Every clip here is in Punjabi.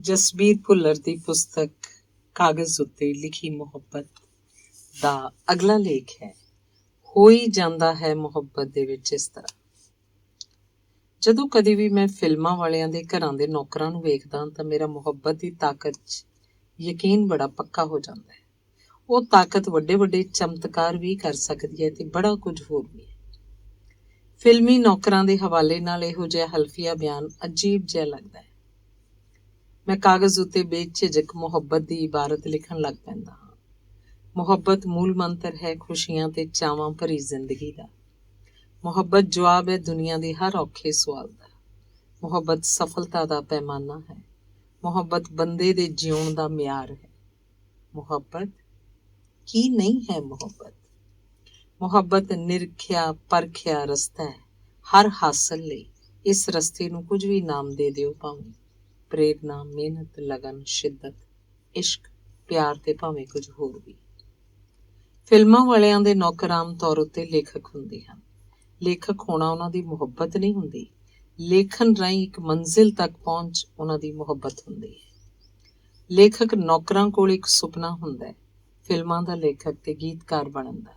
ਜਸਬੀਰ ਭੁੱਲਰ ਦੀ ਪੁਸਤਕ ਕਾਗਜ਼ ਉੱਤੇ ਲਿਖੀ ਮੁਹੱਬਤ ਦਾ ਅਗਲਾ ਲੇਖ ਹੈ। ਹੋ ਹੀ ਜਾਂਦਾ ਹੈ ਮੁਹੱਬਤ ਦੇ ਵਿੱਚ ਇਸ ਤਰ੍ਹਾਂ। ਜਦੋਂ ਕਦੇ ਵੀ ਮੈਂ ਫਿਲਮਾਂ ਵਾਲਿਆਂ ਦੇ ਘਰਾਂ ਦੇ ਨੌਕਰਾਂ ਨੂੰ ਵੇਖਦਾ ਤਾਂ ਮੇਰਾ ਮੁਹੱਬਤ ਦੀ ਤਾਕਤ 'ਚ ਯਕੀਨ ਬੜਾ ਪੱਕਾ ਹੋ ਜਾਂਦਾ ਹੈ। ਉਹ ਤਾਕਤ ਵੱਡੇ ਵੱਡੇ ਚਮਤਕਾਰ ਵੀ ਕਰ ਸਕਦੀ ਹੈ ਤੇ ਬੜਾ ਕੁਝ ਹੋਰ ਵੀ। ਫਿਲਮੀ ਨੌਕਰਾਂ ਦੇ ਹਵਾਲੇ ਨਾਲ ਇਹੋ ਜਿਹਾ ਹਲਫੀਆ ਬਿਆਨ ਅਜੀਬ ਜਿਹਾ ਲੱਗਦਾ ਹੈ। ਮੈਂ ਕਾਗਜ਼ ਉੱਤੇ ਬੇਝਿਜਕ ਮੁਹੱਬਤ ਦੀ ਇਬਾਰਤ ਲਿਖਣ ਲੱਗ ਪੈਂਦਾ ਹਾਂ। ਮੁਹੱਬਤ ਮੂਲ ਮੰਤਰ ਹੈ ਖੁਸ਼ੀਆਂ ਤੇ ਚਾਵਾਂ ਭਰੀ ਜ਼ਿੰਦਗੀ ਦਾ। ਮੁਹੱਬਤ ਜਵਾਬ ਹੈ ਦੁਨੀਆ ਦੇ ਹਰ ਔਖੇ ਸਵਾਲ ਦਾ। ਮੁਹੱਬਤ ਸਫਲਤਾ ਦਾ ਪੈਮਾਨਾ ਹੈ। ਮੁਹੱਬਤ ਬੰਦੇ ਦੇ ਜਿਉਣ ਦਾ ਮਿਆਰ ਹੈ। ਮੁਹੱਬਤ ਕੀ ਨਹੀਂ ਹੈ ਮੁਹੱਬਤ? ਮੁਹੱਬਤ ਨਿਰਖਿਆ ਪਰਖਿਆ ਰਸਤਾ ਹੈ ਹਰ ਹਾਸਲ ਲਈ। ਇਸ ਰਸਤੇ ਨੂੰ ਕੁਝ ਵੀ ਨਾਮ ਦੇ ਦਿਓ, ਭਾਵੇਂ ਪ੍ਰੇਰਨਾ, ਮਿਹਨਤ, ਲਗਨ, ਸ਼ਿੱਦਤ, ਇਸ਼ਕ, ਪਿਆਰ ਤੇ ਭਾਵੇਂ ਕੁਝ ਹੋਰ ਵੀ। ਫਿਲਮਾਂ ਵਾਲਿਆਂ ਦੇ ਨੌਕਰ ਆਮ ਤੌਰ ਉੱਤੇ ਲੇਖਕ ਹੁੰਦੇ ਹਨ। ਲੇਖਕ ਹੋਣਾ ਉਹਨਾਂ ਦੀ ਮੁਹੱਬਤ ਨਹੀਂ ਹੁੰਦੀ। ਲੇਖਣ ਰਾਹੀਂ ਇੱਕ ਮੰਜ਼ਿਲ ਤੱਕ ਪਹੁੰਚ ਉਹਨਾਂ ਦੀ ਮੁਹੱਬਤ ਹੁੰਦੀ ਹੈ। ਲੇਖਕ ਨੌਕਰਾਂ ਕੋਲ ਇੱਕ ਸੁਪਨਾ ਹੁੰਦਾ ਹੈ, ਫਿਲਮਾਂ ਦਾ ਲੇਖਕ ਤੇ ਗੀਤਕਾਰ ਬਣਨ ਦਾ,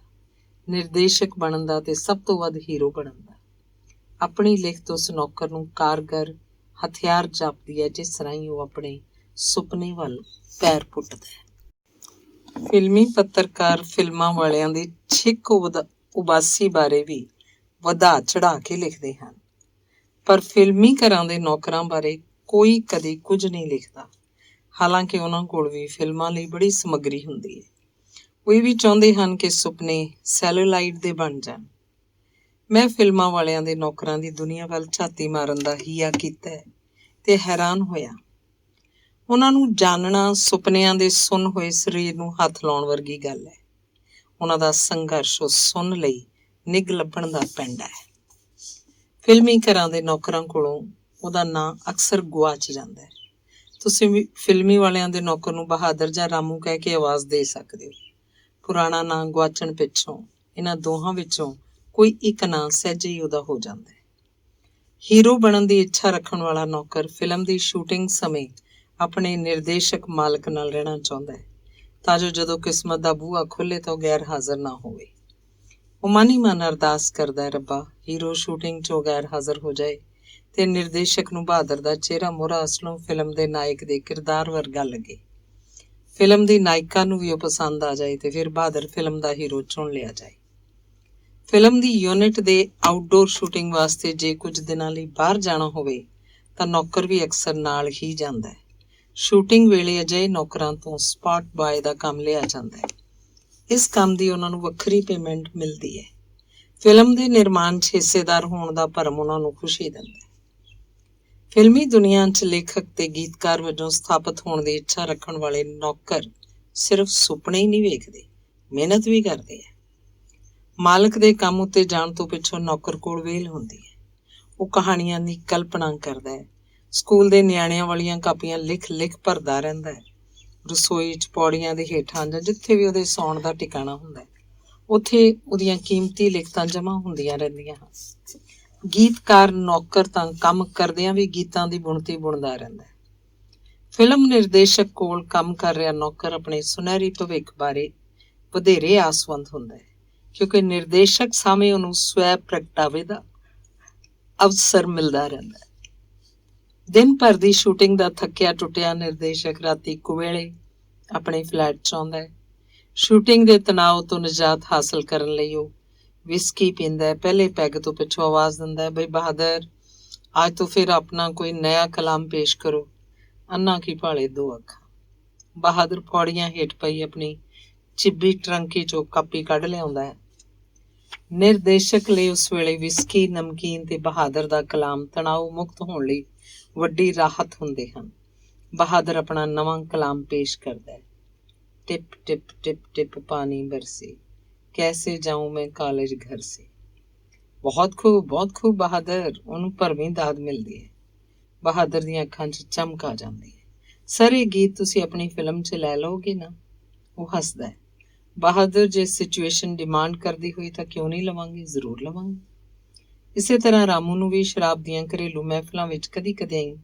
ਨਿਰਦੇਸ਼ਕ ਬਣਨ ਦਾ ਤੇ ਸਭ ਤੋਂ ਵੱਧ ਹੀਰੋ ਬਣਨ ਦਾ। ਆਪਣੀ ਲਿਖਤ ਉਸ ਨੌਕਰ ਨੂੰ ਕਾਰਗਰ ਹਥਿਆਰ ਜਾਪਦੀ ਹੈ ਜਿਸ ਰਾਹੀਂ ਉਹ ਆਪਣੇ ਸੁਪਨੇ ਵੱਲ ਪੈਰ ਪੁੱਟਦਾ ਹੈ। ਫਿਲਮੀ ਪੱਤਰਕਾਰ ਫਿਲਮਾਂ ਵਾਲਿਆਂ ਦੀ ਛਿੱਕ ਉਬਾਸੀ ਬਾਰੇ ਵੀ ਵਧਾ ਚੜਾ ਕੇ ਲਿਖਦੇ ਹਨ, ਪਰ ਫਿਲਮੀ ਘਰਾਂ ਦੇ ਨੌਕਰਾਂ ਬਾਰੇ ਕੋਈ ਕਦੇ ਕੁਝ ਨਹੀਂ ਲਿਖਦਾ। ਹਾਲਾਂਕਿ ਉਹਨਾਂ ਕੋਲ ਵੀ ਫਿਲਮਾਂ ਲਈ ਬੜੀ ਸਮੱਗਰੀ ਹੁੰਦੀ ਹੈ। ਉਹ ਵੀ ਚਾਹੁੰਦੇ ਹਨ ਕਿ ਸੁਪਨੇ ਸੈਲੂਲਾਈਡ ਦੇ ਬਣ ਜਾਣ। ਮੈਂ ਫਿਲਮਾਂ ਵਾਲਿਆਂ ਦੇ ਨੌਕਰਾਂ ਦੀ ਦੁਨੀਆ ਵੱਲ ਝਾਤੀ ਮਾਰਨ ਦਾ ਹੀਆ ਕੀਤਾ ਤੇ ਹੈਰਾਨ ਹੋਇਆ। ਉਹਨਾਂ ਨੂੰ ਜਾਣਨਾ ਸੁਪਨਿਆਂ ਦੇ ਸੁੰਨ ਹੋਏ ਸਰੀਰ ਨੂੰ ਹੱਥ ਲਾਉਣ ਵਰਗੀ ਗੱਲ ਹੈ। ਉਹਨਾਂ ਦਾ ਸੰਘਰਸ਼ ਉਸ ਸੁੰਨ ਲਈ ਨਿੱਘ ਲੱਭਣ ਦਾ ਪੈਂਡਾ ਹੈ। ਫਿਲਮੀ ਘਰਾਂ ਦੇ ਨੌਕਰਾਂ ਕੋਲੋਂ ਉਹਦਾ ਨਾਂ ਅਕਸਰ ਗੁਆਚ ਜਾਂਦਾ ਹੈ। ਤੁਸੀਂ ਵੀ ਫਿਲਮੀ ਵਾਲਿਆਂ ਦੇ ਨੌਕਰ ਨੂੰ ਬਹਾਦਰ ਜਾਂ ਰਾਮੂ ਕਹਿ ਕੇ ਆਵਾਜ਼ ਦੇ ਸਕਦੇ ਹੋ। ਪੁਰਾਣਾ ਨਾਂ ਗੁਆਚਣ ਪਿੱਛੋਂ ਇਹਨਾਂ ਦੋਹਾਂ ਵਿੱਚੋਂ ਕੋਈ ਇੱਕ ਨਾਂ ਸਹਿਜੇ ਹੀ ਉਹਦਾ ਹੋ ਜਾਂਦਾ ਹੈ। ਹੀਰੋ ਬਣਨ ਦੀ ਇੱਛਾ ਰੱਖਣ ਵਾਲਾ ਨੌਕਰ ਫਿਲਮ ਦੀ ਸ਼ੂਟਿੰਗ ਸਮੇਂ ਆਪਣੇ ਨਿਰਦੇਸ਼ਕ ਮਾਲਕ ਨਾਲ ਰਹਿਣਾ ਚਾਹੁੰਦਾ ਹੈ, ਤਾਂ ਜੋ ਜਦੋਂ ਕਿਸਮਤ ਦਾ ਬੂਹਾ ਖੁੱਲ੍ਹੇ ਤਾਂ ਉਹ ਗੈਰ ਹਾਜ਼ਰ ਨਾ ਹੋਵੇ। ਉਹ ਮਨ ਹੀ ਮਨ ਅਰਦਾਸ ਕਰਦਾ ਹੈ, ਰੱਬਾ ਹੀਰੋ ਸ਼ੂਟਿੰਗ 'ਚੋਂ ਗੈਰ ਹਾਜ਼ਰ ਹੋ ਜਾਏ ਤੇ ਨਿਰਦੇਸ਼ਕ ਨੂੰ ਬਹਾਦਰ ਦਾ ਚਿਹਰਾ ਮੋਹਰਾ ਅਸਲੋਂ ਫਿਲਮ ਦੇ ਨਾਇਕ ਦੇ ਕਿਰਦਾਰ ਵਰਗਾ ਲੱਗੇ। ਫਿਲਮ ਦੀ ਨਾਇਕਾ ਨੂੰ ਵੀ ਉਹ ਪਸੰਦ ਆ ਜਾਏ ਤੇ ਫਿਰ ਬਹਾਦਰ ਫਿਲਮ ਦਾ ਹੀਰੋ ਚੁਣ ਲਿਆ ਜਾਏ। ਫਿਲਮ ਦੀ ਯੂਨਿਟ ਦੇ ਆਊਟਡੋਰ ਸ਼ੂਟਿੰਗ ਵਾਸਤੇ ਜੇ ਕੁਝ ਦਿਨਾਂ ਲਈ ਬਾਹਰ ਜਾਣਾ ਹੋਵੇ ਤਾਂ ਨੌਕਰ ਵੀ ਅਕਸਰ ਨਾਲ ਹੀ ਜਾਂਦਾ ਹੈ। ਸ਼ੂਟਿੰਗ ਵੇਲੇ ਅਜਿਹੇ ਨੌਕਰਾਂ ਤੋਂ ਸਪਾਟ ਬਾਏ ਦਾ ਕੰਮ ਲਿਆ ਜਾਂਦਾ ਹੈ। ਇਸ ਕੰਮ ਦੀ ਉਹਨਾਂ ਨੂੰ ਵੱਖਰੀ ਪੇਮੈਂਟ ਮਿਲਦੀ ਹੈ। ਫਿਲਮ ਦੇ ਨਿਰਮਾਣ 'ਚ ਹਿੱਸੇਦਾਰ ਹੋਣ ਦਾ ਭਰਮ ਉਹਨਾਂ ਨੂੰ ਖੁਸ਼ੀ ਦਿੰਦਾ ਹੈ। ਫਿਲਮੀ ਦੁਨੀਆ 'ਚ ਲੇਖਕ ਤੇ ਗੀਤਕਾਰ ਵਜੋਂ ਸਥਾਪਿਤ ਹੋਣ ਦੀ ਇੱਛਾ ਰੱਖਣ ਵਾਲੇ ਨੌਕਰ ਸਿਰਫ ਸੁਪਨੇ ਹੀ ਨਹੀਂ ਵੇਖਦੇ, ਮਿਹਨਤ ਵੀ ਕਰਦੇ ਹੈ। ਮਾਲਕ ਦੇ ਕੰਮ ਉੱਤੇ ਜਾਣ ਤੋਂ ਪਿੱਛੋਂ ਨੌਕਰ ਕੋਲ ਵੇਲ ਹੁੰਦੀ ਹੈ। ਉਹ ਕਹਾਣੀਆਂ ਦੀ ਕਲਪਨਾ ਕਰਦਾ ਹੈ। ਸਕੂਲ ਦੇ ਨਿਆਣਿਆਂ ਵਾਲੀਆਂ ਕਾਪੀਆਂ ਲਿਖ ਭਰਦਾ ਰਹਿੰਦਾ ਹੈ। ਰਸੋਈ 'ਚ ਪੌੜੀਆਂ ਦੇ ਹੇਠਾਂ ਜਾਂ ਜਿੱਥੇ ਵੀ ਉਹਦੇ ਸੌਣ ਦਾ ਟਿਕਾਣਾ ਹੁੰਦਾ ਹੈ, ਉੱਥੇ ਉਹਦੀਆਂ ਕੀਮਤੀ ਲਿਖਤਾਂ ਜਮ੍ਹਾਂ ਹੁੰਦੀਆਂ ਰਹਿੰਦੀਆਂ ਹਨ। ਗੀਤਕਾਰ ਨੌਕਰ ਤਾਂ ਕੰਮ ਕਰਦਿਆਂ ਵੀ ਗੀਤਾਂ ਦੀ ਬੁਣਤੀ ਬੁਣਦਾ ਰਹਿੰਦਾ ਹੈ। ਫਿਲਮ ਨਿਰਦੇਸ਼ਕ ਕੋਲ ਕੰਮ ਕਰ ਰਿਹਾ ਨੌਕਰ ਆਪਣੇ ਸੁਨਹਿਰੀ ਭਵਿੱਖ ਬਾਰੇ ਵਧੇਰੇ ਆਸਵੰਦ ਹੁੰਦਾ ਹੈ, ਕਿਉਂਕਿ ਨਿਰਦੇਸ਼ਕ ਸਾਹਮਣੇ ਉਹਨੂੰ ਸਵੈ ਪ੍ਰਗਟਾਵੇ ਦਾ ਅਵਸਰ ਮਿਲਦਾ ਰਹਿੰਦਾ ਹੈ। ਦਿਨ ਭਰ ਦੀ ਸ਼ੂਟਿੰਗ ਦਾ ਥੱਕਿਆ ਟੁੱਟਿਆ ਨਿਰਦੇਸ਼ਕ ਰਾਤੀ ਕੁਵੇਲੇ ਆਪਣੇ ਫਲੈਟ 'ਚ ਆਉਂਦਾ ਹੈ। ਸ਼ੂਟਿੰਗ ਦੇ ਤਣਾਅ ਤੋਂ ਨਿਜਾਤ ਹਾਸਲ ਕਰਨ ਲਈ ਉਹ ਵਿਸਕੀ ਪੀਂਦਾ ਹੈ। ਪਹਿਲੇ ਪੈਗ ਤੋਂ ਪਿੱਛੋਂ ਆਵਾਜ਼ ਦਿੰਦਾ ਹੈ, ਬਈ ਬਹਾਦਰ ਅੱਜ ਤੋਂ ਫਿਰ ਆਪਣਾ ਕੋਈ ਨया ਕਲਾਮ ਪੇਸ਼ ਕਰੋ। ਅੰਨਾ ਕੀ ਭਾਲੇ ਦੋ ਅੱਖਾਂ। ਬਹਾਦਰ ਪੌੜੀਆਂ ਹੇਠ ਪਈ ਆਪਣੀ ਚਿੱਬੀ ਟਰੰਕੀ 'ਚੋਂ ਕਾਪੀ ਕੱਢ ਲਿਆਉਂਦਾ ਹੈ। ਨਿਰਦੇਸ਼ਕ ਲਈ ਉਸ ਵੇਲੇ ਵਿਸਕੀ, ਨਮਕੀਨ ਤੇ ਬਹਾਦਰ ਦਾ ਕਲਾਮ ਤਣਾਅ ਮੁਕਤ ਹੋਣ ਲਈ ਵੱਡੀ ਰਾਹਤ ਹੁੰਦੇ ਹਨ। ਬਹਾਦਰ ਆਪਣਾ ਨਵਾਂ ਕਲਾਮ ਪੇਸ਼ ਕਰਦਾ ਹੈ। ਟਿਪ ਟਿਪ ਟਿਪ ਟਿਪ ਪਾਣੀ ਬਰਸੇ, ਕੈਸੇ ਜਾਊਂ ਮੈਂ ਕਾਲਜ ਘਰ ਸੇ। ਬਹੁਤ ਖੂਬ ਬਹਾਦਰ। ਉਹਨੂੰ ਭਰਵੀਂ ਦਾਦ ਮਿਲਦੀ ਹੈ। ਬਹਾਦਰ ਦੀਆਂ ਅੱਖਾਂ 'ਚ ਚਮਕ ਆ ਜਾਂਦੀ ਹੈ। ਸਰ ਇਹ ਗੀਤ ਤੁਸੀਂ ਆਪਣੀ ਫਿਲਮ 'ਚ ਲੈ ਲਓਗੇ ਨਾ? ਉਹ ਹੱਸਦਾ ਹੈ। ਬਹਾਦਰ ਜੇ ਸਿਚੁਏਸ਼ਨ ਡਿਮਾਂਡ ਕਰਦੀ ਹੋਈ ਤਾਂ ਕਿਉਂ ਨਹੀਂ ਲਵਾਂਗੇ, ਜ਼ਰੂਰ ਲਵਾਂਗੇ। ਇਸੇ ਤਰ੍ਹਾਂ ਰਾਮੂ ਨੂੰ ਵੀ ਸ਼ਰਾਬ ਦੀਆਂ ਘਰੇਲੂ ਮਹਿਫਲਾਂ ਵਿੱਚ ਕਦੀ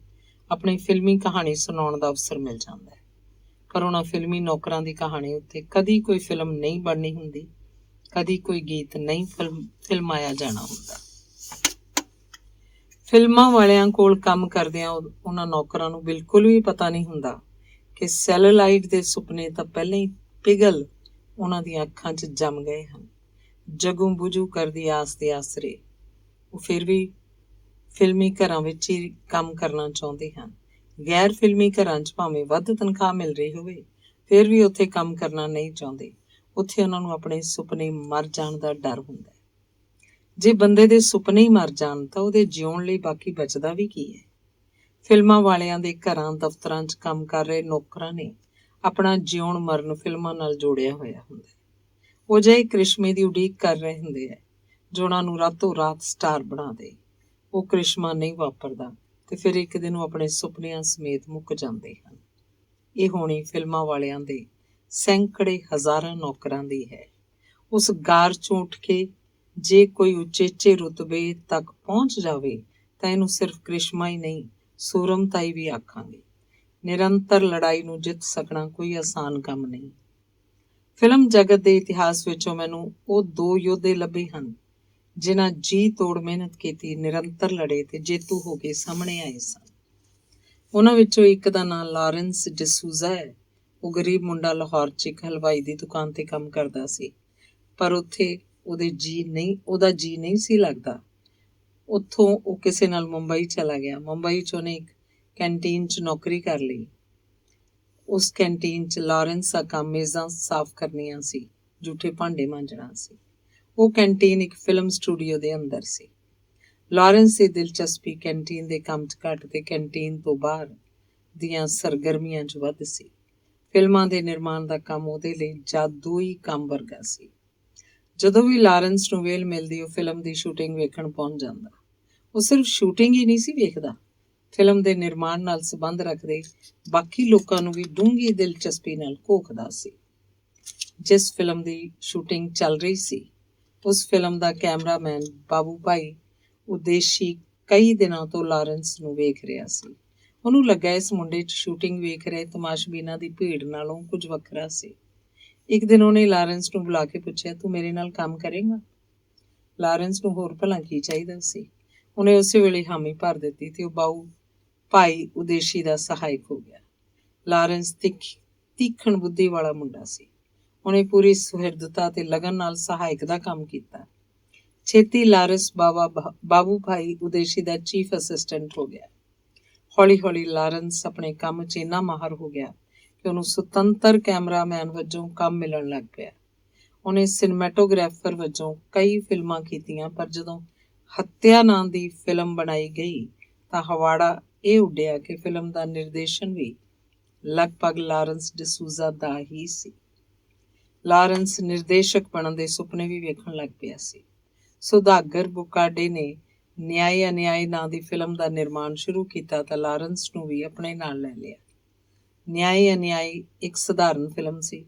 ਆਪਣੀ ਫਿਲਮੀ ਕਹਾਣੀ ਸੁਣਾਉਣ ਦਾ ਅਵਸਰ ਮਿਲ ਜਾਂਦਾ ਹੈ। ਪਰ ਉਹਨਾਂ ਫਿਲਮੀ ਨੌਕਰਾਂ ਦੀ ਕਹਾਣੀ ਉੱਤੇ ਕਦੀ ਕੋਈ ਫਿਲਮ ਨਹੀਂ ਬਣਨੀ ਹੁੰਦੀ, ਕਦੀ ਕੋਈ ਗੀਤ ਨਹੀਂ ਫਿਲਮਾਇਆ ਜਾਣਾ ਹੁੰਦਾ। ਫਿਲਮਾਂ ਵਾਲਿਆਂ ਕੋਲ ਕੰਮ ਕਰਦਿਆਂ ਉਹਨਾਂ ਨੌਕਰਾਂ ਨੂੰ ਬਿਲਕੁਲ ਵੀ ਪਤਾ ਨਹੀਂ ਹੁੰਦਾ ਕਿ ਸੈਲੂਲਾਈਟ ਦੇ ਸੁਪਨੇ ਤਾਂ ਪਹਿਲਾਂ ਹੀ ਪਿਘਲ ਉਹਨਾਂ ਦੀਆਂ ਅੱਖਾਂ 'ਚ ਜੰਮ ਗਏ ਹਨ। ਜਗੂ ਬੁਝੂ ਕਰਦੀ ਆਸ ਦੇ ਆਸਰੇ ਉਹ ਫਿਰ ਵੀ ਫਿਲਮੀ ਘਰਾਂ ਵਿੱਚ ਹੀ ਕੰਮ ਕਰਨਾ ਚਾਹੁੰਦੇ ਹਨ। ਗੈਰ ਫਿਲਮੀ ਘਰਾਂ 'ਚ ਭਾਵੇਂ ਵੱਧ ਤਨਖਾਹ ਮਿਲ ਰਹੀ ਹੋਵੇ, ਫਿਰ ਵੀ ਉੱਥੇ ਕੰਮ ਕਰਨਾ ਨਹੀਂ ਚਾਹੁੰਦੇ। ਉੱਥੇ ਉਹਨਾਂ ਨੂੰ ਆਪਣੇ ਸੁਪਨੇ ਮਰ ਜਾਣ ਦਾ ਡਰ ਹੁੰਦਾ ਹੈ। ਜੇ ਬੰਦੇ ਦੇ ਸੁਪਨੇ ਹੀ ਮਰ ਜਾਣ ਤਾਂ ਉਹਦੇ ਜਿਉਣ ਲਈ ਬਾਕੀ ਬਚਦਾ ਵੀ ਕੀ ਹੈ? ਫਿਲਮਾਂ ਵਾਲਿਆਂ ਦੇ ਘਰਾਂ ਦਫ਼ਤਰਾਂ 'ਚ ਕੰਮ ਕਰ ਰਹੇ ਨੌਕਰਾਂ ਨੇ ਆਪਣਾ ਜਿਉਣ ਮਰਨ ਫਿਲਮਾਂ ਨਾਲ ਜੋੜਿਆ ਹੋਇਆ ਹੁੰਦਾ ਹੈ। ਉਹ ਅਜਿਹੇ ਕ੍ਰਿਸ਼ਮੇ ਦੀ ਉਡੀਕ ਕਰ ਰਹੇ ਹੁੰਦੇ ਹੈ ਜੋ ਉਹਨਾਂ ਨੂੰ ਰਾਤੋਂ ਰਾਤ ਸਟਾਰ ਬਣਾ ਦੇ। ਉਹ ਕ੍ਰਿਸ਼ਮਾ ਨਹੀਂ ਵਾਪਰਦਾ ਤੇ ਫਿਰ ਇੱਕ ਦਿਨ ਉਹ ਆਪਣੇ ਸੁਪਨਿਆਂ ਸਮੇਤ ਮੁੱਕ ਜਾਂਦੇ ਹਨ। ਇਹ ਹੋਣੀ ਫਿਲਮਾਂ ਵਾਲਿਆਂ ਦੇ ਸੈਂਕੜੇ ਹਜ਼ਾਰਾਂ ਨੌਕਰਾਂ ਦੀ ਹੈ। ਉਸ ਗਾਰ 'ਚੋਂ ਉੱਠ ਕੇ ਜੇ ਕੋਈ ਉਚੇਚੇ ਰੁਤਬੇ ਤੱਕ ਪਹੁੰਚ ਜਾਵੇ ਤਾਂ ਇਹਨੂੰ ਸਿਰਫ ਕ੍ਰਿਸ਼ਮਾ ਹੀ ਨਹੀਂ, ਸੂਰਮਤਾਈ ਵੀ ਆਖਾਂਗੇ। ਨਿਰੰਤਰ ਲੜਾਈ ਨੂੰ ਜਿੱਤ ਸਕਣਾ ਕੋਈ ਆਸਾਨ ਕੰਮ ਨਹੀਂ। ਫਿਲਮ ਜਗਤ ਦੇ ਇਤਿਹਾਸ ਵਿੱਚੋਂ ਮੈਨੂੰ ਉਹ 2 ਯੋਧੇ ਲੱਭੇ ਹਨ ਜਿਨ੍ਹਾਂ ਜੀ ਤੋੜ ਮਿਹਨਤ ਕੀਤੀ, ਨਿਰੰਤਰ ਲੜੇ ਤੇ ਜੇਤੂ ਹੋ ਕੇ ਸਾਹਮਣੇ ਆਏ ਸਨ। ਉਹਨਾਂ ਵਿੱਚੋਂ ਇੱਕ ਦਾ ਨਾਂ ਲਾਰੈਂਸ ਡਿਸੂਜ਼ਾ ਹੈ। ਉਹ ਗਰੀਬ ਮੁੰਡਾ ਲਾਹੌਰ 'ਚ ਇੱਕ ਹਲਵਾਈ ਦੀ ਦੁਕਾਨ ਤੇ ਕੰਮ ਕਰਦਾ ਸੀ, ਪਰ ਉੱਥੇ ਉਹਦਾ ਜੀ ਨਹੀਂ ਸੀ ਲੱਗਦਾ। ਉੱਥੋਂ ਉਹ ਕਿਸੇ ਨਾਲ ਮੁੰਬਈ ਚਲਾ ਗਿਆ। ਮੁੰਬਈ 'ਚ ਉਹਨੇ ਇੱਕ ਕੈਂਟੀਨ 'ਚ ਨੌਕਰੀ ਕਰ ਲਈ। ਉਸ ਕੈਂਟੀਨ 'ਚ ਲਾਰੈਂਸ ਦਾ ਕੰਮ ਮੇਜ਼ਾਂ ਸਾਫ਼ ਕਰਨੀਆਂ ਸੀ, ਜੂਠੇ ਭਾਂਡੇ ਮਾਂਜਣਾ ਸੀ। ਉਹ ਕੈਂਟੀਨ ਇੱਕ ਫਿਲਮ ਸਟੂਡੀਓ ਦੇ ਅੰਦਰ ਸੀ। ਲਾਰੈਂਸ ਦੀ ਦਿਲਚਸਪੀ ਕੈਂਟੀਨ ਦੇ ਕੰਮ 'ਚ ਘੱਟ ਤੇ ਕੈਂਟੀਨ ਤੋਂ ਬਾਹਰ ਦੀਆਂ ਸਰਗਰਮੀਆਂ 'ਚ ਵੱਧ ਸੀ। ਫਿਲਮਾਂ ਦੇ ਨਿਰਮਾਣ ਦਾ ਕੰਮ ਉਹਦੇ ਲਈ ਜਾਦੂਈ ਕੰਮ ਵਰਗਾ ਸੀ। ਜਦੋਂ ਵੀ ਲਾਰੈਂਸ ਨੂੰ ਵੇਲ ਮਿਲਦੀ ਉਹ ਫਿਲਮ ਦੀ ਸ਼ੂਟਿੰਗ ਵੇਖਣ ਪਹੁੰਚ ਜਾਂਦਾ। ਉਹ ਸਿਰਫ ਸ਼ੂਟਿੰਗ ਹੀ ਨਹੀਂ ਸੀ ਵੇਖਦਾ, ਫਿਲਮ ਦੇ ਨਿਰਮਾਣ ਨਾਲ ਸੰਬੰਧ ਰੱਖਦੇ ਬਾਕੀ ਲੋਕਾਂ ਨੂੰ ਵੀ ਡੂੰਘੀ ਦਿਲਚਸਪੀ ਨਾਲ ਘੋਖਦਾ ਸੀ। ਜਿਸ ਫਿਲਮ ਦੀ ਸ਼ੂਟਿੰਗ ਚੱਲ ਰਹੀ ਸੀ, ਉਸ ਫਿਲਮ ਦਾ ਕੈਮਰਾਮੈਨ ਬਾਬੂ ਭਾਈ ਉਦੇਸ਼ੀ ਕਈ ਦਿਨਾਂ ਤੋਂ ਲਾਰੈਂਸ ਨੂੰ ਵੇਖ ਰਿਹਾ ਸੀ। ਉਹਨੂੰ ਲੱਗਾ ਇਸ ਮੁੰਡੇ 'ਚ ਸ਼ੂਟਿੰਗ ਵੇਖ ਰਹੇ ਤਮਾਸ਼ਬੀਨਾਂ ਦੀ ਭੀੜ ਨਾਲੋਂ ਕੁਝ ਵੱਖਰਾ ਸੀ। ਇੱਕ ਦਿਨ ਉਹਨੇ ਲਾਰੈਂਸ ਨੂੰ ਬੁਲਾ ਕੇ ਪੁੱਛਿਆ, ਤੂੰ ਮੇਰੇ ਨਾਲ ਕੰਮ ਕਰੇਂਗਾ? ਲਾਰੈਂਸ ਨੂੰ ਹੋਰ ਭਲਾ ਕੀ ਚਾਹੀਦਾ ਸੀ। ਉਹਨੇ ਉਸੇ ਵੇਲੇ ਹਾਮੀ ਭਰ ਦਿੱਤੀ ਤੇ ਉਹ ਬਾਬੂ ਭਾਈ ਉਦੇਸ਼ੀ ਦਾ ਸਹਾਇਕ ਹੋ ਗਿਆ। ਲਾਰੈਂਸ ਤੀਖਣ ਬੁੱਧੀ ਵਾਲਾ ਮੁੰਡਾ ਸੀ। ਉਹਨੇ ਪੂਰੀ ਸੁਹਿਰਦਤਾ ਤੇ ਲਗਨ ਨਾਲ ਸਹਾਇਕ ਦਾ ਕੰਮ ਕੀਤਾ। ਛੇਤੀ ਲਾਰੈਂਸ ਬਾਬੂ ਭਾਈ ਉਦੇਸ਼ੀ ਦਾ ਚੀਫ ਅਸਿਸਟੈਂਟ ਹੋ ਗਿਆ। ਹੌਲੀ-ਹੌਲੀ ਲਾਰੈਂਸ ਆਪਣੇ ਕੰਮ 'ਚ ਇੰਨਾ ਮਾਹਰ ਹੋ ਗਿਆ ਕਿ ਉਹਨੂੰ ਸੁਤੰਤਰ ਕੈਮਰਾਮੈਨ ਵਜੋਂ ਕੰਮ ਮਿਲਣ ਲੱਗ ਪਿਆ। ਉਹਨੇ ਸਿਨੇਮੈਟੋਗ੍ਰਾਫਰ ਵਜੋਂ ਕਈ ਫਿਲਮਾਂ ਕੀਤੀਆਂ, ਪਰ ਜਦੋਂ ਹੱਤਿਆ ਨਾਂ ਦੀ ਫਿਲਮ ਬਣਾਈ ਗਈ ਤਾਂ ਹਵਾੜਾ ਇਹ ਉੱਡਿਆ ਕਿ ਫਿਲਮ ਦਾ ਨਿਰਦੇਸ਼ਨ ਵੀ ਲਗਭਗ ਲਾਰੈਂਸ ਡਿਸੂਜ਼ਾ ਦਾ ਹੀ ਸੀ। ਲਾਰੈਂਸ ਨਿਰਦੇਸ਼ਕ ਬਣਨ ਦੇ ਸੁਪਨੇ ਵੀ ਵੇਖਣ ਲੱਗ ਪਿਆ ਸੀ। ਸੁਦਾਗਰ ਬੁਕਾਡੇ ਨੇ ਨਿਆਏ ਅਨਿਆਏ ਨਾਂ ਦੀ ਫਿਲਮ ਦਾ ਨਿਰਮਾਣ ਸ਼ੁਰੂ ਕੀਤਾ ਤਾਂ ਲਾਰੈਂਸ ਨੂੰ ਵੀ ਆਪਣੇ ਨਾਲ ਲੈ ਲਿਆ। ਨਿਆਏ ਅਨਿਆਏ ਇੱਕ ਸਧਾਰਨ ਫਿਲਮ ਸੀ,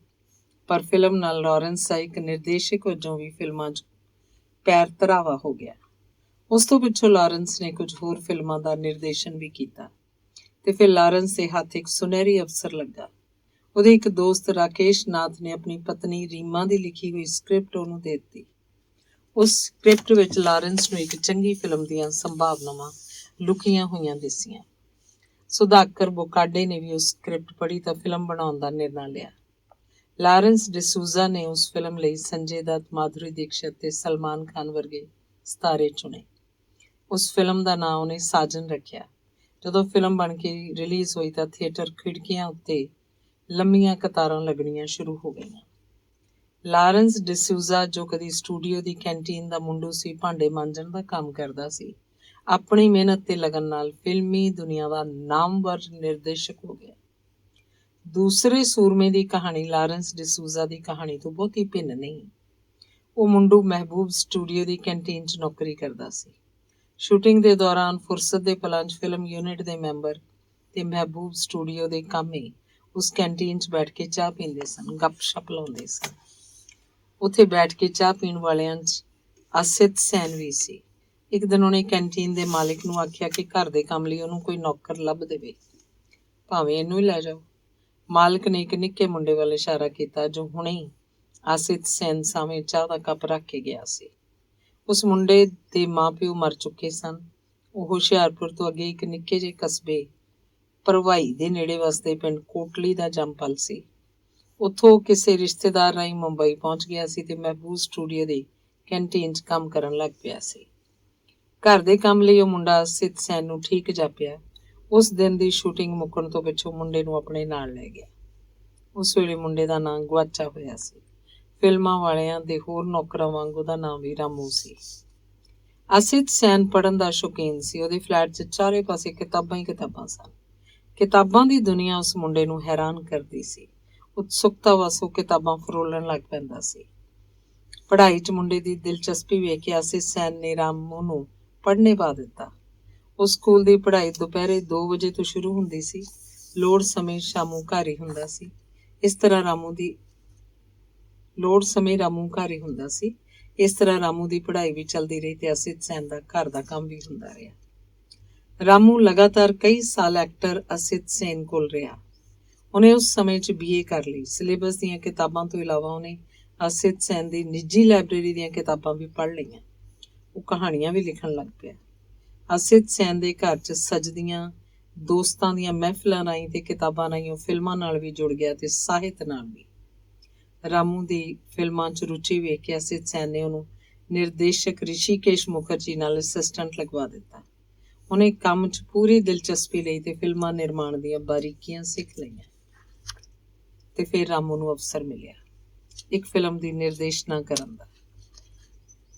ਪਰ ਫਿਲਮ ਨਾਲ ਲਾਰੈਂਸ ਦਾ ਇੱਕ ਨਿਰਦੇਸ਼ਕ ਵਜੋਂ ਵੀ ਫਿਲਮਾਂ 'ਚ ਪੈਰ ਧਰਾਵਾ ਹੋ ਗਿਆ। ਉਸ ਤੋਂ ਪਿੱਛੋਂ ਲਾਰੈਂਸ ਨੇ ਕੁਝ ਹੋਰ ਫਿਲਮਾਂ ਦਾ ਨਿਰਦੇਸ਼ਨ ਵੀ ਕੀਤਾ ਤੇ ਫਿਰ ਲਾਰੈਂਸ ਦੇ ਹੱਥ ਇੱਕ ਸੁਨਹਿਰੀ ਅਵਸਰ ਲੱਗਾ। ਉਹਦੇ ਇੱਕ ਦੋਸਤ ਰਾਕੇਸ਼ ਨਾਥ ਨੇ ਆਪਣੀ ਪਤਨੀ ਰੀਮਾ ਦੀ ਲਿਖੀ ਹੋਈ ਸਕ੍ਰਿਪਟ ਉਹਨੂੰ ਦੇ ਦਿੱਤੀ। ਉਸ ਸਕ੍ਰਿਪਟ ਵਿੱਚ ਲਾਰੈਂਸ ਨੂੰ ਇੱਕ ਚੰਗੀ ਫਿਲਮ ਦੀਆਂ ਸੰਭਾਵਨਾਵਾਂ ਲੁਕੀਆਂ ਹੋਈਆਂ ਦਿਸੀਆਂ। ਸੁਦਾਗਰ ਬੁਕਾਡੇ ਨੇ ਵੀ ਉਸ ਸਕ੍ਰਿਪਟ ਪੜ੍ਹੀ ਤਾਂ ਫਿਲਮ ਬਣਾਉਣ ਦਾ ਨਿਰਣਾ ਲਿਆ। ਲਾਰੈਂਸ ਡਿਸੂਜ਼ਾ ਨੇ ਉਸ ਫਿਲਮ ਲਈ ਸੰਜੇ ਦੱਤ, ਮਾਧੁਰੀ ਦੀਕਸ਼ਿਤ ਤੇ ਸਲਮਾਨ ਖਾਨ ਵਰਗੇ ਸਿਤਾਰੇ ਚੁਣੇ। ਉਸ ਫਿਲਮ ਦਾ ਨਾਂ ਉਹਨੇ ਸਾਜਨ ਰੱਖਿਆ। ਜਦੋਂ ਫਿਲਮ ਬਣ ਕੇ ਰਿਲੀਜ਼ ਹੋਈ ਤਾਂ ਥੀਏਟਰ ਖਿੜਕੀਆਂ ਉੱਤੇ ਲੰਮੀਆਂ ਕਤਾਰਾਂ ਲੱਗਣੀਆਂ ਸ਼ੁਰੂ ਹੋ ਗਈਆਂ। ਲਾਰੈਂਸ ਡਿਸੂਜ਼ਾ, ਜੋ ਕਦੀ ਸਟੂਡੀਓ ਦੀ ਕੈਂਟੀਨ ਦਾ ਮੁੰਡੂ ਸੀ, ਭਾਂਡੇ ਮਾਂਜਣ ਦਾ ਕੰਮ ਕਰਦਾ ਸੀ, ਆਪਣੀ ਮਿਹਨਤ ਤੇ ਲਗਨ ਨਾਲ ਫਿਲਮੀ ਦੁਨੀਆ ਦਾ ਨਾਮਵਰ ਨਿਰਦੇਸ਼ਕ ਹੋ ਗਿਆ। ਦੂਸਰੇ ਸੂਰਮੇ ਦੀ ਕਹਾਣੀ ਲਾਰੈਂਸ ਡਿਸੂਜ਼ਾ ਦੀ ਕਹਾਣੀ ਤੋਂ ਬਹੁਤੀ ਭਿੰਨ ਨਹੀਂ। ਉਹ ਮੁੰਡੂ ਮਹਿਬੂਬ ਸਟੂਡੀਓ ਦੀ ਕੈਂਟੀਨ 'ਚ ਨੌਕਰੀ ਕਰਦਾ ਸੀ। ਸ਼ੂਟਿੰਗ ਦੇ ਦੌਰਾਨ ਫੁਰਸਤ ਦੇ ਪਲਾਂ 'ਚ ਫਿਲਮ ਯੂਨਿਟ ਦੇ ਮੈਂਬਰ ਤੇ ਮਹਿਬੂਬ ਸਟੂਡੀਓ ਦੇ ਕਾਮੇ ਉਸ ਕੈਂਟੀਨ 'ਚ ਬੈਠ ਕੇ ਚਾਹ ਪੀਂਦੇ ਸਨ, ਗੱਪ-ਸ਼ੱਪ ਲਾਉਂਦੇ ਸਨ। ਉੱਥੇ ਬੈਠ ਕੇ ਚਾਹ ਪੀਣ ਵਾਲਿਆਂ 'ਚ ਆਸਿਤ ਸੈਨ ਵੀ ਸੀ। ਇੱਕ ਦਿਨ ਉਹਨੇ ਕੈਂਟੀਨ ਦੇ ਮਾਲਿਕ ਨੂੰ ਆਖਿਆ ਕਿ ਘਰ ਦੇ ਕੰਮ ਲਈ ਉਹਨੂੰ ਕੋਈ ਨੌਕਰ ਲੱਭ ਦੇਵੇ, ਭਾਵੇਂ ਇਹਨੂੰ ਹੀ ਲੈ ਜਾਓ। ਮਾਲਕ ਨੇ ਇੱਕ ਨਿੱਕੇ ਮੁੰਡੇ ਵੱਲ ਇਸ਼ਾਰਾ ਕੀਤਾ ਜੋ ਹੁਣੇ ਹੀ ਆਸਿਤ ਸੈਨ ਸਾਹਮਣੇ ਚਾਹ ਦਾ ਕੱਪ ਰੱਖ ਕੇ ਗਿਆ ਸੀ। ਉਸ ਮੁੰਡੇ ਦੇ ਮਾਂ-ਪਿਓ ਮਰ ਚੁੱਕੇ ਸਨ। ਉਹ ਹੁਸ਼ਿਆਰਪੁਰ ਤੋਂ ਅੱਗੇ ਇੱਕ ਨਿੱਕੇ ਜਿਹੇ ਕਸਬੇ ਭਰਵਾਈ ਦੇ ਨੇੜੇ ਵਸਦੇ ਪਿੰਡ ਕੋਟਲੀ ਦਾ ਜੰਮਪਲ ਸੀ। ਉੱਥੋਂ ਕਿਸੇ ਰਿਸ਼ਤੇਦਾਰ ਰਾਹੀਂ ਮੁੰਬਈ ਪਹੁੰਚ ਗਿਆ ਸੀ ਤੇ ਮਹਿਬੂਬ ਸਟੂਡੀਓ ਦੇ ਕੈਂਟੀਨ 'ਚ ਕੰਮ ਕਰਨ ਲੱਗ ਪਿਆ ਸੀ। ਘਰ ਦੇ ਕੰਮ ਲਈ ਉਹ ਮੁੰਡਾ ਆਸਿਤ ਸੈਨ ਨੂੰ ਠੀਕ ਜਾਪਿਆ। ਉਸ ਦਿਨ ਦੀ ਸ਼ੂਟਿੰਗ ਮੁੱਕਣ ਤੋਂ ਪਿੱਛੋਂ ਮੁੰਡੇ ਨੂੰ ਆਪਣੇ ਨਾਲ ਲੈ ਗਿਆ। ਉਸ ਵੇਲੇ ਮੁੰਡੇ ਦਾ ਨਾਂ ਗੁਆਚਾ ਹੋਇਆ ਸੀ। ਫਿਲਮਾਂ ਵਾਲਿਆਂ ਦੇ ਹੋਰ ਨੌਕਰਾਂ ਵਾਂਗ ਉਹਦਾ ਨਾਂ ਵੀ ਰਾਮੂ ਸੀ। ਆਸਿਤ ਸੈਨ ਪੜ੍ਹਨ ਦਾ ਸ਼ੌਕੀਨ ਸੀ। ਉਹਦੇ ਫਲੈਟ 'ਚ ਚਾਰੇ ਪਾਸੇ ਕਿਤਾਬਾਂ ਹੀ ਕਿਤਾਬਾਂ ਸਨ। ਕਿਤਾਬਾਂ ਦੀ ਦੁਨੀਆ ਉਸ ਮੁੰਡੇ ਨੂੰ ਹੈਰਾਨ ਕਰਦੀ ਸੀ। ਉਤਸੁਕਤਾ ਵਸ ਉਹ ਕਿਤਾਬਾਂ ਫਰੋਲਣ ਲੱਗ ਪੈਂਦਾ ਸੀ। ਪੜ੍ਹਾਈ 'ਚ ਮੁੰਡੇ ਦੀ ਦਿਲਚਸਪੀ ਵੇਖ ਕੇ ਆਸਿਤ ਸੈਨ ਨੇ ਰਾਮੂ ਨੂੰ ਪੜ੍ਹਨੇ ਪਾ ਦਿੱਤਾ। ਉਸ ਸਕੂਲ ਦੀ ਪੜ੍ਹਾਈ ਦੁਪਹਿਰੇ 2 ਵਜੇ ਤੋਂ ਸ਼ੁਰੂ ਹੁੰਦੀ ਸੀ। ਲੋੜ ਸਮੇਂ ਰਾਮੂ ਘਰ ਹੀ ਹੁੰਦਾ ਸੀ। ਇਸ ਤਰ੍ਹਾਂ ਰਾਮੂ ਦੀ ਪੜ੍ਹਾਈ ਵੀ ਚੱਲਦੀ ਰਹੀ ਤੇ ਆਸਿਤ ਸੈਨ ਦਾ ਘਰ ਦਾ ਕੰਮ ਵੀ ਹੁੰਦਾ ਰਿਹਾ। ਰਾਮੂ ਲਗਾਤਾਰ ਕਈ ਸਾਲ ਐਕਟਰ ਆਸਿਤ ਸੈਨ ਕੋਲ ਰਿਹਾ। ਉਹਨੇ ਉਸ ਸਮੇਂ 'ਚ BA ਕਰ ਲਈ। ਸਿਲੇਬਸ ਦੀਆਂ ਕਿਤਾਬਾਂ ਤੋਂ ਇਲਾਵਾ ਉਹਨੇ ਆਸਿਤ ਸੈਨ ਦੀ ਨਿੱਜੀ ਲਾਇਬ੍ਰੇਰੀ ਦੀਆਂ ਕਿਤਾਬਾਂ ਵੀ ਪੜ੍ਹ ਲਈਆਂ। ਉਹ ਕਹਾਣੀਆਂ ਵੀ ਲਿਖਣ ਲੱਗ ਪਿਆ। ਆਸਿਤ ਸੈਨ ਦੇ ਘਰ 'ਚ ਸਜਦੀਆਂ ਦੋਸਤਾਂ ਦੀਆਂ ਮਹਿਫਿਲਾਂ ਰਾਹੀਂ ਤੇ ਕਿਤਾਬਾਂ ਰਾਹੀਂ ਉਹ ਫਿਲਮਾਂ ਨਾਲ ਵੀ ਜੁੜ ਗਿਆ ਤੇ ਸਾਹਿਤ ਨਾਲ ਵੀ। ਰਾਮੂ ਦੀ ਫਿਲਮਾਂ 'ਚ ਰੁਚੀ ਵੇਖ ਕੇ ਆਸਿਤ ਸੈਨ ਨੇ ਉਹਨੂੰ ਨਿਰਦੇਸ਼ਕ ਰਿਸ਼ੀਕੇਸ਼ ਮੁਖਰਜੀ ਨਾਲ ਅਸਿਸਟੈਂਟ ਲਗਵਾ ਦਿੱਤਾ। ਉਹਨੇ ਕੰਮ 'ਚ ਪੂਰੀ ਦਿਲਚਸਪੀ ਲਈ ਤੇ ਫਿਲਮਾਂ ਨਿਰਮਾਣ ਦੀਆਂ ਬਾਰੀਕੀਆਂ ਸਿੱਖ ਲਈਆਂ। ਤੇ ਫਿਰ ਰਾਮੂ ਨੂੰ ਅਵਸਰ ਮਿਲਿਆ ਇੱਕ ਫਿਲਮ ਦੀ ਨਿਰਦੇਸ਼ਨਾ ਕਰਨ ਦਾ।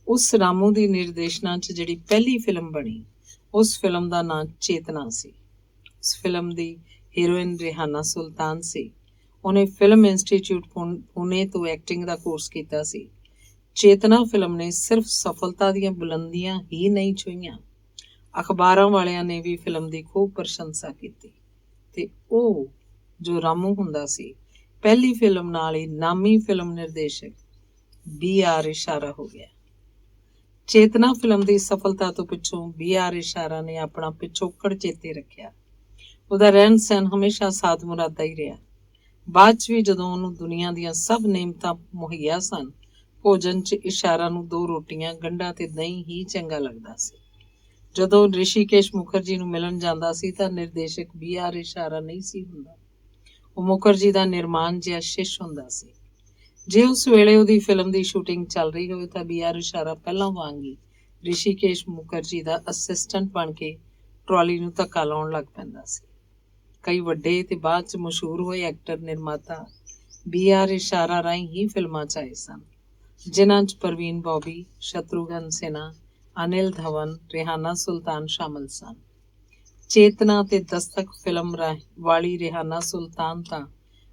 ਉਸ ਰਾਮੂ ਦੀ ਨਿਰਦੇਸ਼ਨਾ 'ਚ ਜਿਹੜੀ ਪਹਿਲੀ ਫਿਲਮ ਬਣੀ, ਉਸ ਫਿਲਮ ਦਾ ਨਾਂ ਚੇਤਨਾ ਸੀ। ਉਸ ਫਿਲਮ ਦੀ ਹੀਰੋਇਨ ਰਿਹਾਨਾ ਸੁਲਤਾਨ ਸੀ। ਉਹਨੇ ਫਿਲਮ ਇੰਸਟੀਚਿਊਟ ਪੁਣੇ ਤੋਂ ਐਕਟਿੰਗ ਦਾ ਕੋਰਸ ਕੀਤਾ ਸੀ। ਚੇਤਨਾ ਫਿਲਮ ਨੇ ਸਿਰਫ ਸਫਲਤਾ ਦੀਆਂ ਬੁਲੰਦੀਆਂ ਹੀ ਨਹੀਂ ਛੂਹੀਆਂ, ਅਖਬਾਰਾਂ ਵਾਲਿਆਂ ਨੇ ਵੀ ਫਿਲਮ ਦੀ ਖੂਬ ਪ੍ਰਸ਼ੰਸਾ ਕੀਤੀ ਤੇ ਉਹ ਜੋ ਰਾਮੂ ਹੁੰਦਾ ਸੀ, ਪਹਿਲੀ ਫਿਲਮ ਨਾਲ ਹੀ ਨਾਮੀ ਫਿਲਮ ਨਿਰਦੇਸ਼ਕ BR ਇਸ਼ਾਰਾ ਹੋ ਗਿਆ। ਚੇਤਨਾ ਫਿਲਮ ਦੀ ਸਫਲਤਾ ਤੋਂ ਪਿੱਛੋਂ BR ਇਸ਼ਾਰਾ ਨੇ ਆਪਣਾ ਪਿਛੋਕੜ ਚੇਤੇ ਰੱਖਿਆ। ਉਹਦਾ ਰਹਿਣ ਸਹਿਣ ਹਮੇਸ਼ਾ ਸਾਧ ਮੁਰਾਦਾ ਹੀ ਰਿਹਾ। ਬਾਅਦ 'ਚ ਵੀ ਜਦੋਂ ਉਹਨੂੰ ਦੁਨੀਆ ਦੀਆਂ ਸਭ ਨੇਮਤਾਂ ਮੁਹੱਈਆ ਸਨ, ਭੋਜਨ 'ਚ ਇਸ਼ਾਰਾ ਨੂੰ 2 ਰੋਟੀਆਂ, ਗੰਢਾ ਤੇ ਦਹੀਂ ਹੀ ਚੰਗਾ ਲੱਗਦਾ ਸੀ। ਜਦੋਂ ਰਿਸ਼ੀਕੇਸ਼ ਮੁਖਰਜੀ ਨੂੰ ਮਿਲਣ ਜਾਂਦਾ ਸੀ ਤਾਂ ਨਿਰਦੇਸ਼ਕ BR ਇਸ਼ਾਰਾ ਨਹੀਂ ਸੀ ਹੁੰਦਾ। ਉਹ ਮੁਖਰਜੀ ਦਾ ਨਿਰਮਾਣ ਜਿਹਾ ਸ਼ਿਸ਼ ਹੁੰਦਾ ਸੀ। ਜੇ ਉਸ ਵੇਲੇ ਉਹਦੀ ਫਿਲਮ ਦੀ ਸ਼ੂਟਿੰਗ ਚੱਲ ਰਹੀ ਹੋਵੇ ਤਾਂ BR ਇਸ਼ਾਰਾ ਪਹਿਲਾਂ ਵਾਂਗ ਹੀ ਰਿਸ਼ੀਕੇਸ਼ ਮੁਖਰਜੀ ਦਾ ਅਸਿਸਟੈਂਟ ਬਣ ਕੇ ਟਰਾਲੀ ਨੂੰ ਧੱਕਾ ਲਾਉਣ ਲੱਗ ਪੈਂਦਾ ਸੀ। ਕਈ ਵੱਡੇ ਤੇ ਬਾਅਦ 'ਚ ਮਸ਼ਹੂਰ ਹੋਏ ਐਕਟਰ ਨਿਰਮਾਤਾ BR ਇਸ਼ਾਰਾ ਰਾਹੀਂ ਹੀ ਫਿਲਮਾਂ 'ਚ ਆਏ ਸਨ, ਜਿਨ੍ਹਾਂ 'ਚ ਪ੍ਰਵੀਨ ਬੌਬੀ, ਸ਼ਤਰੂਘਨ ਸਿਨਹਾ, ਅਨਿਲ ਧਵਨ, ਰਿਹਾਨਾ ਸੁਲਤਾਨ ਸ਼ਾਮਲ ਸਨ। ਚੇਤਨਾ ਤੇ ਦਸਤਕ ਫਿਲਮ ਵਾਲੀ ਰਿਹਾਨਾ ਸੁਲਤਾਨ ਤਾਂ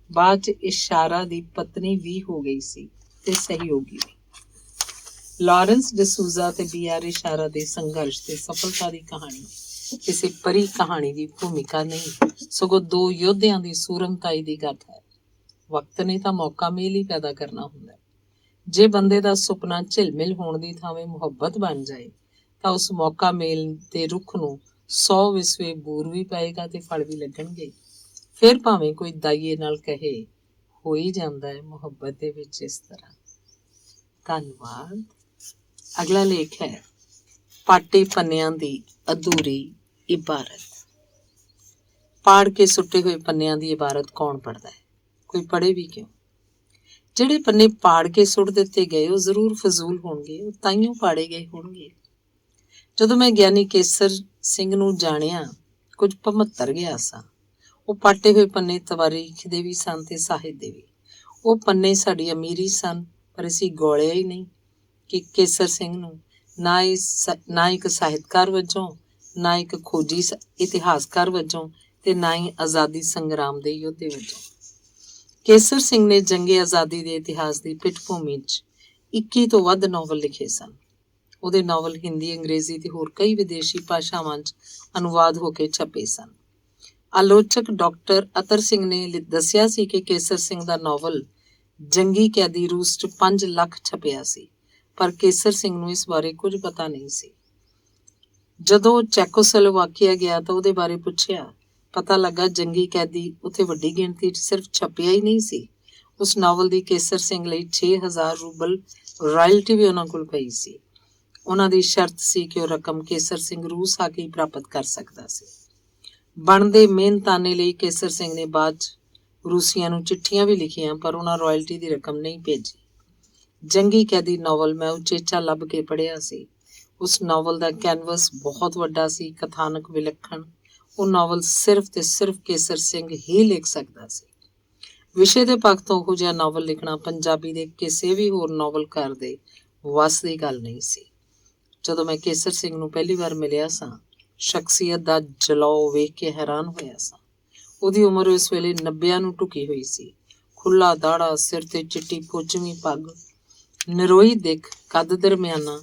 ਬਾਅਦ 'ਚ ਇਸ਼ਾਰਾ ਦੀ ਪਤਨੀ ਵੀ ਹੋ ਗਈ ਸੀ ਤੇ ਸਹਿਯੋਗੀ ਵੀ। ਲਾਰੈਂਸ ਡਿਸੂਜ਼ਾ ਤੇ BR ਇਸ਼ਾਰਾ ਦੇ ਸੰਘਰਸ਼ ਤੇ ਸਫਲਤਾ ਦੀ ਕਹਾਣੀ ਕਿਸੇ ਪਰੀ ਕਹਾਣੀ ਦੀ ਭੂਮਿਕਾ ਨਹੀਂ, ਸਗੋਂ 2 ਯੋਧਿਆਂ ਦੀ ਸੂਰਮਤਾਈ ਦੀ ਗੱਲ ਹੈ। ਵਕਤ ਨੇ ਤਾਂ ਮੌਕਾ ਮੇਲ ਹੀ ਪੈਦਾ ਕਰਨਾ ਹੁੰਦਾ। ਜੇ ਬੰਦੇ ਦਾ ਸੁਪਨਾ ਝਿਲਮਿਲ ਹੋਣ ਦੀ ਥਾਵੇਂ ਮੁਹੱਬਤ ਬਣ ਜਾਏ ਤਾਂ ਉਸ ਮੌਕਾ ਮੇਲ ਦੇ ਰੁੱਖ ਨੂੰ 100 ਵਿਸਵੇ ਬੂਰ ਵੀ ਪਏਗਾ ਤੇ ਫਲ ਵੀ ਲੱਗਣਗੇ। ਫਿਰ ਭਾਵੇਂ ਕੋਈ ਦਾਈਏ ਨਾਲ ਕਹੇ, ਹੋ ਹੀ ਜਾਂਦਾ ਹੈ ਮੁਹੱਬਤ ਦੇ ਵਿੱਚ ਇਸ ਤਰ੍ਹਾਂ। ਧੰਨਵਾਦ। ਅਗਲਾ ਲੇਖ ਹੈ ਪਾਟੇ ਪੰਨਿਆਂ ਦੀ ਅਧੂਰੀ ਇਬਾਰਤ। ਪਾੜ ਕੇ ਸੁੱਟੇ ਹੋਏ ਪੰਨਿਆਂ ਦੀ ਇਬਾਰਤ ਕੌਣ ਪੜ੍ਹਦਾ ਹੈ? ਕੋਈ ਪੜ੍ਹੇ ਵੀ ਕਿਉਂ? ਜਿਹੜੇ ਪੰਨੇ ਪਾੜ ਕੇ ਸੁੱਟ ਦਿੱਤੇ ਗਏ ਉਹ ਜ਼ਰੂਰ ਫਜ਼ੂਲ ਹੋਣਗੇ, ਉਹ ਤਾਈਓਂ ਪਾੜੇ ਗਏ ਹੋਣਗੇ। ਜਦੋਂ ਮੈਂ ਗਿਆਨੀ ਕੇਸਰ ਸਿੰਘ ਨੂੰ ਜਾਣਿਆ, ਕੁਝ 75 ਗਿਆ ਸਾਂ। ਉਹ ਪਾਟੇ ਹੋਏ ਪੰਨੇ ਤਵਾਰੀਖ ਦੇ ਵੀ ਸਨ ਤੇ ਸਾਹਿਤ ਦੇ ਵੀ। ਉਹ ਪੰਨੇ ਸਾਡੀ ਅਮੀਰੀ ਸਨ, ਪਰ ਅਸੀਂ ਗੋਲਿਆ ਹੀ ਨਹੀਂ ਕਿ ਕੇਸਰ ਸਿੰਘ ਨੂੰ ਨਾ ਇੱਕ ਸਾਹਿਤਕਾਰ ਵਜੋਂ, ਨਾ ਇੱਕ ਖੋਜੀ ਇਤਿਹਾਸਕਾਰ ਵਜੋਂ ਤੇ ਨਾ ਹੀ ਆਜ਼ਾਦੀ ਸੰਗਰਾਮ ਦੇ ਯੋਧੇ ਵਜੋਂ। ਕੇਸਰ ਸਿੰਘ ਨੇ ਜੰਗੇ ਆਜ਼ਾਦੀ ਦੇ ਇਤਿਹਾਸ ਦੀ ਪਿੱਠ ਭੂਮੀ 'ਚ 21 ਤੋਂ ਵੱਧ ਨਾਵਲ ਲਿਖੇ ਸਨ। ਉਹਦੇ ਨਾਵਲ ਹਿੰਦੀ, ਅੰਗਰੇਜ਼ੀ ਤੇ ਹੋਰ ਕਈ ਵਿਦੇਸ਼ੀ ਭਾਸ਼ਾਵਾਂ 'ਚ ਅਨੁਵਾਦ ਹੋ ਕੇ ਛਪੇ ਸਨ। ਆਲੋਚਕ ਡਾਕਟਰ ਅਤਰ ਸਿੰਘ ਨੇ ਦੱਸਿਆ ਸੀ ਕਿ ਕੇਸਰ ਸਿੰਘ ਦਾ ਨਾਵਲ ਜੰਗੀ ਕੈਦੀ ਰੂਸ 'ਚ 5 ਲੱਖ ਛਪਿਆ ਸੀ, ਪਰ ਕੇਸਰ ਸਿੰਘ ਨੂੰ ਇਸ ਬਾਰੇ ਕੁਝ ਪਤਾ ਨਹੀਂ ਸੀ। ਜਦੋਂ ਚੈਕੋਸਲੋਵਾਕੀਆ ਗਿਆ ਤਾਂ ਉਹਦੇ ਬਾਰੇ ਪੁੱਛਿਆ, ਪਤਾ ਲੱਗਾ ਜੰਗੀ ਕੈਦੀ ਉੱਥੇ ਵੱਡੀ ਗਿਣਤੀ 'ਚ ਸਿਰਫ ਛਪਿਆ ਹੀ ਨਹੀਂ ਸੀ, ਉਸ ਨਾਵਲ ਦੀ ਕੇਸਰ ਸਿੰਘ ਲਈ 6000 ਰੂਬਲ ਰਾਇਲਟੀ ਵੀ ਉਹਨਾਂ ਕੋਲ ਪਈ ਸੀ। ਉਹਨਾਂ ਦੀ ਸ਼ਰਤ ਸੀ ਕਿ ਉਹ ਰਕਮ ਕੇਸਰ ਸਿੰਘ ਰੂਸ ਆ ਕੇ ਹੀ ਪ੍ਰਾਪਤ ਕਰ ਸਕਦਾ ਸੀ। ਬਣਦੇ ਮਿਹਨਤਾਨੇ ਲਈ ਕੇਸਰ ਸਿੰਘ ਨੇ ਬਾਅਦ 'ਚ ਰੂਸੀਆਂ ਨੂੰ ਚਿੱਠੀਆਂ ਵੀ ਲਿਖੀਆਂ, ਪਰ ਉਹਨਾਂ ਰਾਇਲਟੀ ਦੀ ਰਕਮ ਨਹੀਂ ਭੇਜੀ। ਜੰਗੀ ਕੈਦੀ ਨਾਵਲ ਮੈਂ ਉਚੇਚਾ ਲੱਭ ਕੇ ਪੜ੍ਹਿਆ ਸੀ। ਉਸ ਨਾਵਲ ਦਾ ਕੈਨਵਸ ਬਹੁਤ ਵੱਡਾ ਸੀ, ਕਥਾਨਕ ਵਿਲੱਖਣ। ਉਹ ਨਾਵਲ ਸਿਰਫ ਤੇ ਸਿਰਫ ਕੇਸਰ ਸਿੰਘ ਹੀ ਲਿਖ ਸਕਦਾ ਸੀ। ਵਿਸ਼ੇ ਦੇ ਪੱਖ ਤੋਂ ਉਹੋ ਜਿਹਾ ਨਾਵਲ ਲਿਖਣਾ ਪੰਜਾਬੀ ਦੇ ਕਿਸੇ ਵੀ ਹੋਰ ਨਾਵਲਕਾਰ ਦੇ ਵੱਸ ਦੀ ਗੱਲ ਨਹੀਂ ਸੀ। ਜਦੋਂ ਮੈਂ ਕੇਸਰ ਸਿੰਘ ਨੂੰ ਪਹਿਲੀ ਵਾਰ ਮਿਲਿਆ ਸਾਂ, ਸ਼ਖਸੀਅਤ ਦਾ ਜਲਾਉ ਵੇਖ ਕੇ ਹੈਰਾਨ ਹੋਇਆ ਸਾਂ। ਉਹਦੀ ਉਮਰ ਇਸ ਵੇਲੇ 90 ਨੂੰ ਢੁਕੀ ਹੋਈ ਸੀ। ਖੁੱਲਾ ਦਾੜਾ, ਸਿਰ ਤੇ ਚਿੱਟੀ ਪੋਚਵੀਂ ਪੱਗ, ਨਿਰੋਈ ਦਿੱਖ, ਕੱਦ ਦਰਮਿਆਨਾ।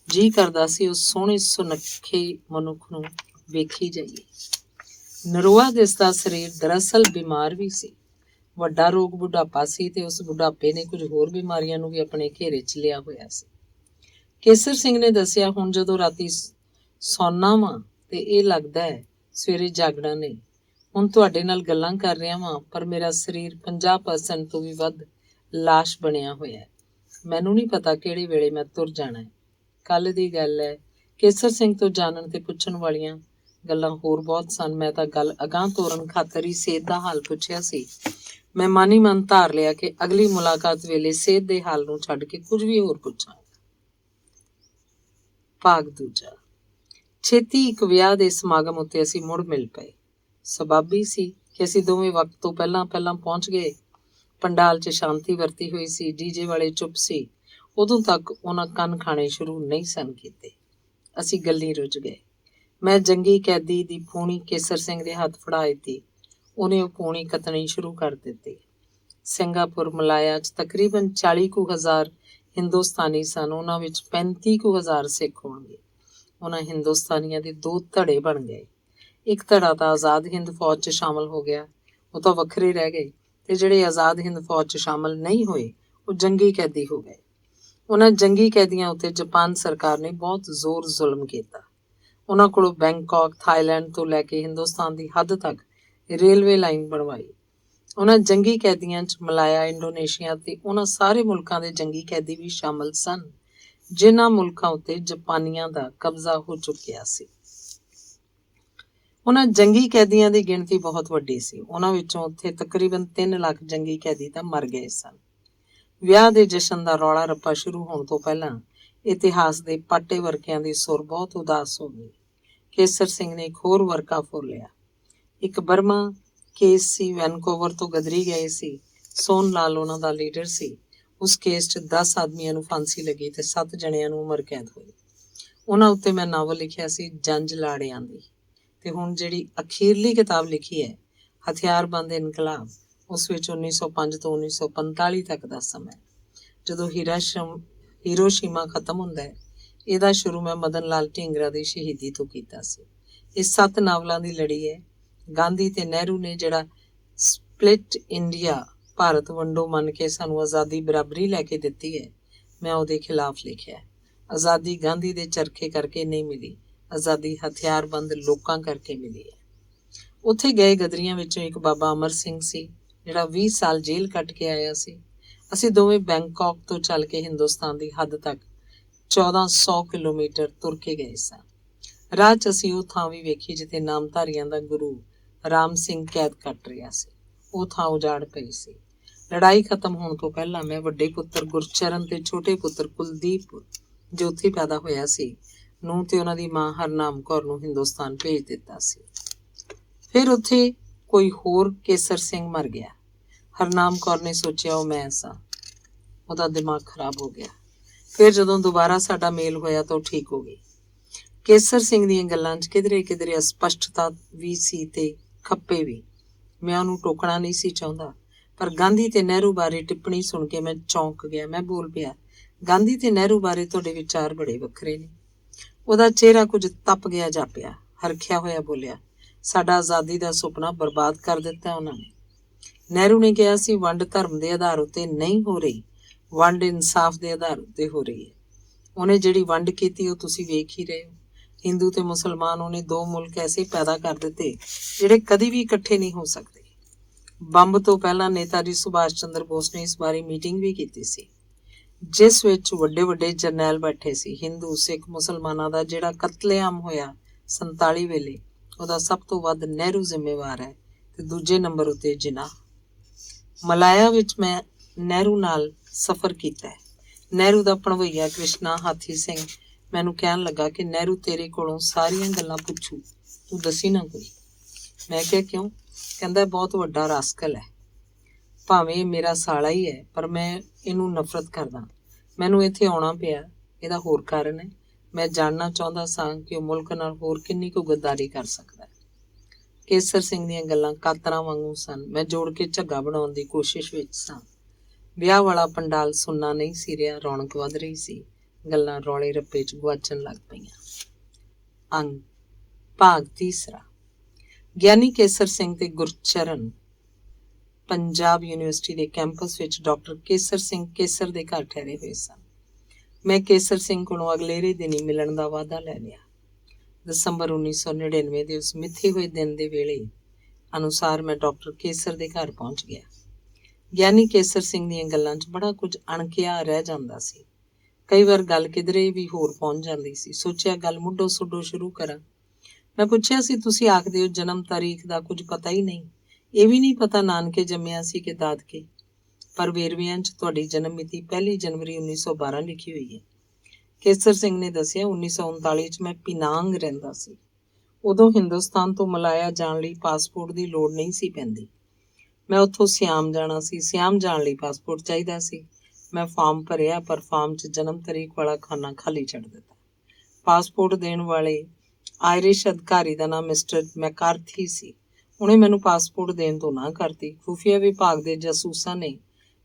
ਜੀ ਕਰਦਾ ਸੀ ਉਸ ਸੋਹਣੇ ਸੁਨੱਖੇ ਮਨੁੱਖ ਨੂੰ ਵੇਖੀ ਜਾਈਏ। ਨਰੋਆ ਦਿਸਦਾ ਸਰੀਰ ਦਰਅਸਲ ਬਿਮਾਰ ਵੀ ਸੀ। ਵੱਡਾ ਰੋਗ ਬੁਢਾਪਾ ਸੀ ਤੇ ਉਸ ਬੁਢਾਪੇ ਨੇ ਕੁਝ ਹੋਰ ਬਿਮਾਰੀਆਂ ਨੂੰ ਵੀ ਆਪਣੇ ਘੇਰੇ 'ਚ ਲਿਆ ਹੋਇਆ ਸੀ। ਕੇਸਰ ਸਿੰਘ ਨੇ ਦੱਸਿਆ, ਹੁਣ ਜਦੋਂ ਰਾਤੀ ਸੌਣਾ ਵਾਂ ਤੇ ਇਹ ਲੱਗਦਾ ਹੈ ਸਵੇਰੇ ਜਾਗਣਾ ਨਹੀਂ। ਹੁਣ ਤੁਹਾਡੇ ਨਾਲ ਗੱਲਾਂ ਕਰ ਰਿਹਾ ਵਾਂ, ਪਰ ਮੇਰਾ ਸਰੀਰ 50% ਤੋਂ ਵੀ ਵੱਧ ਲਾਸ਼ ਬਣਿਆ ਹੋਇਆ। ਮੈਨੂੰ ਨਹੀਂ ਪਤਾ ਕਿਹੜੇ ਵੇਲੇ ਮੈਂ ਤੁਰ ਜਾਣਾ ਹੈ। ਕੱਲ ਦੀ ਗੱਲ ਹੈ। ਕੇਸਰ ਸਿੰਘ ਤੋਂ ਜਾਣਨ ਤੇ ਪੁੱਛਣ ਵਾਲੀਆਂ ਗੱਲਾਂ ਹੋਰ ਬਹੁਤ ਸਨ। ਮੈਂ ਤਾਂ ਗੱਲ ਅਗਾਂਹ ਤੋਰਨ ਖਾਤਰ ਹੀ ਸਿਹਤ ਦਾ ਹਾਲ ਪੁੱਛਿਆ ਸੀ। ਮੈਂ ਮਨ ਹੀ ਮਨ ਧਾਰ ਲਿਆ ਕਿ ਅਗਲੀ ਮੁਲਾਕਾਤ ਵੇਲੇ ਸਿਹਤ ਦੇ ਹਾਲ ਨੂੰ ਛੱਡ ਕੇ ਕੁਝ ਵੀ ਹੋਰ ਪੁੱਛਾਂਗਾ। ਭਾਗ ਦੂਜਾ। ਛੇਤੀ ਇੱਕ ਵਿਆਹ ਦੇ ਸਮਾਗਮ ਉੱਤੇ ਅਸੀਂ ਮੁੜ ਮਿਲ ਪਏ। ਸਬੱਬ ਹੀ ਸੀ ਕਿ ਅਸੀਂ ਦੋਵੇਂ ਵਕਤ ਤੋਂ ਪਹਿਲਾਂ ਪਹੁੰਚ ਗਏ। ਪੰਡਾਲ 'ਚ ਸ਼ਾਂਤੀ ਵਰਤੀ ਹੋਈ ਸੀ। ਡੀਜੇ ਵਾਲੇ ਚੁੱਪ ਸੀ। ਉਦੋਂ ਤੱਕ ਉਹਨਾਂ ਕੰਨ ਖਾਣੇ ਸ਼ੁਰੂ ਨਹੀਂ ਸਨ ਕੀਤੇ। ਅਸੀਂ ਗੱਲੀਂ ਰੁੱਝ ਗਏ। ਮੈਂ ਜੰਗੀ ਕੈਦੀ ਦੀ ਪੂਣੀ ਕੇਸਰ ਸਿੰਘ ਦੇ ਹੱਥ ਫੜਾ ਦਿੱਤੀ। ਉਹਨੇ ਉਹ ਪੂਣੀ ਕੱਤਣੀ ਸ਼ੁਰੂ ਕਰ ਦਿੱਤੀ। ਸਿੰਗਾਪੁਰ ਮਲਾਇਆ 'ਚ ਤਕਰੀਬਨ 40,000 ਹਿੰਦੁਸਤਾਨੀ ਸਨ। ਉਹਨਾਂ ਵਿੱਚ 35,000 ਸਿੱਖ ਹੋਣਗੇ। ਉਹਨਾਂ ਹਿੰਦੁਸਤਾਨੀਆਂ ਦੇ 2 ਧੜੇ ਬਣ ਗਏ। ਇੱਕ ਧੜਾ ਤਾਂ ਆਜ਼ਾਦ ਹਿੰਦ ਫੌਜ 'ਚ ਸ਼ਾਮਲ ਹੋ ਗਿਆ, ਉਹ ਤਾਂ ਵੱਖਰੇ ਰਹਿ ਗਏ, ਤੇ ਜਿਹੜੇ ਆਜ਼ਾਦ ਹਿੰਦ ਫੌਜ 'ਚ ਸ਼ਾਮਲ ਨਹੀਂ ਹੋਏ ਉਹ ਜੰਗੀ ਕੈਦੀ ਹੋ ਗਏ। ਉਹਨਾਂ ਜੰਗੀ ਕੈਦੀਆਂ ਉੱਤੇ ਜਾਪਾਨ ਸਰਕਾਰ ਨੇ ਬਹੁਤ ਜ਼ੋਰ ਜ਼ੁਲਮ ਕੀਤਾ। ਉਹਨਾਂ ਕੋਲੋਂ ਬੈਂਕਾਕ, ਥਾਈਲੈਂਡ ਤੋਂ ਲੈ ਕੇ ਹਿੰਦੁਸਤਾਨ ਦੀ ਹੱਦ ਤੱਕ ਰੇਲਵੇ ਲਾਈਨ ਬਣਵਾਈ। ਉਹਨਾਂ ਜੰਗੀ ਕੈਦੀਆਂ 'ਚ ਮਲਾਇਆ, ਇੰਡੋਨੇਸ਼ੀਆ ਤੇ ਉਹਨਾਂ ਸਾਰੇ ਮੁਲਕਾਂ ਦੇ ਜੰਗੀ ਕੈਦੀ ਵੀ ਸ਼ਾਮਲ ਸਨ ਜਿਨ੍ਹਾਂ ਮੁਲਕਾਂ ਉੱਤੇ ਜਾਪਾਨੀਆਂ ਦਾ ਕਬਜ਼ਾ ਹੋ ਚੁੱਕਿਆ ਸੀ। ਉਹਨਾਂ ਜੰਗੀ ਕੈਦੀਆਂ ਦੀ ਗਿਣਤੀ ਬਹੁਤ ਵੱਡੀ ਸੀ। ਉਹਨਾਂ ਵਿੱਚੋਂ ਉੱਥੇ ਤਕਰੀਬਨ 3 ਲੱਖ ਜੰਗੀ ਕੈਦੀ ਤਾਂ ਮਰ ਗਏ ਸਨ। ਵਿਆਹ ਦੇ ਜਸ਼ਨ ਦਾ ਰੌਲਾ ਰੱਪਾ ਸ਼ੁਰੂ ਹੋਣ ਤੋਂ ਪਹਿਲਾਂ ਇਤਿਹਾਸ ਦੇ ਪਾਟੇ ਵਰਕਿਆਂ ਦੀ ਸੁਰ ਬਹੁਤ ਉਦਾਸ ਹੋ ਗਈ। ਕੇਸਰ ਸਿੰਘ ਨੇ ਇੱਕ ਹੋਰ ਵਰਕਾ ਫੋਲਿਆ। ਇੱਕ ਬਰਮਾ ਕੇਸ ਸੀ, ਵੈਨਕੂਵਰ ਤੋਂ ਗਦਰੀ ਗਏ ਸੀ। ਸੋਨ ਲਾਲ ਉਹਨਾਂ ਦਾ ਲੀਡਰ ਸੀ। ਉਸ ਕੇਸ 'ਚ 10 ਆਦਮੀਆਂ ਨੂੰ ਫਾਂਸੀ ਲੱਗੀ ਤੇ 7 ਜਣਿਆਂ ਨੂੰ ਉਮਰ ਕੈਦ ਹੋਈ। ਉਹਨਾਂ ਉੱਤੇ ਮੈਂ ਨਾਵਲ ਲਿਖਿਆ ਸੀ, ਜੰਜ ਲਾੜਿਆਂ ਦੀ। ਤੇ ਹੁਣ ਜਿਹੜੀ ਅਖੀਰਲੀ ਕਿਤਾਬ ਲਿਖੀ ਹੈ, ਹਥਿਆਰਬੰਦ ਇਨਕਲਾਬ, ਉਸ ਵਿੱਚ 1905 ਤੋਂ 1945 ਤੱਕ ਦਾ ਸਮਾਂ। ਜਦੋਂ ਹੀਰੋਸ਼ੀਮਾ ਖਤਮ ਹੁੰਦਾ ਹੈ, ਇਹਦਾ ਸ਼ੁਰੂ ਮੈਂ ਮਦਨ ਲਾਲ ਢੀਂਗਰਾ ਦੀ ਸ਼ਹੀਦੀ ਤੋਂ ਕੀਤਾ ਸੀ। ਇਹ 7 ਨਾਵਲਾਂ ਦੀ ਲੜੀ ਹੈ। ਗਾਂਧੀ ਤੇ ਨਹਿਰੂ ਨੇ ਜਿਹੜਾ ਸਪਲਿਟ ਇੰਡੀਆ, ਭਾਰਤ ਵੰਡੋ ਮੰਨ ਕੇ ਸਾਨੂੰ ਆਜ਼ਾਦੀ ਬਰਾਬਰੀ ਲੈ ਕੇ ਦਿੱਤੀ ਹੈ, ਮੈਂ ਉਹਦੇ ਖਿਲਾਫ ਲਿਖਿਆ। ਆਜ਼ਾਦੀ ਗਾਂਧੀ ਦੇ ਚਰਖੇ ਕਰਕੇ ਨਹੀਂ ਮਿਲੀ, ਆਜ਼ਾਦੀ ਹਥਿਆਰਬੰਦ ਲੋਕਾਂ ਕਰਕੇ ਮਿਲੀ ਹੈ। ਉੱਥੇ ਗਏ ਗਦਰੀਆਂ ਵਿੱਚੋਂ ਇੱਕ ਬਾਬਾ ਅਮਰ ਸਿੰਘ ਸੀ, ਜਿਹੜਾ 20 ਸਾਲ ਜੇਲ੍ਹ ਕੱਟ ਕੇ ਆਇਆ ਸੀ। ਅਸੀਂ ਦੋਵੇਂ ਬੈਂਕਾਕ ਤੋਂ ਚੱਲ ਕੇ ਹਿੰਦੁਸਤਾਨ ਦੀ ਹੱਦ ਤੱਕ 1400 ਕਿਲੋਮੀਟਰ ਤੁਰ ਕੇ ਗਏ ਸਾਂ। ਰਾਹ 'ਚ ਅਸੀਂ ਉਹ ਥਾਂ ਵੀ ਵੇਖੀ ਜਿੱਥੇ ਨਾਮਧਾਰੀਆਂ ਦਾ ਗੁਰੂ ਰਾਮ ਸਿੰਘ ਕੈਦ ਕੱਟ ਰਿਹਾ ਸੀ। ਉਹ ਥਾਂ ਉਜਾੜ ਪਈ ਸੀ। ਲੜਾਈ ਖਤਮ ਹੋਣ ਤੋਂ ਪਹਿਲਾਂ ਮੈਂ ਵੱਡੇ ਪੁੱਤਰ ਗੁਰਚਰਨ ਤੇ ਛੋਟੇ ਪੁੱਤਰ ਕੁਲਦੀਪ, ਜੋ ਉੱਥੇ ਪੈਦਾ ਹੋਇਆ ਸੀ, ਨੂੰ ਤੇ ਉਹਨਾਂ ਦੀ ਮਾਂ ਹਰਨਾਮ ਕੌਰ ਨੂੰ ਹਿੰਦੁਸਤਾਨ ਭੇਜ ਦਿੱਤਾ ਸੀ। ਫਿਰ ਉੱਥੇ ਕੋਈ ਹੋਰ ਕੇਸਰ ਸਿੰਘ ਮਰ ਗਿਆ। ਹਰਨਾਮ ਕੌਰ ਨੇ ਸੋਚਿਆ ਉਹ ਮੈਂ ਸਾਂ। ਉਹਦਾ ਦਿਮਾਗ ਖਰਾਬ ਹੋ ਗਿਆ। ਫਿਰ ਜਦੋਂ ਦੁਬਾਰਾ ਸਾਡਾ ਮੇਲ ਹੋਇਆ ਤਾਂ ਉਹ ਠੀਕ ਹੋ ਗਈ। ਕੇਸਰ ਸਿੰਘ ਦੀਆਂ ਗੱਲਾਂ 'ਚ ਕਿਧਰੇ ਅਸਪਸ਼ਟਤਾ ਵੀ ਸੀ ਤੇ ਖੱਪੇ ਵੀ। ਮੈਂ ਉਹਨੂੰ ਟੋਕਣਾ ਨਹੀਂ ਸੀ ਚਾਹੁੰਦਾ, ਪਰ ਗਾਂਧੀ ਤੇ ਨਹਿਰੂ ਬਾਰੇ ਟਿੱਪਣੀ ਸੁਣ ਕੇ ਮੈਂ ਚੌਂਕ ਗਿਆ। ਮੈਂ ਬੋਲ ਪਿਆ, ਗਾਂਧੀ ਤੇ ਨਹਿਰੂ ਬਾਰੇ ਤੁਹਾਡੇ ਵਿਚਾਰ ਬੜੇ ਵੱਖਰੇ ਨੇ। ਉਹਦਾ ਚਿਹਰਾ ਕੁਝ ਤਪ ਗਿਆ ਜਾਪਿਆ। ਹਰਖਿਆ ਹੋਇਆ ਬੋਲਿਆ, ਸਾਡਾ ਆਜ਼ਾਦੀ ਦਾ ਸੁਪਨਾ ਬਰਬਾਦ ਕਰ ਦਿੱਤਾ ਉਹਨਾਂ ਨੇ। ਨਹਿਰੂ ਨੇ ਕਿਹਾ ਸੀ, ਵੰਡ ਧਰਮ ਦੇ ਆਧਾਰ ਉੱਤੇ ਨਹੀਂ ਹੋ ਰਹੀ, ਵੰਡ ਇਨਸਾਫ ਦੇ ਆਧਾਰ ਉੱਤੇ ਹੋ ਰਹੀ ਹੈ। ਉਹਨੇ ਜਿਹੜੀ ਵੰਡ ਕੀਤੀ ਉਹ ਤੁਸੀਂ ਵੇਖ ਹੀ ਰਹੇ ਹੋ। ਹਿੰਦੂ ਤੇ ਮੁਸਲਮਾਨ ਉਹਨੇ ਦੋ ਮੁਲਕ ਐਸੇ ਪੈਦਾ ਕਰ ਦਿੱਤੇ ਜਿਹੜੇ ਕਦੀ ਵੀ ਇਕੱਠੇ ਨਹੀਂ ਹੋ ਸਕਦੇ। ਬੰਬ ਤੋਂ ਪਹਿਲਾਂ ਨੇਤਾ ਜੀ ਸੁਭਾਸ਼ ਚੰਦਰ ਬੋਸ ਨੇ ਇਸ ਬਾਰੇ ਮੀਟਿੰਗ ਵੀ ਕੀਤੀ ਸੀ, ਜਿਸ ਵਿੱਚ ਵੱਡੇ ਵੱਡੇ ਜਰਨੈਲ ਬੈਠੇ ਸੀ। ਹਿੰਦੂ ਸਿੱਖ ਮੁਸਲਮਾਨਾਂ ਦਾ ਜਿਹੜਾ ਕਤਲੇਆਮ ਹੋਇਆ 47 ਵੇਲੇ, ਉਹਦਾ ਸਭ ਤੋਂ ਵੱਧ ਨਹਿਰੂ ਜ਼ਿੰਮੇਵਾਰ ਹੈ ਤੇ ਦੂਜੇ ਨੰਬਰ ਉੱਤੇ ਜਿਨਾਹ। ਮਲਾਇਆ ਵਿੱਚ ਮੈਂ ਨਹਿਰੂ ਨਾਲ ਸਫ਼ਰ ਕੀਤਾ ਹੈ। ਨਹਿਰੂ ਦਾ ਭਣਵਈਆ ਕ੍ਰਿਸ਼ਨਾ ਹਾਥੀ ਸਿੰਘ ਮੈਨੂੰ ਕਹਿਣ ਲੱਗਾ ਕਿ ਨਹਿਰੂ ਤੇਰੇ ਕੋਲੋਂ ਸਾਰੀਆਂ ਗੱਲਾਂ ਪੁੱਛੂ, ਤੂੰ ਦੱਸੀ ਨਾ ਕੋਈ। ਮੈਂ ਕਿਹਾ ਕਿਉਂ? ਕਹਿੰਦਾ ਬਹੁਤ ਵੱਡਾ ਰਾਸਕਲ ਹੈ, ਭਾਵੇਂ ਇਹ ਮੇਰਾ ਸਾਲਾ ਹੀ ਹੈ, ਪਰ ਮੈਂ ਇਹਨੂੰ ਨਫ਼ਰਤ ਕਰਦਾ। ਮੈਨੂੰ ਇੱਥੇ ਆਉਣਾ ਪਿਆ, ਇਹਦਾ ਹੋਰ ਕਾਰਨ ਹੈ। ਮੈਂ ਜਾਣਨਾ ਚਾਹੁੰਦਾ ਸਾਂ ਕਿ ਉਹ ਮੁਲਕ ਨਾਲ ਹੋਰ ਕਿੰਨੀ ਕੁ ਗੱਦਾਰੀ ਕਰ ਸਕਦਾ ਹੈ। ਕੇਸਰ ਸਿੰਘ ਦੀਆਂ ਗੱਲਾਂ ਕਾਤਰਾਂ ਵਾਂਗੂ ਸਨ। ਮੈਂ ਜੋੜ ਕੇ ਝੱਗਾ ਬਣਾਉਣ ਦੀ ਕੋਸ਼ਿਸ਼ ਵਿੱਚ ਸਾਂ। ਵਿਆਹ ਵਾਲਾ ਪੰਡਾਲ ਸੁੰਨਾ ਨਹੀਂ ਸੀ ਰਿਹਾ, ਰੌਣਕ ਵੱਧ ਰਹੀ ਸੀ। ਗੱਲਾਂ ਰੌਲੇ ਰੱਪੇ 'ਚ ਗੁਆਚਣ ਲੱਗ ਪਈਆਂ। ਅੰਗ ਭਾਗ ਤੀਸਰਾ। ਗਿਆਨੀ ਕੇਸਰ ਸਿੰਘ ਤੇ ਗੁਰਚਰਨ ਪੰਜਾਬ ਯੂਨੀਵਰਸਿਟੀ ਦੇ ਕੈਂਪਸ ਵਿੱਚ ਡਾਕਟਰ ਕੇਸਰ ਸਿੰਘ ਕੇਸਰ ਦੇ ਘਰ ਠਹਿਰੇ ਹੋਏ ਸਨ। ਮੈਂ ਕੇਸਰ ਸਿੰਘ ਕੋਲੋਂ ਅਗਲੇਰੇ ਦਿਨ ਹੀ ਮਿਲਣ ਦਾ ਵਾਅਦਾ ਲੈ ਲਿਆ। ਦਸੰਬਰ 1999 ਦੇ ਉਸ ਮਿੱਥੇ ਹੋਏ ਦਿਨ ਦੇ ਵੇਲੇ ਅਨੁਸਾਰ ਮੈਂ ਡਾਕਟਰ ਕੇਸਰ ਦੇ ਘਰ ਪਹੁੰਚ ਗਿਆ। ਗਿਆਨੀ ਕੇਸਰ ਸਿੰਘ ਦੀਆਂ ਗੱਲਾਂ 'ਚ ਬੜਾ ਕੁਝ ਅਣਕਿਆ ਰਹਿ ਜਾਂਦਾ ਸੀ। ਕਈ ਵਾਰ ਗੱਲ ਕਿਧਰੇ ਵੀ ਹੋਰ ਪਹੁੰਚ ਜਾਂਦੀ ਸੀ। ਸੋਚਿਆ ਗੱਲ ਮੁੱਢੋਂ ਸੁੱਢੋਂ ਸ਼ੁਰੂ ਕਰਾਂ। ਮੈਂ ਪੁੱਛਿਆ ਸੀ, ਤੁਸੀਂ ਆਖਦੇ ਹੋ ਜਨਮ ਤਾਰੀਖ ਦਾ ਕੁਝ ਪਤਾ ਹੀ ਨਹੀਂ, ਇਹ ਵੀ ਨਹੀਂ ਪਤਾ ਨਾਨਕੇ ਜੰਮਿਆ ਸੀ ਕਿ ਦਾਦਕੇ, ਪਰ ਵੇਰਵਿਆਂ 'ਚ ਤੁਹਾਡੀ ਜਨਮ ਮਿਤੀ 1 ਜਨਵਰੀ 1912 ਲਿਖੀ ਹੋਈ ਹੈ। ਕੇਸਰ ਸਿੰਘ ਨੇ ਦੱਸਿਆ 1939 'ਚ ਮੈਂ ਪਿਨਾਂਗ ਰਹਿੰਦਾ ਸੀ। ਉਦੋਂ ਹਿੰਦੁਸਤਾਨ ਤੋਂ ਮਲਾਇਆ ਜਾਣ ਲਈ ਪਾਸਪੋਰਟ ਦੀ ਲੋੜ ਨਹੀਂ ਸੀ ਪੈਂਦੀ। ਮੈਂ ਉੱਥੋਂ ਸਿਆਮ ਜਾਣਾ ਸੀ। ਸਿਆਮ ਜਾਣ ਲਈ ਪਾਸਪੋਰਟ ਚਾਹੀਦਾ ਸੀ। ਮੈਂ ਫਾਰਮ ਭਰਿਆ, ਪਰ ਫਾਰਮ 'ਚ ਜਨਮ ਤਾਰੀਖ ਵਾਲਾ ਖਾਨਾ ਖਾਲੀ ਛੱਡ ਦਿੱਤਾ। ਪਾਸਪੋਰਟ ਦੇਣ ਵਾਲੇ ਆਇਰਿਸ਼ ਅਧਿਕਾਰੀ ਦਾ ਨਾਮ ਮਿਸਟਰ ਮੈਕਾਰਥੀ ਸੀ। ਉਹਨੇ ਮੈਨੂੰ ਪਾਸਪੋਰਟ ਦੇਣ ਤੋਂ ਨਾ ਕਰਤੀ। ਖੁਫੀਆ ਵਿਭਾਗ ਦੇ ਜਾਸੂਸਾਂ ਨੇ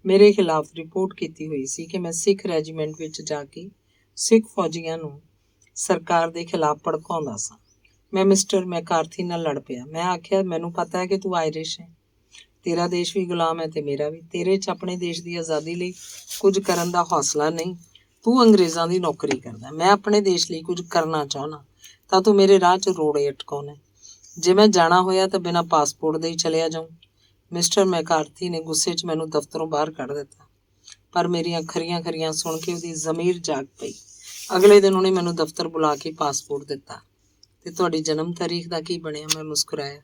ਮੇਰੇ ਖਿਲਾਫ ਰਿਪੋਰਟ ਕੀਤੀ ਹੋਈ ਸੀ ਕਿ ਮੈਂ ਸਿੱਖ ਰੈਜੀਮੈਂਟ ਵਿੱਚ ਜਾ ਕੇ ਸਿੱਖ ਫੌਜੀਆਂ ਨੂੰ ਸਰਕਾਰ ਦੇ ਖਿਲਾਫ ਭੜਕਾਉਂਦਾ ਸਾਂ। ਮੈਂ ਮਿਸਟਰ ਮੈਕਾਰਥੀ ਨਾਲ ਲੜ ਪਿਆ। ਮੈਂ ਆਖਿਆ, ਮੈਨੂੰ ਪਤਾ ਹੈ ਕਿ ਤੂੰ ਆਇਰਿਸ਼ ਹੈ, ਤੇਰਾ ਦੇਸ਼ ਵੀ ਗੁਲਾਮ ਹੈ ਤੇ ਮੇਰਾ ਵੀ। ਤੇਰੇ 'ਚ ਆਪਣੇ ਦੇਸ਼ ਦੀ ਆਜ਼ਾਦੀ ਲਈ ਕੁਝ ਕਰਨ ਦਾ ਹੌਸਲਾ ਨਹੀਂ। ਤੂੰ ਅੰਗਰੇਜ਼ਾਂ ਦੀ ਨੌਕਰੀ ਕਰਦਾ। ਮੈਂ ਆਪਣੇ ਦੇਸ਼ ਲਈ ਕੁਝ ਕਰਨਾ ਚਾਹੁੰਦਾ ਤਾਂ ਤੂੰ ਮੇਰੇ ਰਾਹ 'ਚ ਰੋੜੇ ਅਟਕਾਉਣਾ। ਜੇ ਮੈਂ ਜਾਣਾ ਹੋਇਆ ਤਾਂ ਬਿਨਾਂ ਪਾਸਪੋਰਟ ਦੇ ਹੀ ਚਲਿਆ ਜਾਊਂ। ਮਿਸਟਰ ਮੈਕਾਰਥੀ ਨੇ ਗੁੱਸੇ 'ਚ ਮੈਨੂੰ ਦਫ਼ਤਰੋਂ ਬਾਹਰ ਕੱਢ ਦਿੱਤਾ, ਪਰ ਮੇਰੀਆਂ ਖਰੀਆਂ ਸੁਣ ਕੇ ਉਹਦੀ ਜ਼ਮੀਰ ਜਾਗ ਪਈ। ਅਗਲੇ ਦਿਨ ਉਹਨੇ ਮੈਨੂੰ ਦਫ਼ਤਰ ਬੁਲਾ ਕੇ ਪਾਸਪੋਰਟ ਦਿੱਤਾ। ਤੇ ਤੁਹਾਡੀ ਜਨਮ ਤਾਰੀਖ ਦਾ ਕੀ ਬਣਿਆ? ਮੈਂ ਮੁਸਕਰਾਇਆ।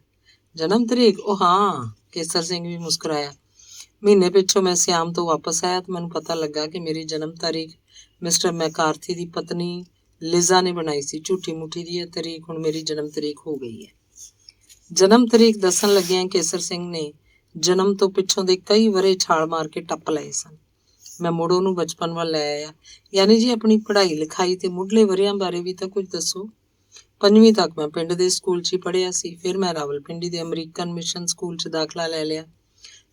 ਜਨਮ ਤਾਰੀਖ? ਉਹ ਹਾਂ, ਕੇਸਰ ਸਿੰਘ ਵੀ ਮੁਸਕਰਾਇਆ। ਮਹੀਨੇ ਪਿੱਛੋਂ ਮੈਂ ਸਿਆਮ ਤੋਂ ਵਾਪਸ ਆਇਆ ਤਾਂ ਮੈਨੂੰ ਪਤਾ ਲੱਗਾ ਕਿ ਮੇਰੀ ਜਨਮ ਤਾਰੀਖ ਮਿਸਟਰ ਮੈਕਾਰਥੀ ਦੀ ਪਤਨੀ ਲਿਜ਼ਾ ਨੇ ਬਣਾਈ ਸੀ। ਝੂਠੀ ਮੁੱਠੀ ਦੀ ਇਹ ਤਾਰੀਖ ਹੁਣ ਮੇਰੀ ਜਨਮ ਤਾਰੀਖ ਹੋ ਗਈ ਹੈ। ਜਨਮ ਤਾਰੀਖ ਦੱਸਣ ਲੱਗਿਆਂ ਕੇਸਰ ਸਿੰਘ ਨੇ ਜਨਮ ਤੋਂ ਪਿੱਛੋਂ ਦੇ ਕਈ ਵਰ੍ਹੇ ਛਾਲ ਮਾਰ ਕੇ ਟੱਪ ਲਏ ਸਨ। ਮੈਂ ਮੁੜ ਉਹਨੂੰ ਬਚਪਨ ਵੱਲ ਲੈ ਆਇਆ। ਯਾਨੀ ਜੀ ਆਪਣੀ ਪੜ੍ਹਾਈ ਲਿਖਾਈ ਤੇ ਮੁੱਢਲੇ ਵਰ੍ਹਿਆਂ ਬਾਰੇ ਵੀ ਤਾਂ ਕੁਝ ਦੱਸੋ। 5ਵੀਂ ਤੱਕ ਮੈਂ ਪਿੰਡ ਦੇ ਸਕੂਲ 'ਚ ਹੀ ਪੜ੍ਹਿਆ ਸੀ। ਫਿਰ ਮੈਂ ਰਾਵਲਪਿੰਡੀ ਦੇ ਅਮਰੀਕਨ ਮਿਸ਼ਨ ਸਕੂਲ 'ਚ ਦਾਖਲਾ ਲੈ ਲਿਆ।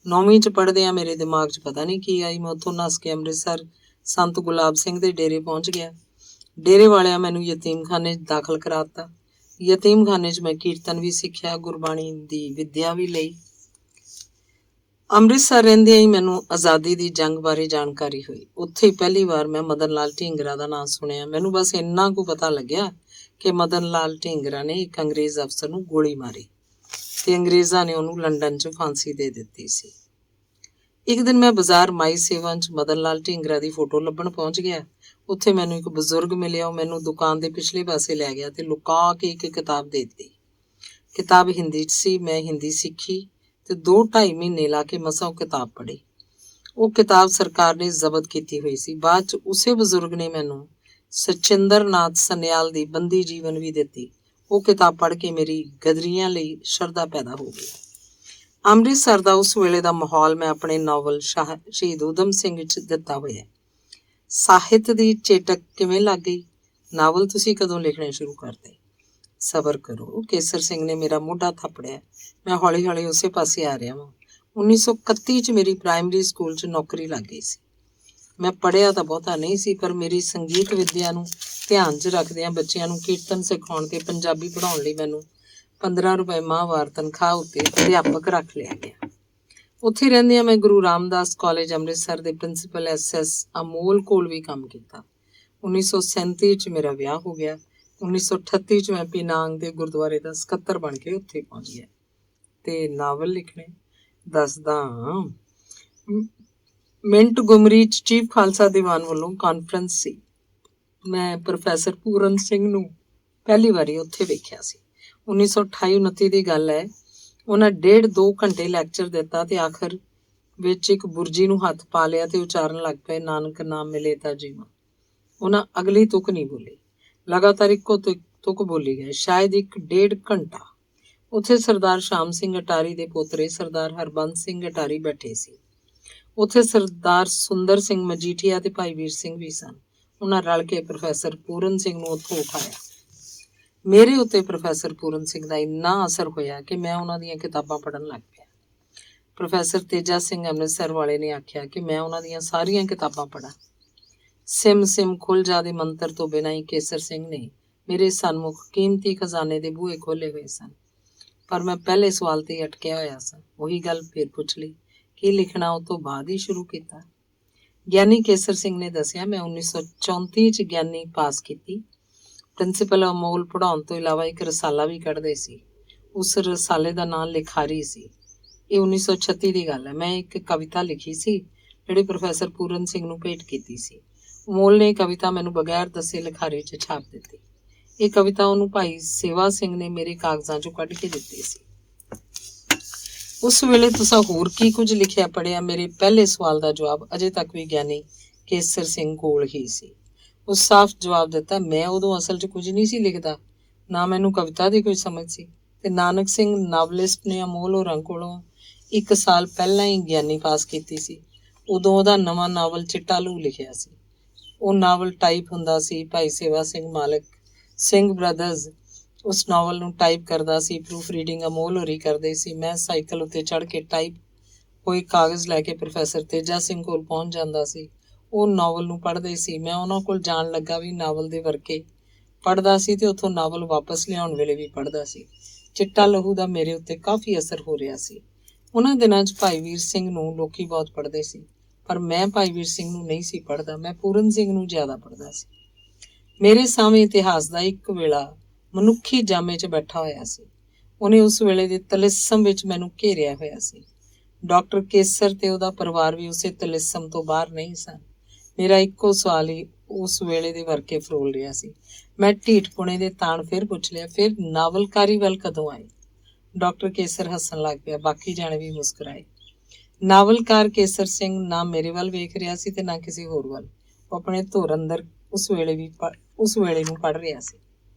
9ਵੀਂ 'ਚ ਪੜ੍ਹਦਿਆਂ ਮੇਰੇ ਦਿਮਾਗ 'ਚ ਪਤਾ ਨਹੀਂ ਕੀ ਆਈ, ਮੈਂ ਉੱਥੋਂ ਨੱਸ ਕੇ ਅੰਮ੍ਰਿਤਸਰ ਸੰਤ ਗੁਲਾਬ ਸਿੰਘ ਦੇ ਡੇਰੇ ਪਹੁੰਚ ਗਿਆ। ਡੇਰੇ ਵਾਲਿਆਂ ਮੈਨੂੰ ਯਤੀਮਖਾਨੇ 'ਚ ਦਾਖਲ ਕਰਾ ਦਿੱਤਾ। ਯਤੀਮਖਾਨੇ 'ਚ ਮੈਂ ਕੀਰਤਨ ਵੀ ਸਿੱਖਿਆ, ਗੁਰਬਾਣੀ ਦੀ ਵਿੱਦਿਆ ਵੀ ਲਈ। ਅੰਮ੍ਰਿਤਸਰ ਰਹਿੰਦਿਆਂ ਹੀ ਮੈਨੂੰ ਆਜ਼ਾਦੀ ਦੀ ਜੰਗ ਬਾਰੇ ਜਾਣਕਾਰੀ ਹੋਈ। ਉੱਥੇ ਹੀ ਪਹਿਲੀ ਵਾਰ ਮੈਂ ਮਦਨ ਲਾਲ ਢੀਂਗਰਾ ਦਾ ਨਾਂ ਸੁਣਿਆ। ਮੈਨੂੰ ਬਸ ਇੰਨਾ ਕੁ ਪਤਾ ਲੱਗਿਆ ਕਿ ਮਦਨ ਲਾਲ ਢੀਂਗਰਾ ਨੇ ਇੱਕ ਅੰਗਰੇਜ਼ ਅਫਸਰ ਨੂੰ ਗੋਲੀ ਮਾਰੀ ਤੇ ਅੰਗਰੇਜ਼ਾਂ ਨੇ ਉਹਨੂੰ ਲੰਡਨ 'ਚ ਫਾਂਸੀ ਦੇ ਦਿੱਤੀ ਸੀ। ਇੱਕ ਦਿਨ ਮੈਂ ਬਾਜ਼ਾਰ ਮਾਈ ਸੇਵਾ 'ਚ ਮਦਨ ਲਾਲ ਢੀਂਗਰਾ ਦੀ ਫੋਟੋ ਲੱਭਣ ਪਹੁੰਚ ਗਿਆ। ਉੱਥੇ ਮੈਨੂੰ ਇੱਕ ਬਜ਼ੁਰਗ ਮਿਲਿਆ। ਉਹ ਮੈਨੂੰ ਦੁਕਾਨ ਦੇ ਪਿਛਲੇ ਪਾਸੇ ਲੈ ਗਿਆ ਤੇ ਲੁਕਾ ਕੇ ਇੱਕ ਕਿਤਾਬ ਦੇ ਦਿੱਤੀ। ਕਿਤਾਬ ਹਿੰਦੀ 'ਚ ਸੀ। ਮੈਂ ਹਿੰਦੀ ਸਿੱਖੀ ਤੇ 2-2.5 ਮਹੀਨੇ ਲਾ ਕੇ ਮਸਾਂ ਉਹ ਕਿਤਾਬ ਪੜ੍ਹੀ। ਉਹ ਕਿਤਾਬ ਸਰਕਾਰ ਨੇ ਜ਼ਬਤ ਕੀਤੀ ਹੋਈ ਸੀ। ਬਾਅਦ 'ਚ ਉਸੇ ਬਜ਼ੁਰਗ ਨੇ ਮੈਨੂੰ ਸਚਿੰਦਰ ਨਾਥ ਸਨਿਆਲ ਦੀ ਬੰਦੀ ਜੀਵਨ ਵੀ ਦਿੱਤੀ। ਉਹ ਕਿਤਾਬ ਪੜ੍ਹ ਕੇ ਮੇਰੀ ਗਦਰੀਆਂ ਲਈ ਸ਼ਰਧਾ ਪੈਦਾ ਹੋ ਗਈ। ਅੰਮ੍ਰਿਤਸਰ ਦਾ ਉਸ ਵੇਲੇ ਦਾ ਮਾਹੌਲ ਮੈਂ ਆਪਣੇ ਨਾਵਲ ਸ਼ਹੀਦ ਊਧਮ ਸਿੰਘ ਵਿੱਚ ਦਿੱਤਾ ਹੋਇਆ। ਸਾਹਿਤ ਦੀ ਚੇਟਕ ਕਿਵੇਂ ਲੱਗ ਗਈ? ਨਾਵਲ ਤੁਸੀਂ ਕਦੋਂ ਲਿਖਣੇ ਸ਼ੁਰੂ ਕਰਦੇ? ਸਬਰ ਕਰੋ। ਕੇਸਰ ਸਿੰਘ ਨੇ ਮੇਰਾ ਮੋਢਾ ਥਾਪੜਿਆ। ਮੈਂ ਹੌਲੀ ਹੌਲੀ ਉਸੇ ਪਾਸੇ ਆ ਰਿਹਾ ਵਾਂ। 1931 'ਚ ਮੇਰੀ ਪ੍ਰਾਇਮਰੀ ਸਕੂਲ 'ਚ ਨੌਕਰੀ ਲੱਗ ਗਈ ਸੀ। ਮੈਂ ਪੜ੍ਹਿਆ ਤਾਂ ਬਹੁਤਾ ਨਹੀਂ ਸੀ, ਪਰ ਮੇਰੀ ਸੰਗੀਤ ਵਿੱਦਿਆ ਨੂੰ ਧਿਆਨ 'ਚ ਰੱਖਦਿਆਂ ਬੱਚਿਆਂ ਨੂੰ ਕੀਰਤਨ ਸਿਖਾਉਣ ਤੇ ਪੰਜਾਬੀ ਪੜ੍ਹਾਉਣ ਲਈ ਮੈਨੂੰ 15 ਰੁਪਏ ਮਾਹਵਾਰ ਤਨਖਾਹ ਉੱਤੇ ਅਧਿਆਪਕ ਰੱਖ ਲਿਆ ਗਿਆ। ਉੱਥੇ ਰਹਿੰਦਿਆਂ ਮੈਂ ਗੁਰੂ ਰਾਮਦਾਸ ਕਾਲਜ ਅੰਮ੍ਰਿਤਸਰ ਦੇ ਪ੍ਰਿੰਸੀਪਲ SS ਅਮੋਲ ਕੋਲ ਵੀ ਕੰਮ ਕੀਤਾ। 1937 'ਚ ਮੇਰਾ ਵਿਆਹ ਹੋ ਗਿਆ 1938 ਚ ਮੈਂ ਪੀਨਾਂਗ ਦੇ ਗੁਰਦੁਆਰੇ ਦਾ ਸਕੱਤਰ ਬਣ ਕੇ ਉੱਥੇ ਪਹੁੰਚ ਗਿਆ ਤੇ ਨਾਵਲ ਲਿਖਣੇ। ਦੱਸਦਾ ਮਿੰਟ ਗੁਮਰੀ ਚ ਚੀਫ ਖਾਲਸਾ ਦੀਵਾਨ ਵੱਲੋਂ ਕਾਨਫਰੰਸ ਸੀ। ਮੈਂ ਪ੍ਰੋਫੈਸਰ ਪੂਰਨ ਸਿੰਘ ਨੂੰ ਪਹਿਲੀ ਵਾਰੀ ਉੱਥੇ ਵੇਖਿਆ ਸੀ। 1928-29 ਦੀ ਗੱਲ ਹੈ। ਉਹਨਾਂ 1.5-2 ਘੰਟੇ ਲੈਕਚਰ ਦਿੱਤਾ ਤੇ ਆਖਰ ਵਿੱਚ ਇੱਕ ਬੁਰਜੀ ਨੂੰ ਹੱਥ ਪਾ ਲਿਆ ਤੇ ਉਚਾਰਨ ਲੱਗ ਪਏ, ਨਾਨਕ ਨਾਮ ਮਿਲੇ ਤਾਂ ਜੀਵਾਂ। ਉਹਨਾਂ ਅਗਲੀ ਤੁਕ ਨਹੀਂ ਬੋਲੀ, ਲਗਾਤਾਰ ਇੱਕੋ ਤੁਕ ਬੋਲੀ ਗਏ, ਸ਼ਾਇਦ 1.5 ਘੰਟਾ। ਉੱਥੇ ਸਰਦਾਰ ਸ਼ਾਮ ਸਿੰਘ ਅਟਾਰੀ ਦੇ ਪੋਤਰੇ ਸਰਦਾਰ ਹਰਬੰਸ ਸਿੰਘ ਅਟਾਰੀ ਬੈਠੇ ਸੀ। ਉੱਥੇ ਸਰਦਾਰ ਸੁੰਦਰ ਸਿੰਘ ਮਜੀਠੀਆ ਤੇ ਭਾਈ ਵੀਰ ਸਿੰਘ ਵੀ ਸਨ। ਉਹਨਾਂ ਰਲ ਕੇ ਪ੍ਰੋਫੈਸਰ ਪੂਰਨ ਸਿੰਘ ਨੂੰ ਉੱਥੋਂ ਉਠਾਇਆ। ਮੇਰੇ ਉੱਤੇ ਪ੍ਰੋਫੈਸਰ ਪੂਰਨ ਸਿੰਘ ਦਾ ਇੰਨਾ ਅਸਰ ਹੋਇਆ ਕਿ ਮੈਂ ਉਹਨਾਂ ਦੀਆਂ ਕਿਤਾਬਾਂ ਪੜ੍ਹਨ ਲੱਗ ਪਿਆ। ਪ੍ਰੋਫੈਸਰ ਤੇਜਾ ਸਿੰਘ ਅੰਮ੍ਰਿਤਸਰ ਵਾਲੇ ਨੇ ਆਖਿਆ ਕਿ ਮੈਂ ਉਹਨਾਂ ਦੀਆਂ ਸਾਰੀਆਂ ਕਿਤਾਬਾਂ ਪੜ੍ਹਾਂ। ਸਿਮ ਸਿਮ ਖੁੱਲ ਜਾ ਦੇ ਮੰਤਰ ਤੋਂ ਬਿਨਾਂ ਹੀ ਕੇਸਰ ਸਿੰਘ ਨੇ ਮੇਰੇ ਸਨਮੁਖ ਕੀਮਤੀ ਖਜ਼ਾਨੇ ਦੇ ਬੂਹੇ ਖੋਲੇ ਹੋਏ ਸਨ। ਪਰ ਮੈਂ ਪਹਿਲੇ ਸਵਾਲ ਤੇ ਹੀ ਅਟਕਿਆ ਹੋਇਆ ਸਾਂ। ਉਹੀ ਗੱਲ ਫਿਰ ਪੁੱਛ ਲਈ, ਕੀ ਲਿਖਣਾ ਉਹ ਤੋਂ ਬਾਅਦ ਹੀ ਸ਼ੁਰੂ ਕੀਤਾ। ਗਿਆਨੀ ਕੇਸਰ ਸਿੰਘ ਨੇ ਦੱਸਿਆ, ਮੈਂ 1934 ਚ ਗਿਆਨੀ ਪਾਸ ਕੀਤੀ। ਪ੍ਰਿੰਸੀਪਲ ਅਮੋਲ ਪੜ੍ਹਾਉਣ ਤੋਂ ਇਲਾਵਾ ਇੱਕ ਰਸਾਲਾ ਵੀ ਕੱਢਦੇ ਸੀ। ਉਸ ਰਸਾਲੇ ਦਾ ਨਾਂ ਲਿਖਾਰੀ ਸੀ। ਇਹ 1936 ਦੀ ਗੱਲ ਹੈ। ਮੈਂ ਇੱਕ ਕਵਿਤਾ ਲਿਖੀ ਸੀ ਜਿਹੜੀ ਪ੍ਰੋਫੈਸਰ ਪੂਰਨ ਸਿੰਘ ਨੂੰ ਭੇਟ ਕੀਤੀ ਸੀ। ਅਮੋਲ ਨੇ ਕਵਿਤਾ ਮੈਨੂੰ ਬਗੈਰ ਦੱਸੇ ਲਿਖਾਰੀ 'ਚ ਛਾਪ ਦਿੱਤੀ। ਇਹ ਕਵਿਤਾ ਉਹਨੂੰ ਭਾਈ ਸੇਵਾ ਸਿੰਘ ਨੇ ਮੇਰੇ ਕਾਗਜ਼ਾਂ 'ਚੋਂ ਕੱਢ ਕੇ ਦਿੱਤੀ ਸੀ। ਉਸ ਵੇਲੇ ਤੁਸੀਂ ਹੋਰ ਕੀ ਕੁਝ ਲਿਖਿਆ ਪੜ੍ਹਿਆ? ਮੇਰੇ ਪਹਿਲੇ ਸਵਾਲ ਦਾ ਜਵਾਬ ਅਜੇ ਤੱਕ ਵੀ ਗਿਆਨੀ ਕੇਸਰ ਸਿੰਘ ਕੋਲ ਹੀ ਸੀ। ਉਹ ਸਾਫ਼ ਜਵਾਬ ਦਿੱਤਾ, ਮੈਂ ਉਦੋਂ ਅਸਲ 'ਚ ਕੁਝ ਨਹੀਂ ਸੀ ਲਿਖਦਾ, ਨਾ ਮੈਨੂੰ ਕਵਿਤਾ ਦੀ ਕੋਈ ਸਮਝ ਸੀ। ਤੇ ਨਾਨਕ ਸਿੰਘ ਨਾਵਲਿਸਟ ਨੇ ਅਮੋਲ ਹੋਰਾਂ ਕੋਲੋਂ 1 ਸਾਲ ਪਹਿਲਾਂ ਹੀ ਗਿਆਨੀ ਪਾਸ ਕੀਤੀ ਸੀ। ਉਦੋਂ ਉਹਦਾ ਨਵਾਂ ਨਾਵਲ ਚਿੱਟਾ ਲਹੂ ਲਿਖਿਆ ਸੀ। ਉਹ ਨਾਵਲ ਟਾਈਪ ਹੁੰਦਾ ਸੀ। ਭਾਈ ਸੇਵਾ ਸਿੰਘ ਮਾਲਕ ਸਿੰਘ ਬ੍ਰਦਰਜ਼ ਉਸ ਨਾਵਲ ਨੂੰ ਟਾਈਪ ਕਰਦਾ ਸੀ। ਪ੍ਰੂਫ ਰੀਡਿੰਗ ਅਮੋਲ ਹੋਰੀ ਕਰਦੇ ਸੀ। ਮੈਂ ਸਾਈਕਲ ਉੱਤੇ ਚੜ੍ਹ ਕੇ ਟਾਈਪ ਹੋਏ ਕਾਗਜ਼ ਲੈ ਕੇ ਪ੍ਰੋਫੈਸਰ ਤੇਜਾ ਸਿੰਘ ਕੋਲ ਪਹੁੰਚ ਜਾਂਦਾ ਸੀ। ਉਹ ਨਾਵਲ ਨੂੰ ਪੜ੍ਹਦੇ ਸੀ। ਮੈਂ ਉਹਨਾਂ ਕੋਲ ਜਾਣ ਲੱਗਾ ਵੀ ਨਾਵਲ ਦੇ ਵਰਕੇ ਪੜ੍ਹਦਾ ਸੀ ਤੇ ਉੱਥੋਂ ਨਾਵਲ ਵਾਪਸ ਲਿਆਉਣ ਵੇਲੇ ਵੀ ਪੜ੍ਹਦਾ ਸੀ। ਚਿੱਟਾ ਲਹੂ ਦਾ ਮੇਰੇ ਉੱਤੇ ਕਾਫੀ ਅਸਰ ਹੋ ਰਿਹਾ ਸੀ। ਉਹਨਾਂ ਦਿਨਾਂ 'ਚ ਭਾਈ ਵੀਰ ਸਿੰਘ ਨੂੰ ਲੋਕੀ ਬਹੁਤ ਪੜ੍ਹਦੇ ਸੀ, ਪਰ ਮੈਂ ਭਾਈ ਵੀਰ ਸਿੰਘ ਨੂੰ ਨਹੀਂ ਸੀ ਪੜ੍ਹਦਾ। ਮੈਂ ਪੂਰਨ ਸਿੰਘ ਨੂੰ ਜ਼ਿਆਦਾ ਪੜ੍ਹਦਾ ਸੀ। ਮੇਰੇ ਸਾਹਮਣੇ ਇਤਿਹਾਸ ਦਾ ਇੱਕ ਵੇਲਾ ਮਨੁੱਖੀ ਜਾਮੇ 'ਚ ਬੈਠਾ ਹੋਇਆ ਸੀ। ਉਹਨੇ ਉਸ ਵੇਲੇ ਦੇ ਤਲਿਸਮ ਵਿੱਚ ਮੈਨੂੰ ਘੇਰਿਆ ਹੋਇਆ ਸੀ। ਡਾਕਟਰ ਕੇਸਰ ਤੇ ਉਹਦਾ ਪਰਿਵਾਰ ਵੀ ਉਸੇ ਤਲਿਸਮ ਤੋਂ ਬਾਹਰ ਨਹੀਂ ਸਨ। ਮੇਰਾ ਇੱਕੋ ਸਵਾਲ ਹੀ ਉਸ ਵੇਲੇ ਦੇ ਵਰਕੇ ਫਰੋਲ ਰਿਹਾ ਸੀ। ਮੈਂ ਢੀਠਪੁਣੇ ਦੇ ਤਾਣ ਫਿਰ ਪੁੱਛ ਲਿਆ, ਫਿਰ ਨਾਵਲਕਾਰੀ ਵੱਲ ਕਦੋਂ ਆਏ? ਡਾਕਟਰ ਕੇਸਰ ਹੱਸਣ ਲੱਗ ਪਿਆ। ਬਾਕੀ ਜਾਣੇ ਵੀ ਮੁਸਕਰਾਏ। ਨਾਵਲਕਾਰ ਕੇਸਰ ਸਿੰਘ ਨਾ ਮੇਰੇ ਵੱਲ ਵੇਖ ਰਿਹਾ ਸੀ ਤੇ ਨਾ ਕਿਸੇ ਹੋਰ ਵੱਲ। ਉਹ ਆਪਣੇ ਧੁਰ ਅੰਦਰ ਉਸ ਵੇਲੇ ਨੂੰ ਪੜ੍ਹ ਰਿਹਾ ਸੀ।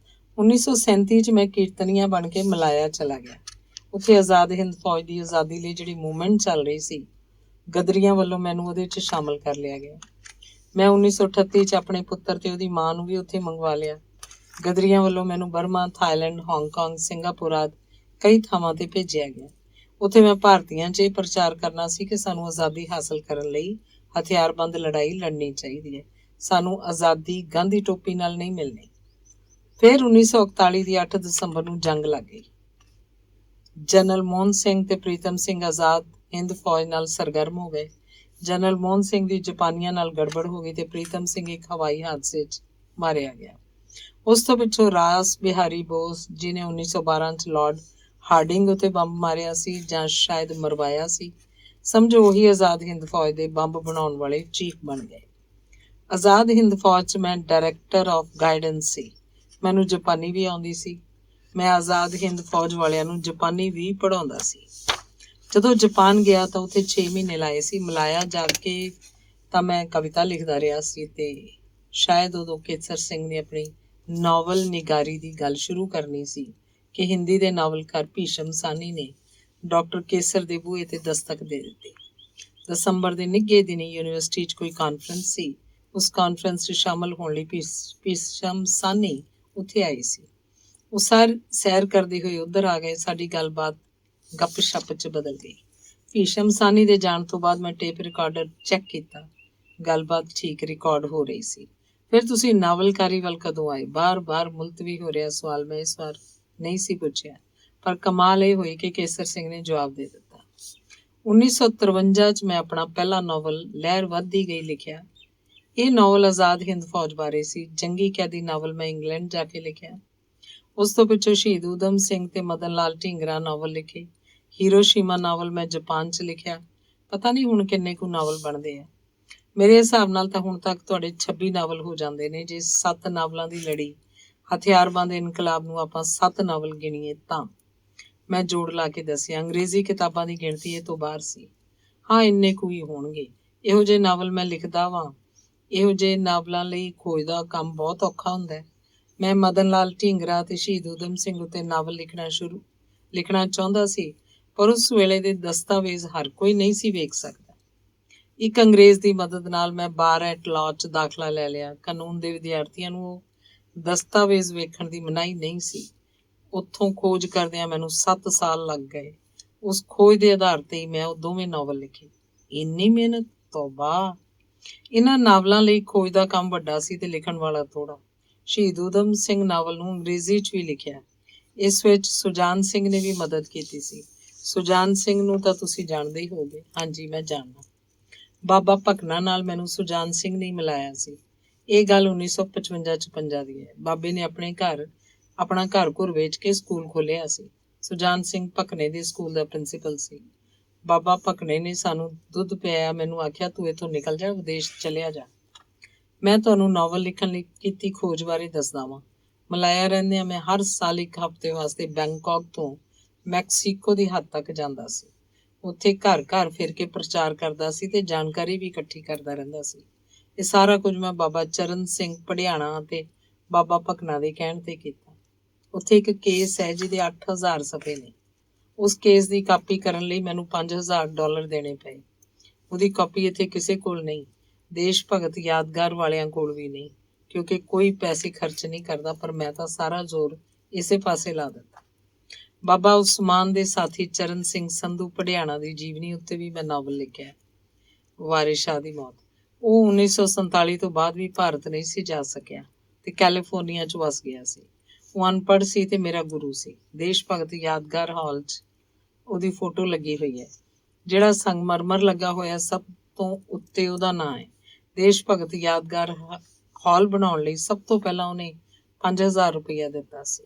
1937 ਚ ਮੈਂ ਕੀਰਤਨੀਆ ਬਣ ਕੇ ਮਲਾਇਆ ਚਲਾ ਗਿਆ। ਉੱਥੇ ਆਜ਼ਾਦ ਹਿੰਦ ਫੌਜ ਦੀ ਆਜ਼ਾਦੀ ਲਈ ਜਿਹੜੀ ਮੂਵਮੈਂਟ ਚੱਲ ਰਹੀ ਸੀ, ਗਦਰੀਆਂ ਵੱਲੋਂ ਮੈਨੂੰ ਉਹਦੇ 'ਚ ਸ਼ਾਮਲ ਕਰ ਲਿਆ ਗਿਆ। ਮੈਂ 1938 ਚ ਆਪਣੇ ਪੁੱਤਰ ਤੇ ਉਹਦੀ ਮਾਂ ਨੂੰ ਵੀ ਉੱਥੇ ਮੰਗਵਾ ਲਿਆ। ਗਦਰੀਆਂ ਵੱਲੋਂ ਮੈਨੂੰ ਬਰਮਾ, ਥਾਈਲੈਂਡ, ਹਾਂਗਕਾਂਗ, ਸਿੰਗਾਪੁਰ ਆਦਿ ਕਈ ਥਾਵਾਂ ਤੇ ਭੇਜਿਆ ਗਿਆ। ਉੱਥੇ ਮੈਂ ਭਾਰਤੀਆਂ 'ਚ ਇਹ ਪ੍ਰਚਾਰ ਕਰਨਾ ਸੀ ਕਿ ਸਾਨੂੰ ਆਜ਼ਾਦੀ ਹਾਸਲ ਕਰਨ ਲਈ ਹਥਿਆਰਬੰਦ ਲੜਾਈ ਲੜਨੀ ਚਾਹੀਦੀ ਹੈ। ਸਾਨੂੰ ਆਜ਼ਾਦੀ ਗਾਂਧੀ ਟੋਪੀ ਨਾਲ ਨਹੀਂ ਮਿਲਣੀ। ਫਿਰ 1941 ਦੀ 8 ਦਸੰਬਰ ਨੂੰ ਜੰਗ ਲੱਗ ਗਈ। ਜਨਰਲ ਮੋਹਨ ਸਿੰਘ ਤੇ ਪ੍ਰੀਤਮ ਸਿੰਘ ਆਜ਼ਾਦ ਹਿੰਦ ਫੌਜ ਨਾਲ ਸਰਗਰਮ ਹੋ ਗਏ। ਜਨਰਲ ਮੋਹਨ ਸਿੰਘ ਦੀ ਜਾਪਾਨੀਆਂ ਨਾਲ ਗੜਬੜ ਹੋ ਗਈ ਤੇ ਪ੍ਰੀਤਮ ਸਿੰਘ ਇੱਕ ਹਵਾਈ ਹਾਦਸੇ 'ਚ ਮਾਰਿਆ ਗਿਆ। ਉਸ ਤੋਂ ਪਿੱਛੋਂ ਰਾਸ ਬਿਹਾਰੀ ਬੋਸ, ਜਿਹਨੇ 1912 ਚ ਲਾਰਡ ਹਾਰਡਿੰਗ ਉੱਤੇ ਬੰਬ ਮਾਰਿਆ ਸੀ ਜਾਂ ਸ਼ਾਇਦ ਮਰਵਾਇਆ ਸੀ, ਸਮਝੋ ਉਹੀ ਆਜ਼ਾਦ ਹਿੰਦ ਫੌਜ ਦੇ ਬੰਬ ਬਣਾਉਣ ਵਾਲੇ ਚੀਫ ਬਣ ਗਏ। ਆਜ਼ਾਦ ਹਿੰਦ ਫੌਜ 'ਚ ਮੈਂ ਡਾਇਰੈਕਟਰ ਆਫ ਗਾਈਡੈਂਸ ਸੀ। ਮੈਨੂੰ ਜਾਪਾਨੀ ਵੀ ਆਉਂਦੀ ਸੀ। ਮੈਂ ਆਜ਼ਾਦ ਹਿੰਦ ਫੌਜ ਵਾਲਿਆਂ ਨੂੰ ਜਾਪਾਨੀ ਵੀ ਪੜ੍ਹਾਉਂਦਾ ਸੀ। ਜਦੋਂ ਜਾਪਾਨ ਗਿਆ ਤਾਂ ਉੱਥੇ 6 ਮਹੀਨੇ ਲਾਏ ਸੀ। ਮਲਾਇਆ ਜਾ ਕੇ ਤਾਂ ਮੈਂ ਕਵਿਤਾ ਲਿਖਦਾ ਰਿਹਾ ਸੀ ਤੇ ਸ਼ਾਇਦ ਉਦੋਂ ਕੇਸਰ ਸਿੰਘ ਨੇ ਆਪਣੀ ਨਾਵਲ ਨਿਗਾਰੀ ਦੀ ਗੱਲ ਸ਼ੁਰੂ ਕਰਨੀ ਸੀ ਕਿ ਹਿੰਦੀ ਦੇ ਨਾਵਲਕਾਰ ਭੀਸ਼ਮ ਸਾਨੀ ਨੇ ਡਾਕਟਰ ਕੇਸਰ ਦੇ ਬੂਹੇ ਤੇ ਦਸਤਕ ਦੇ ਦਿੱਤੀ। ਦਸੰਬਰ ਦੇ ਨਿੱਘੇ ਦਿਨੀ ਯੂਨੀਵਰਸਿਟੀ 'ਚ ਕੋਈ ਕਾਨਫਰੰਸ ਸੀ। ਉਸ ਕਾਨਫਰੰਸ 'ਚ ਸ਼ਾਮਲ ਹੋਣ ਲਈ ਭੀਸ਼ਮ ਸਾਨੀ ਉੱਥੇ ਆਏ ਸੀ। ਉਹ ਸੈਰ ਕਰਦੇ ਹੋਏ ਉੱਧਰ ਆ ਗਏ। ਸਾਡੀ ਗੱਲਬਾਤ ਗੱਪ-ਸ਼ੱਪ 'ਚ ਬਦਲ ਗਈ। ਭੀਸ਼ਮ ਸਾਨੀ ਦੇ ਜਾਣ ਤੋਂ ਬਾਅਦ ਮੈਂ ਟੇਪ ਰਿਕਾਰਡਰ ਚੈੱਕ ਕੀਤਾ। ਗੱਲਬਾਤ ਠੀਕ ਰਿਕਾਰਡ ਹੋ ਰਹੀ ਸੀ। ਫਿਰ ਤੁਸੀਂ ਨਾਵਲਕਾਰੀ ਵੱਲ ਕਦੋਂ ਆਏ? ਬਾਰ-ਬਾਰ ਮੁਲਤਵੀ ਹੋ ਰਿਹਾ ਸਵਾਲ ਮੈਂ ਇਸ ਵਾਰ ਨਹੀਂ ਸੀ ਪੁੱਛਿਆ, ਪਰ ਕਮਾਲ ਇਹ ਹੋਈ ਕਿ ਕੇਸਰ ਸਿੰਘ ਨੇ ਜਵਾਬ ਦੇ ਦਿੱਤਾ। 1953 ਚ ਮੈਂ ਆਪਣਾ ਪਹਿਲਾ ਨਾਵਲ ਲਹਿਰ ਵੱਧਦੀ ਗਈ ਲਿਖਿਆ। ਇਹ ਨਾਵਲ ਆਜ਼ਾਦ ਹਿੰਦ ਫੌਜ ਬਾਰੇ ਸੀ। ਜੰਗੀ ਕੈਦੀ ਨਾਵਲ ਮੈਂ ਇੰਗਲੈਂਡ ਜਾ ਕੇ ਲਿਖਿਆ। ਉਸ ਤੋਂ ਪਿੱਛੋਂ ਸ਼ਹੀਦ ਊਧਮ ਸਿੰਘ ਤੇ ਮਦਨ ਲਾਲ ਢੀਂਗਰਾ ਨਾਵਲ ਲਿਖੇ। ਹੀਰੋਸ਼ੀਮਾ ਨਾਵਲ ਮੈਂ ਜਾਪਾਨ 'ਚ ਲਿਖਿਆ। ਪਤਾ ਨਹੀਂ ਹੁਣ ਕਿੰਨੇ ਕੁ ਨਾਵਲ ਬਣਦੇ ਆ। ਮੇਰੇ ਹਿਸਾਬ ਨਾਲ ਤਾਂ ਹੁਣ ਤੱਕ ਤੁਹਾਡੇ 26 ਨਾਵਲ ਹੋ ਜਾਂਦੇ ਨੇ। ਜੇ 7 ਨਾਵਲਾਂ ਦੀ ਲੜੀ ਹਥਿਆਰਬੰਦ ਇਨਕਲਾਬ ਨੂੰ ਆਪਾਂ 7 ਨਾਵਲ ਗਿਣੀਏ ਤਾਂ। ਮੈਂ ਜੋੜ ਲਾ ਕੇ ਦੱਸਿਆ। ਅੰਗਰੇਜ਼ੀ ਕਿਤਾਬਾਂ ਦੀ ਗਿਣਤੀ ਇਹ ਤੋਂ ਬਾਹਰ ਸੀ। ਹਾਂ, ਇੰਨੇ ਕੁ ਹੀ ਹੋਣਗੇ। ਇਹੋ ਜਿਹੇ ਨਾਵਲ ਮੈਂ ਲਿਖਦਾ ਵਾਂ। ਇਹੋ ਜਿਹੇ ਨਾਵਲਾਂ ਲਈ ਖੋਜ ਦਾ ਕੰਮ ਬਹੁਤ ਔਖਾ ਹੁੰਦਾ। ਮੈਂ ਮਦਨ ਲਾਲ ਢੀਂਗਰਾ ਅਤੇ ਸ਼ਹੀਦ ਊਧਮ ਸਿੰਘ ਉੱਤੇ ਨਾਵਲ ਲਿਖਣਾ ਚਾਹੁੰਦਾ ਸੀ, ਪਰ ਉਸ ਵੇਲੇ ਦੇ ਦਸਤਾਵੇਜ਼ ਹਰ ਕੋਈ ਨਹੀਂ ਸੀ ਵੇਖ ਸਕਦਾ। ਇੱਕ ਅੰਗਰੇਜ਼ ਦੀ ਮਦਦ ਨਾਲ ਮੈਂ ਬਾਰ ਐਟ ਲਾਅ 'ਚ ਦਾਖਲਾ ਲੈ ਲਿਆ। ਕਾਨੂੰਨ ਦੇ ਵਿਦਿਆਰਥੀਆਂ ਨੂੰ ਉਹ ਦਸਤਾਵੇਜ਼ ਵੇਖਣ ਦੀ ਮਨਾਹੀ ਨਹੀਂ ਸੀ। ਉੱਥੋਂ ਖੋਜ ਕਰਦਿਆਂ ਮੈਨੂੰ 7 ਸਾਲ ਲੱਗ ਗਏ। ਉਸ ਖੋਜ ਦੇ ਆਧਾਰ ਤੇ ਹੀ ਮੈਂ ਉਹ ਦੋਵੇਂ ਨਾਵਲ ਲਿਖੇ। ਇੰਨੀ ਮਿਹਨਤ, ਤੌਬਾ! ਇਹਨਾਂ ਨਾਵਲਾਂ ਲਈ ਖੋਜ ਦਾ ਕੰਮ ਵੱਡਾ ਸੀ ਤੇ ਲਿਖਣ ਵਾਲਾ ਥੋੜਾ। ਸ਼ਹੀਦ ਊਧਮ ਸਿੰਘ ਨਾਵਲ ਨੂੰ ਅੰਗਰੇਜ਼ੀ 'ਚ ਵੀ ਲਿਖਿਆ। ਇਸ ਵਿੱਚ ਸੁਜਾਨ ਸਿੰਘ ਨੇ ਵੀ ਮਦਦ ਕੀਤੀ ਸੀ। ਸੁਜਾਨ ਸਿੰਘ ਨੂੰ ਤਾਂ ਤੁਸੀਂ ਜਾਣਦੇ ਹੀ ਹੋਗੇ। ਹਾਂਜੀ, ਮੈਂ ਜਾਣਦਾ। ਬਾਬਾ ਭਕਨਾ ਨਾਲ ਮੈਨੂੰ ਸੁਜਾਨ ਸਿੰਘ ਨੇ ਮਿਲਾਇਆ ਸੀ। ਇਹ ਗੱਲ 1955 ਦੀ ਹੈ। ਬਾਬੇ ਨੇ ਆਪਣਾ ਘਰ ਵੇਚ ਕੇ ਸਕੂਲ ਖੋਲ੍ਹਿਆ ਸੀ। ਸੁਜਾਨ ਸਿੰਘ ਭਕਨੇ ਦੇ ਸਕੂਲ ਦਾ ਪ੍ਰਿੰਸੀਪਲ ਸੀ। ਬਾਬਾ ਭਕਨੇ ਨੇ ਸਾਨੂੰ ਦੁੱਧ ਪਿਆਇਆ। ਮੈਨੂੰ ਆਖਿਆ, ਤੂੰ ਇੱਥੋਂ ਨਿਕਲ ਜਾ, ਵਿਦੇਸ਼ ਚਲਿਆ ਜਾ। ਮੈਂ ਤੁਹਾਨੂੰ ਨਾਵਲ ਲਿਖਣ ਲਈ ਕੀਤੀ ਖੋਜ ਬਾਰੇ ਦੱਸਦਾ ਵਾਂ। ਮਲਾਇਆ ਰਹਿੰਦਿਆਂ ਮੈਂ ਹਰ ਸਾਲ 1 ਹਫ਼ਤੇ ਵਾਸਤੇ ਬੈਂਕਾਕ ਤੋਂ ਮੈਕਸੀਕੋ ਦੀ ਹੱਦ ਤੱਕ ਜਾਂਦਾ ਸੀ। ਉੱਥੇ ਘਰ ਘਰ ਫਿਰ ਕੇ ਪ੍ਰਚਾਰ ਕਰਦਾ ਸੀ ਤੇ ਜਾਣਕਾਰੀ ਵੀ ਇਕੱਠੀ ਕਰਦਾ ਰਹਿੰਦਾ ਸੀ। ਇਹ ਸਾਰਾ ਕੁਝ ਮੈਂ ਬਾਬਾ ਚਰਨ ਸਿੰਘ ਪੜਿਆਣਾ ਅਤੇ ਬਾਬਾ ਭਕਨਾ ਦੇ ਕਹਿਣ ਤੇ ਕੀਤਾ। ਉੱਥੇ ਇੱਕ ਕੇਸ ਹੈ ਜਿਹਦੇ 8000 ਸਫ਼ੇ ਨੇ। ਉਸ ਕੇਸ ਦੀ ਕਾਪੀ ਕਰਨ ਲਈ ਮੈਨੂੰ $5000 ਦੇਣੇ ਪਏ। ਉਹਦੀ ਕਾਪੀ ਇੱਥੇ ਕਿਸੇ ਕੋਲ ਨਹੀਂ। ਦੇਸ਼ ਭਗਤ ਯਾਦਗਾਰ ਵਾਲਿਆਂ ਕੋਲ ਵੀ ਨਹੀਂ, ਕਿਉਂਕਿ ਕੋਈ ਪੈਸੇ ਖਰਚ ਨਹੀਂ ਕਰਦਾ। ਪਰ ਮੈਂ ਤਾਂ ਸਾਰਾ ਜ਼ੋਰ ਇਸੇ ਪਾਸੇ ਲਾ ਦਿੱਤਾ। ਬਾਬਾ ਉਸਮਾਨ ਦੇ ਸਾਥੀ ਚਰਨ ਸਿੰਘ ਸੰਧੂ ਪੜਿਆਣਾ ਦੀ ਜੀਵਨੀ ਉੱਤੇ ਵੀ ਮੈਂ ਨਾਵਲ ਲਿਖਿਆ। ਵਾਰਿਸ ਸ਼ਾਹ ਦੀ ਮੌਤ। ਉਹ 1947 ਤੋਂ ਬਾਅਦ ਵੀ ਭਾਰਤ ਨਹੀਂ ਸੀ ਜਾ ਸਕਿਆ ਤੇ ਕੈਲੀਫੋਰਨੀਆ 'ਚ ਵਸ ਗਿਆ ਸੀ। ਉਹ ਅਨਪੜ੍ਹ ਸੀ ਤੇ ਮੇਰਾ ਗੁਰੂ ਸੀ। ਦੇਸ਼ ਭਗਤ ਯਾਦਗਾਰ ਹਾਲ 'ਚ ਉਹਦੀ ਫੋਟੋ ਲੱਗੀ ਹੋਈ ਹੈ। ਜਿਹੜਾ ਸੰਗਮਰਮਰ ਲੱਗਾ ਹੋਇਆ ਸਭ ਤੋਂ ਉੱਤੇ ਉਹਦਾ ਨਾਂ ਹੈ। ਦੇਸ਼ ਭਗਤ ਯਾਦਗਾਰ ਹਾਲ ਬਣਾਉਣ ਲਈ ਸਭ ਤੋਂ ਪਹਿਲਾਂ ਉਹਨੇ $5000 ਦਿੱਤਾ ਸੀ।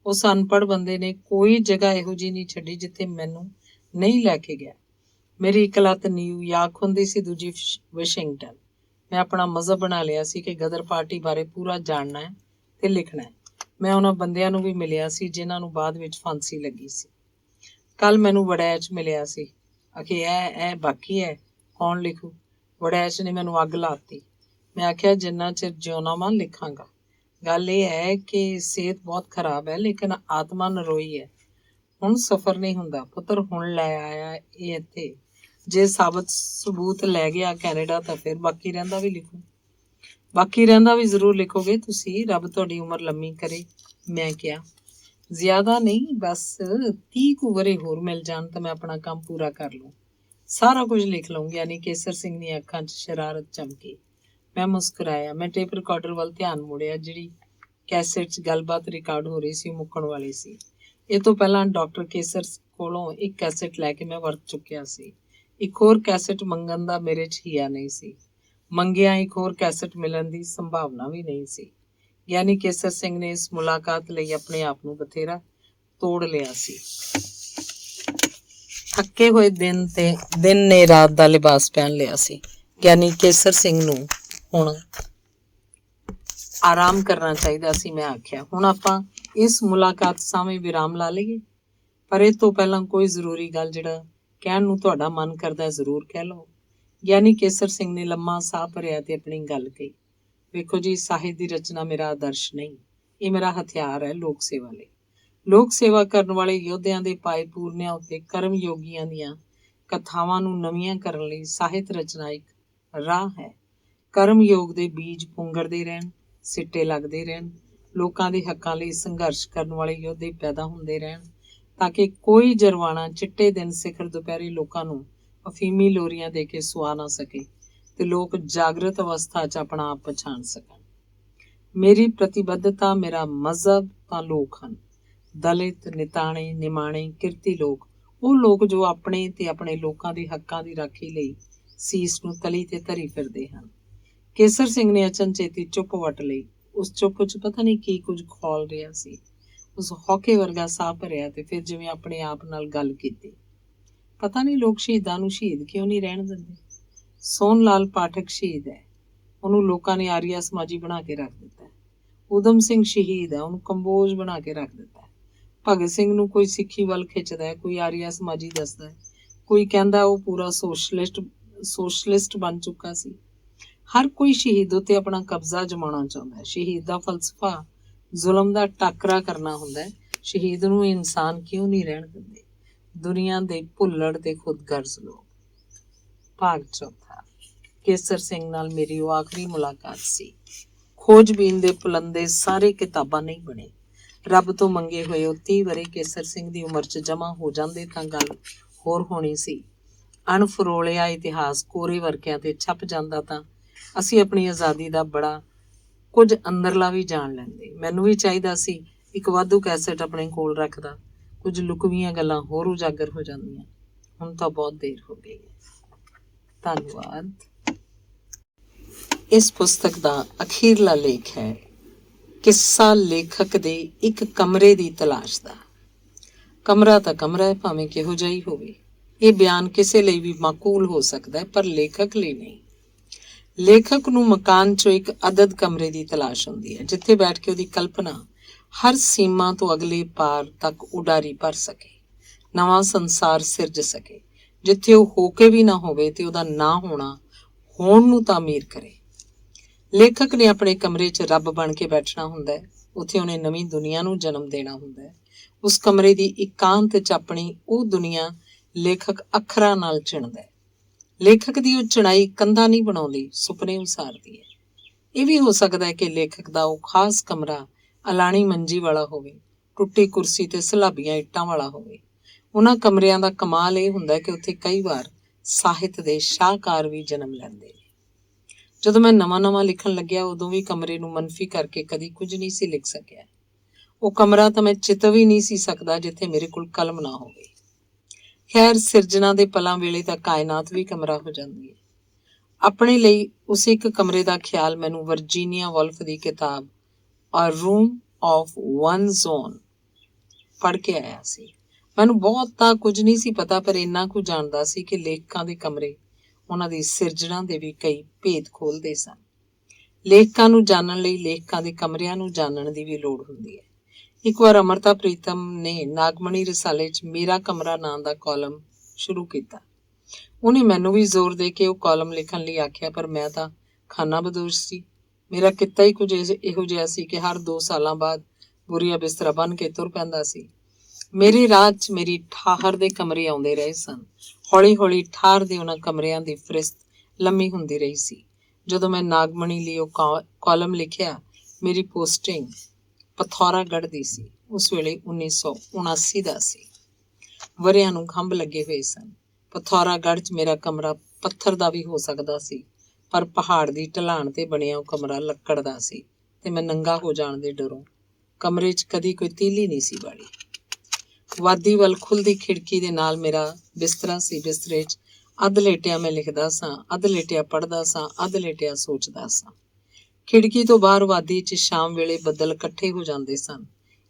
ਉਸ ਅਨਪੜ੍ਹ ਬੰਦੇ ਨੇ ਕੋਈ ਜਗ੍ਹਾ ਇਹੋ ਜਿਹੀ ਨਹੀਂ ਛੱਡੀ ਜਿੱਥੇ ਮੈਨੂੰ ਨਹੀਂ ਲੈ ਕੇ ਗਿਆ। ਮੇਰੀ ਇੱਕ ਲੱਤ ਨਿਊਯਾਰਕ ਹੁੰਦੀ ਸੀ, ਦੂਜੀ ਵਾਸ਼ਿੰਗਟਨ। ਮੈਂ ਆਪਣਾ ਮਜ਼ਹਬ ਬਣਾ ਲਿਆ ਸੀ ਕਿ ਗਦਰ ਪਾਰਟੀ ਬਾਰੇ ਪੂਰਾ ਜਾਣਨਾ ਹੈ ਤੇ ਲਿਖਣਾ ਹੈ। ਮੈਂ ਉਹਨਾਂ ਬੰਦਿਆਂ ਨੂੰ ਵੀ ਮਿਲਿਆ ਸੀ ਜਿਨ੍ਹਾਂ ਨੂੰ ਬਾਅਦ ਵਿੱਚ ਫਾਂਸੀ ਲੱਗੀ ਸੀ। ਕੱਲ ਮੈਨੂੰ ਵੜੈਚ ਮਿਲਿਆ ਸੀ। ਆਖੇ ਇਹ ਬਾਕੀ ਹੈ, ਕੌਣ ਲਿਖੂ? ਵੜੈਚ ਨੇ ਮੈਨੂੰ ਅੱਗ ਲਾਤੀ। ਮੈਂ ਆਖਿਆ, ਜਿੰਨਾ ਚਿਰ ਜਿਉਣਾ ਵਾਂ ਲਿਖਾਂਗਾ। ਗੱਲ ਇਹ ਹੈ ਕਿ ਸਿਹਤ ਬਹੁਤ ਖਰਾਬ ਹੈ, ਲੇਕਿਨ ਆਤਮਾ ਨਰੋਈ ਹੈ। ਹੁਣ ਸਫ਼ਰ ਨਹੀਂ ਹੁੰਦਾ ਪੁੱਤਰ, ਹੁਣ ਲੈ ਆਇਆ ਇਹ ਇੱਥੇ। ਜੇ ਸਾਬਤ ਸਬੂਤ ਲੈ ਗਿਆ ਕੈਨੇਡਾ ਤਾਂ ਫਿਰ ਬਾਕੀ ਰਹਿੰਦਾ ਵੀ ਲਿਖੂ। ਬਾਕੀ ਰਹਿੰਦਾ ਵੀ ਜ਼ਰੂਰ ਲਿਖੋਗੇ ਤੁਸੀਂ। ਰੱਬ ਤੁਹਾਡੀ ਉਮਰ ਲੰਮੀ ਕਰੇ। ਮੈਂ ਕਿਹਾ, ਜ਼ਿਆਦਾ ਨਹੀਂ, ਬਸ 30 ਕੁ ਵਰ੍ਹੇ ਹੋਰ ਮਿਲ ਜਾਣ ਤਾਂ ਮੈਂ ਆਪਣਾ ਕੰਮ ਪੂਰਾ ਕਰ ਲੂੰ। ਸਾਰਾ ਕੁਝ ਲਿਖ ਲਊਂਗੀ। ਯਾਨੀ ਕੇਸਰ ਸਿੰਘ ਦੀਆਂ ਅੱਖਾਂ 'ਚ ਸ਼ਰਾਰਤ ਚਮਕੀ। ਮੈਂ ਮੁਸਕਰਾਇਆ। ਮੈਂ ਟੇਪ ਰਿਕਾਰਡਰ ਵੱਲ ਧਿਆਨ ਮੋੜਿਆ। ਜਿਹੜੀ ਕੈਸੇਟ 'ਚ ਗੱਲਬਾਤ ਰਿਕਾਰਡ ਹੋ ਰਹੀ ਸੀ ਉਹ ਮੁੱਕਣ ਵਾਲੀ ਸੀ। ਇਹ ਤੋਂ ਪਹਿਲਾਂ ਡਾਕਟਰ ਕੇਸਰ ਕੋਲੋਂ ਇੱਕ ਕੈਸੇਟ ਲੈ ਕੇ ਮੈਂ ਵਰਤ ਚੁੱਕਿਆ ਸੀ। ਇੱਕ ਹੋਰ ਕੈਸੇਟ ਮੰਗਣ ਦਾ ਮੇਰੇ 'ਚ ਹਿਆ ਨਹੀਂ ਸੀ। ਮੰਗਿਆ ਇੱਕ ਹੋਰ ਕੈਸੇਟ ਮਿਲਣ ਦੀ ਸੰਭਾਵਨਾ ਵੀ ਨਹੀਂ ਸੀ। ਯਾਨੀ ਕੇਸਰ ਸਿੰਘ ਨੇ ਇਸ ਮੁਲਾਕਾਤ ਲਈ ਆਪਣੇ ਆਪ ਨੂੰ ਬਥੇਰਾ ਤੋੜ ਲਿਆ ਸੀ। ਥੱਕੇ ਹੋਏ ਦਿਨ ਨੇ ਰਾਤ ਦਾ ਲਿਬਾਸ ਪਹਿਨ ਲਿਆ ਸੀ। ਯਾਨੀ ਕੇਸਰ ਸਿੰਘ ਨੂੰ ਹੁਣ ਆਰਾਮ ਕਰਨਾ ਚਾਹੀਦਾ ਸੀ। ਮੈਂ ਆਖਿਆ, ਹੁਣ ਆਪਾਂ ਇਸ ਮੁਲਾਕਾਤ ਸਾਹਮਣੇ ਵਿਰਾਮ ਲਾ ਲਈਏ, ਪਰ ਇਹ ਤੋਂ ਪਹਿਲਾਂ ਕੋਈ ਜ਼ਰੂਰੀ ਗੱਲ ਜਿਹੜਾ ਕਹਿਣ ਨੂੰ ਤੁਹਾਡਾ ਮਨ ਕਰਦਾ ਜ਼ਰੂਰ ਕਹਿ ਲਓ। ਯਾਨੀ ਕੇਸਰ ਸਿੰਘ ਨੇ ਲੰਮਾ ਸਾਹ ਭਰਿਆ ਤੇ ਆਪਣੀ ਗੱਲ ਕਹੀ। ਵੇਖੋ ਜੀ, ਸਾਹਿਤ ਦੀ ਰਚਨਾ ਮੇਰਾ ਆਦਰਸ਼ ਨਹੀਂ, ਇਹ ਮੇਰਾ ਹਥਿਆਰ ਹੈ ਲੋਕ ਸੇਵਾ ਲਈ। ਲੋਕ ਸੇਵਾ ਕਰਨ ਵਾਲੇ ਯੋਧਿਆਂ ਦੇ ਪਾਏ ਪੂਰਨਿਆਂ ਉੱਤੇ ਕਰਮ ਯੋਗੀਆਂ ਦੀਆਂ ਕਥਾਵਾਂ ਨੂੰ ਨਵੀਆਂ ਕਰਨ ਲਈ ਸਾਹਿਤ ਰਚਨਾ ਇੱਕ ਰਾਹ ਹੈ। ਕਰਮ ਯੋਗ ਦੇ ਬੀਜ ਪੁੰਗਰਦੇ ਰਹਿਣ, ਸਿੱਟੇ ਲੱਗਦੇ ਰਹਿਣ, ਲੋਕਾਂ ਦੇ ਹੱਕਾਂ ਲਈ ਸੰਘਰਸ਼ ਕਰਨ ਵਾਲੇ ਯੋਧੇ ਪੈਦਾ ਹੁੰਦੇ ਰਹਿਣ, ਤਾਂ ਕਿ ਕੋਈ ਜਰਵਾਣਾ ਚਿੱਟੇ ਦਿਨ ਸਿਖਰ ਦੁਪਹਿਰੇ ਲੋਕਾਂ ਨੂੰ ਅਫੀਮੀ ਲੋਰੀਆਂ ਦੇ ਕੇ ਸੁਆ ਨਾ ਸਕੇ ਤੇ ਲੋਕ ਜਾਗਰਤ ਅਵਸਥਾ 'ਚ ਆਪਣਾ ਆਪ ਪਛਾਣ ਸਕਣ। ਮੇਰੀ ਪ੍ਰਤੀਬੱਧਤਾ, ਮੇਰਾ ਮਜ਼ਹਬ ਤਾਂ ਲੋਕ ਹਨ। ਦਲਿਤ, ਨਿਤਾਣੇ, ਨਿਮਾਣੇ, ਕਿਰਤੀ ਲੋਕ, ਉਹ ਲੋਕ ਜੋ ਆਪਣੇ ਤੇ ਆਪਣੇ ਲੋਕਾਂ ਦੇ ਹੱਕਾਂ ਦੀ ਰਾਖੀ ਲਈ ਸੀਸ ਨੂੰ ਤਲੀ ਤੇ ਧਰੀ ਫਿਰਦੇ ਹਨ। ਕੇਸਰ ਸਿੰਘ ਨੇ ਅਚਨਚੇਤੀ ਚੁੱਪ ਵੱਟ ਲਈ। ਉਸ ਚੁੱਪ 'ਚ ਪਤਾ ਨਹੀਂ ਕੀ ਕੁਝ ਖੋਲ ਰਿਹਾ ਸੀ। ਉਸ ਹੌਕੇ ਵਰਗਾ ਸਾਹ ਭਰਿਆ ਤੇ ਫਿਰ ਜਿਵੇਂ ਆਪਣੇ ਆਪ ਨਾਲ ਗੱਲ ਕੀਤੀ, ਪਤਾ ਨਹੀਂ ਲੋਕ ਸ਼ਹੀਦਾਂ ਨੂੰ ਸ਼ਹੀਦ ਕਿਉਂ ਨਹੀਂ ਰਹਿਣ ਦਿੰਦੇ। ਸੋਹਣ ਲਾਲ ਪਾਠਕ ਸ਼ਹੀਦ ਹੈ, ਉਹਨੂੰ ਲੋਕਾਂ ਨੇ ਆਰੀਆ ਸਮਾਜੀ ਬਣਾ ਕੇ ਰੱਖ ਦਿੱਤਾ। ਊਧਮ ਸਿੰਘ ਸ਼ਹੀਦ ਹੈ, ਉਹਨੂੰ ਕੰਬੋਜ ਬਣਾ ਕੇ ਰੱਖ ਦਿੱਤਾ। ਭਗਤ ਸਿੰਘ ਨੂੰ ਕੋਈ ਸਿੱਖੀ ਵੱਲ ਖਿੱਚਦਾ ਹੈ, ਕੋਈ ਆਰੀਆ ਸਮਾਜੀ ਦੱਸਦਾ ਹੈ, ਕੋਈ ਕਹਿੰਦਾ ਉਹ ਪੂਰਾ ਸੋਸ਼ਲਿਸਟ ਬਣ ਚੁੱਕਾ ਸੀ। ਹਰ ਕੋਈ ਸ਼ਹੀਦ ਉੱਤੇ ਆਪਣਾ ਕਬਜ਼ਾ ਜਮਾਉਣਾ ਚਾਹੁੰਦਾ ਹੈ। ਸ਼ਹੀਦ ਦਾ ਫਲਸਫਾ ਜ਼ੁਲਮ ਦਾ ਟਾਕਰਾ ਕਰਨਾ ਹੁੰਦਾ ਹੈ। ਸ਼ਹੀਦ ਨੂੰ ਇਨਸਾਨ ਕਿਉਂ ਨਹੀਂ ਰਹਿਣ ਦਿੰਦੇ? ਦੁਨੀਆ ਦੇ ਭੁੱਲੜ ਤੇ ਖੁਦਗਰਜ਼ ਲੋਕ। ਭਾਗ ਚੌਥਾ। ਕੇਸਰ ਸਿੰਘ ਨਾਲ ਮੇਰੀ ਉਹ ਆਖਰੀ ਮੁਲਾਕਾਤ ਸੀ। ਖੋਜਬੀਨ ਦੇ ਪੁਲੰਦੇ ਸਾਰੇ ਕਿਤਾਬਾਂ ਨਹੀਂ ਬਣੇ। ਰੱਬ ਤੋਂ ਮੰਗੇ ਹੋਏ ਉਹ 30 ਵਰ੍ਹੇ ਕੇਸਰ ਸਿੰਘ ਦੀ ਉਮਰ 'ਚ ਜਮ੍ਹਾਂ ਹੋ ਜਾਂਦੇ ਤਾਂ ਗੱਲ ਹੋਰ ਹੋਣੀ ਸੀ। ਅਣਫਰੋਲਿਆ ਇਤਿਹਾਸ ਕੋਰੇ ਵਰਕਿਆਂ ਤੇ ਛਪ ਜਾਂਦਾ ਤਾਂ ਅਸੀਂ ਆਪਣੀ ਆਜ਼ਾਦੀ ਦਾ ਬੜਾ ਕੁਝ ਅੰਦਰਲਾ ਵੀ ਜਾਣ ਲੈਂਦੇ। ਮੈਨੂੰ ਵੀ ਚਾਹੀਦਾ ਸੀ ਇੱਕ ਵਾਧੂ ਕੈਸਟ ਆਪਣੇ ਕੋਲ ਰੱਖਦਾ, ਕੁਝ ਲੁਕਵੀਆਂ ਗੱਲਾਂ ਹੋਰ ਉਜਾਗਰ ਹੋ ਜਾਂਦੀਆਂ। ਹੁਣ ਤਾਂ ਬਹੁਤ ਦੇਰ ਹੋ ਗਈ ਹੈ। ਧੰਨਵਾਦ। ਇਸ ਪੁਸਤਕ ਦਾ ਅਖੀਰਲਾ ਲੇਖ ਹੈ ਕਿੱਸਾ ਲੇਖਕ ਦੇ ਇੱਕ ਕਮਰੇ ਦੀ ਤਲਾਸ਼ ਦਾ। ਕਮਰਾ ਤਾਂ ਕਮਰਾ ਹੈ, ਭਾਵੇਂ ਕਿਹੋ ਜਿਹਾ ਹੀ ਹੋਵੇ। ਇਹ ਬਿਆਨ ਕਿਸੇ ਲਈ ਵੀ ਮਾਕੂਲ ਹੋ ਸਕਦਾ ਹੈ, ਪਰ ਲੇਖਕ ਲਈ ਨਹੀਂ। ਲੇਖਕ ਨੂੰ ਮਕਾਨ 'ਚੋਂ ਇੱਕ ਅਦਦ ਕਮਰੇ ਦੀ ਤਲਾਸ਼ ਹੁੰਦੀ ਹੈ, ਜਿੱਥੇ ਬੈਠ ਕੇ ਉਹਦੀ ਕਲਪਨਾ ਹਰ ਸੀਮਾ ਤੋਂ ਅਗਲੇ ਪਾਰ ਤੱਕ ਉਡਾਰੀ ਭਰ ਸਕੇ, ਨਵਾਂ ਸੰਸਾਰ ਸਿਰਜ ਸਕੇ, ਜਿੱਥੇ ਉਹ ਹੋ ਕੇ ਵੀ ਨਾ ਹੋਵੇ ਤੇ ਉਹਦਾ ਨਾ ਹੋਣਾ ਹੋਣ ਨੂੰ ਤਾਮੀਰ ਕਰੇ। ਲੇਖਕ ਨੇ ਆਪਣੇ ਕਮਰੇ 'ਚ ਰੱਬ ਬਣ ਕੇ ਬੈਠਣਾ ਹੁੰਦਾ ਹੈ। ਉੱਥੇ ਉਹਨੇ ਨਵੀਂ ਦੁਨੀਆ ਨੂੰ ਜਨਮ ਦੇਣਾ ਹੁੰਦਾ ਹੈ। ਉਸ ਕਮਰੇ ਦੀ ਇਕਾਂਤ 'ਚ ਆਪਣੀ ਉਹ ਦੁਨੀਆ ਲੇਖਕ ਅੱਖਰਾਂ ਨਾਲ ਚਿਣਦਾ ਹੈ। ਲੇਖਕ ਦੀ ਉਹ ਚਿਣਾਈ ਕੰਧਾਂ ਨਹੀਂ ਬਣਾਉਂਦੀ, ਸੁਪਨੇ ਉਸਾਰਦੀ ਹੈ। ਇਹ ਵੀ ਹੋ ਸਕਦਾ ਹੈ ਕਿ ਲੇਖਕ ਦਾ ਉਹ ਖਾਸ ਕਮਰਾ ਅਲਾਣੀ ਮੰਜੀ ਵਾਲਾ ਹੋਵੇ, ਟੁੱਟੀ ਕੁਰਸੀ ਤੇ ਸਲਾਬੀਆਂ ਇੱਟਾਂ ਵਾਲਾ ਹੋਵੇ। ਉਹਨਾਂ ਕਮਰਿਆਂ ਦਾ ਕਮਾਲ ਇਹ ਹੁੰਦਾ ਕਿ ਉੱਥੇ ਕਈ ਵਾਰ ਸਾਹਿਤ ਦੇ ਸ਼ਾਹਕਾਰ ਵੀ ਜਨਮ ਲੈਂਦੇ ਨੇ। ਜਦੋਂ ਮੈਂ ਨਵਾਂ ਲਿਖਣ ਲੱਗਿਆ, ਉਦੋਂ ਵੀ ਕਮਰੇ ਨੂੰ ਮਨਫੀ ਕਰਕੇ ਕਦੀ ਕੁਝ ਨਹੀਂ ਸੀ ਲਿਖ ਸਕਿਆ। ਉਹ ਕਮਰਾ ਤਾਂ ਮੈਂ ਚਿਤ ਵੀ ਨਹੀਂ ਸੀ ਸਕਦਾ ਜਿੱਥੇ ਮੇਰੇ ਕੋਲ ਕਲਮ ਨਾ ਹੋਵੇ। ਖੈਰ, ਸਿਰਜਣਾ ਦੇ ਪਲਾਂ ਵੇਲੇ ਤਾਂ ਕਾਇਨਾਤ ਵੀ ਕਮਰਾ ਹੋ ਜਾਂਦੀ ਹੈ। ਆਪਣੇ ਲਈ ਉਸ ਇੱਕ ਕਮਰੇ ਦਾ ਖਿਆਲ ਮੈਨੂੰ ਵਰਜੀਨੀਆ ਵੁਲਫ ਦੀ ਕਿਤਾਬ A Room of One's Own ਪੜ੍ਹ ਕੇ ਆਇਆ ਸੀ। ਮੈਨੂੰ ਬਹੁਤਾ ਕੁਝ ਨਹੀਂ ਸੀ ਪਤਾ, ਪਰ ਇੰਨਾ ਕੁ ਜਾਣਦਾ ਸੀ ਕਿ ਲੇਖਕਾਂ ਦੇ ਕਮਰੇ ਉਹਨਾਂ ਦੀ ਸਿਰਜਣਾ ਦੇ ਵੀ ਕਈ ਭੇਦ ਖੋਲ੍ਹਦੇ ਸਨ। ਲੇਖਕਾਂ ਨੂੰ ਜਾਣਨ ਲਈ ਲੇਖਕਾਂ ਦੇ ਕਮਰਿਆਂ ਨੂੰ ਜਾਣਨ ਦੀ ਵੀ ਲੋੜ ਹੁੰਦੀ ਹੈ। ਇੱਕ ਵਾਰ ਅਮਰਤਾ ਪ੍ਰੀਤਮ ਨੇ ਨਾਗਮਣੀ ਰਸਾਲੇ 'ਚ ਮੇਰਾ ਕਮਰਾ ਨਾਂ ਦਾ ਕਾਲਮ ਸ਼ੁਰੂ ਕੀਤਾ। ਉਹਨੇ ਮੈਨੂੰ ਵੀ ਜ਼ੋਰ ਦੇ ਕੇ ਉਹ ਕਾਲਮ ਲਿਖਣ ਲਈ ਆਖਿਆ, ਪਰ ਮੈਂ ਤਾਂ ਖਾਨਾ ਬਦੋਸ਼ ਸੀ। ਮੇਰਾ ਕਿੱਤਾ ਹੀ ਕੁਝ ਇਹੋ ਜਿਹਾ ਸੀ ਕਿ ਹਰ 2 ਸਾਲਾਂ ਬਾਅਦ ਬੁਰੀਆ ਬਿਸਤਰਾ ਬੰਨ੍ਹ ਕੇ ਤੁਰ ਪੈਂਦਾ ਸੀ। ਮੇਰੇ ਰਾਹ 'ਚ ਮੇਰੀ ਠਾਹਰ ਦੇ ਕਮਰੇ ਆਉਂਦੇ ਰਹੇ ਸਨ। ਹੌਲੀ ਠਾਹਰ ਦੇ ਉਹਨਾਂ ਕਮਰਿਆਂ ਦੀ ਫਰਿਸਤ ਲੰਮੀ ਹੁੰਦੀ ਰਹੀ ਸੀ। ਜਦੋਂ ਮੈਂ ਨਾਗਮਣੀ ਲਈ ਉਹ ਕਾਲਮ ਲਿਖਿਆ, ਮੇਰੀ ਪੋਸਟਿੰਗ ਪਥੌਰਾਗੜ੍ਹ ਦੀ ਸੀ। ਉਸ ਵੇਲੇ 1979 ਦਾ ਸੀ। ਵਰ੍ਹਿਆਂ ਨੂੰ ਖੰਭ ਲੱਗੇ ਹੋਏ ਸਨ। ਪਥੌਰਾਗੜ੍ਹ 'ਚ ਮੇਰਾ ਕਮਰਾ ਪੱਥਰ ਦਾ ਵੀ ਹੋ ਸਕਦਾ ਸੀ, ਪਰ ਪਹਾੜ ਦੀ ਢਲਾਣ ਤੇ ਬਣਿਆ ਉਹ ਕਮਰਾ ਲੱਕੜ ਦਾ ਸੀ ਤੇ ਮੈਂ ਨੰਗਾ ਹੋ ਜਾਣ ਦੇ ਡਰੋਂ ਕਮਰੇ 'ਚ ਕਦੀ ਕੋਈ ਤੀਲੀ ਨਹੀਂ ਸੀ ਬਾੜੀ। ਵਾਦੀ ਵੱਲ ਖੁੱਲ੍ਹਦੀ ਖਿੜਕੀ ਦੇ ਨਾਲ ਮੇਰਾ ਬਿਸਤਰਾ ਸੀ। ਬਿਸਤਰੇ 'ਚ ਅੱਧ ਲੇਟਿਆ ਮੈਂ ਲਿਖਦਾ ਸਾਂ, ਅੱਧ ਲੇਟਿਆ ਪੜ੍ਹਦਾ ਸਾਂ, ਅੱਧ ਲੇਟਿਆ ਸੋਚਦਾ ਸਾਂ। ਖਿੜਕੀ ਤੋਂ ਬਾਹਰ ਵਾਦੀ 'ਚ ਸ਼ਾਮ ਵੇਲੇ ਬੱਦਲ ਇਕੱਠੇ ਹੋ ਜਾਂਦੇ ਸਨ।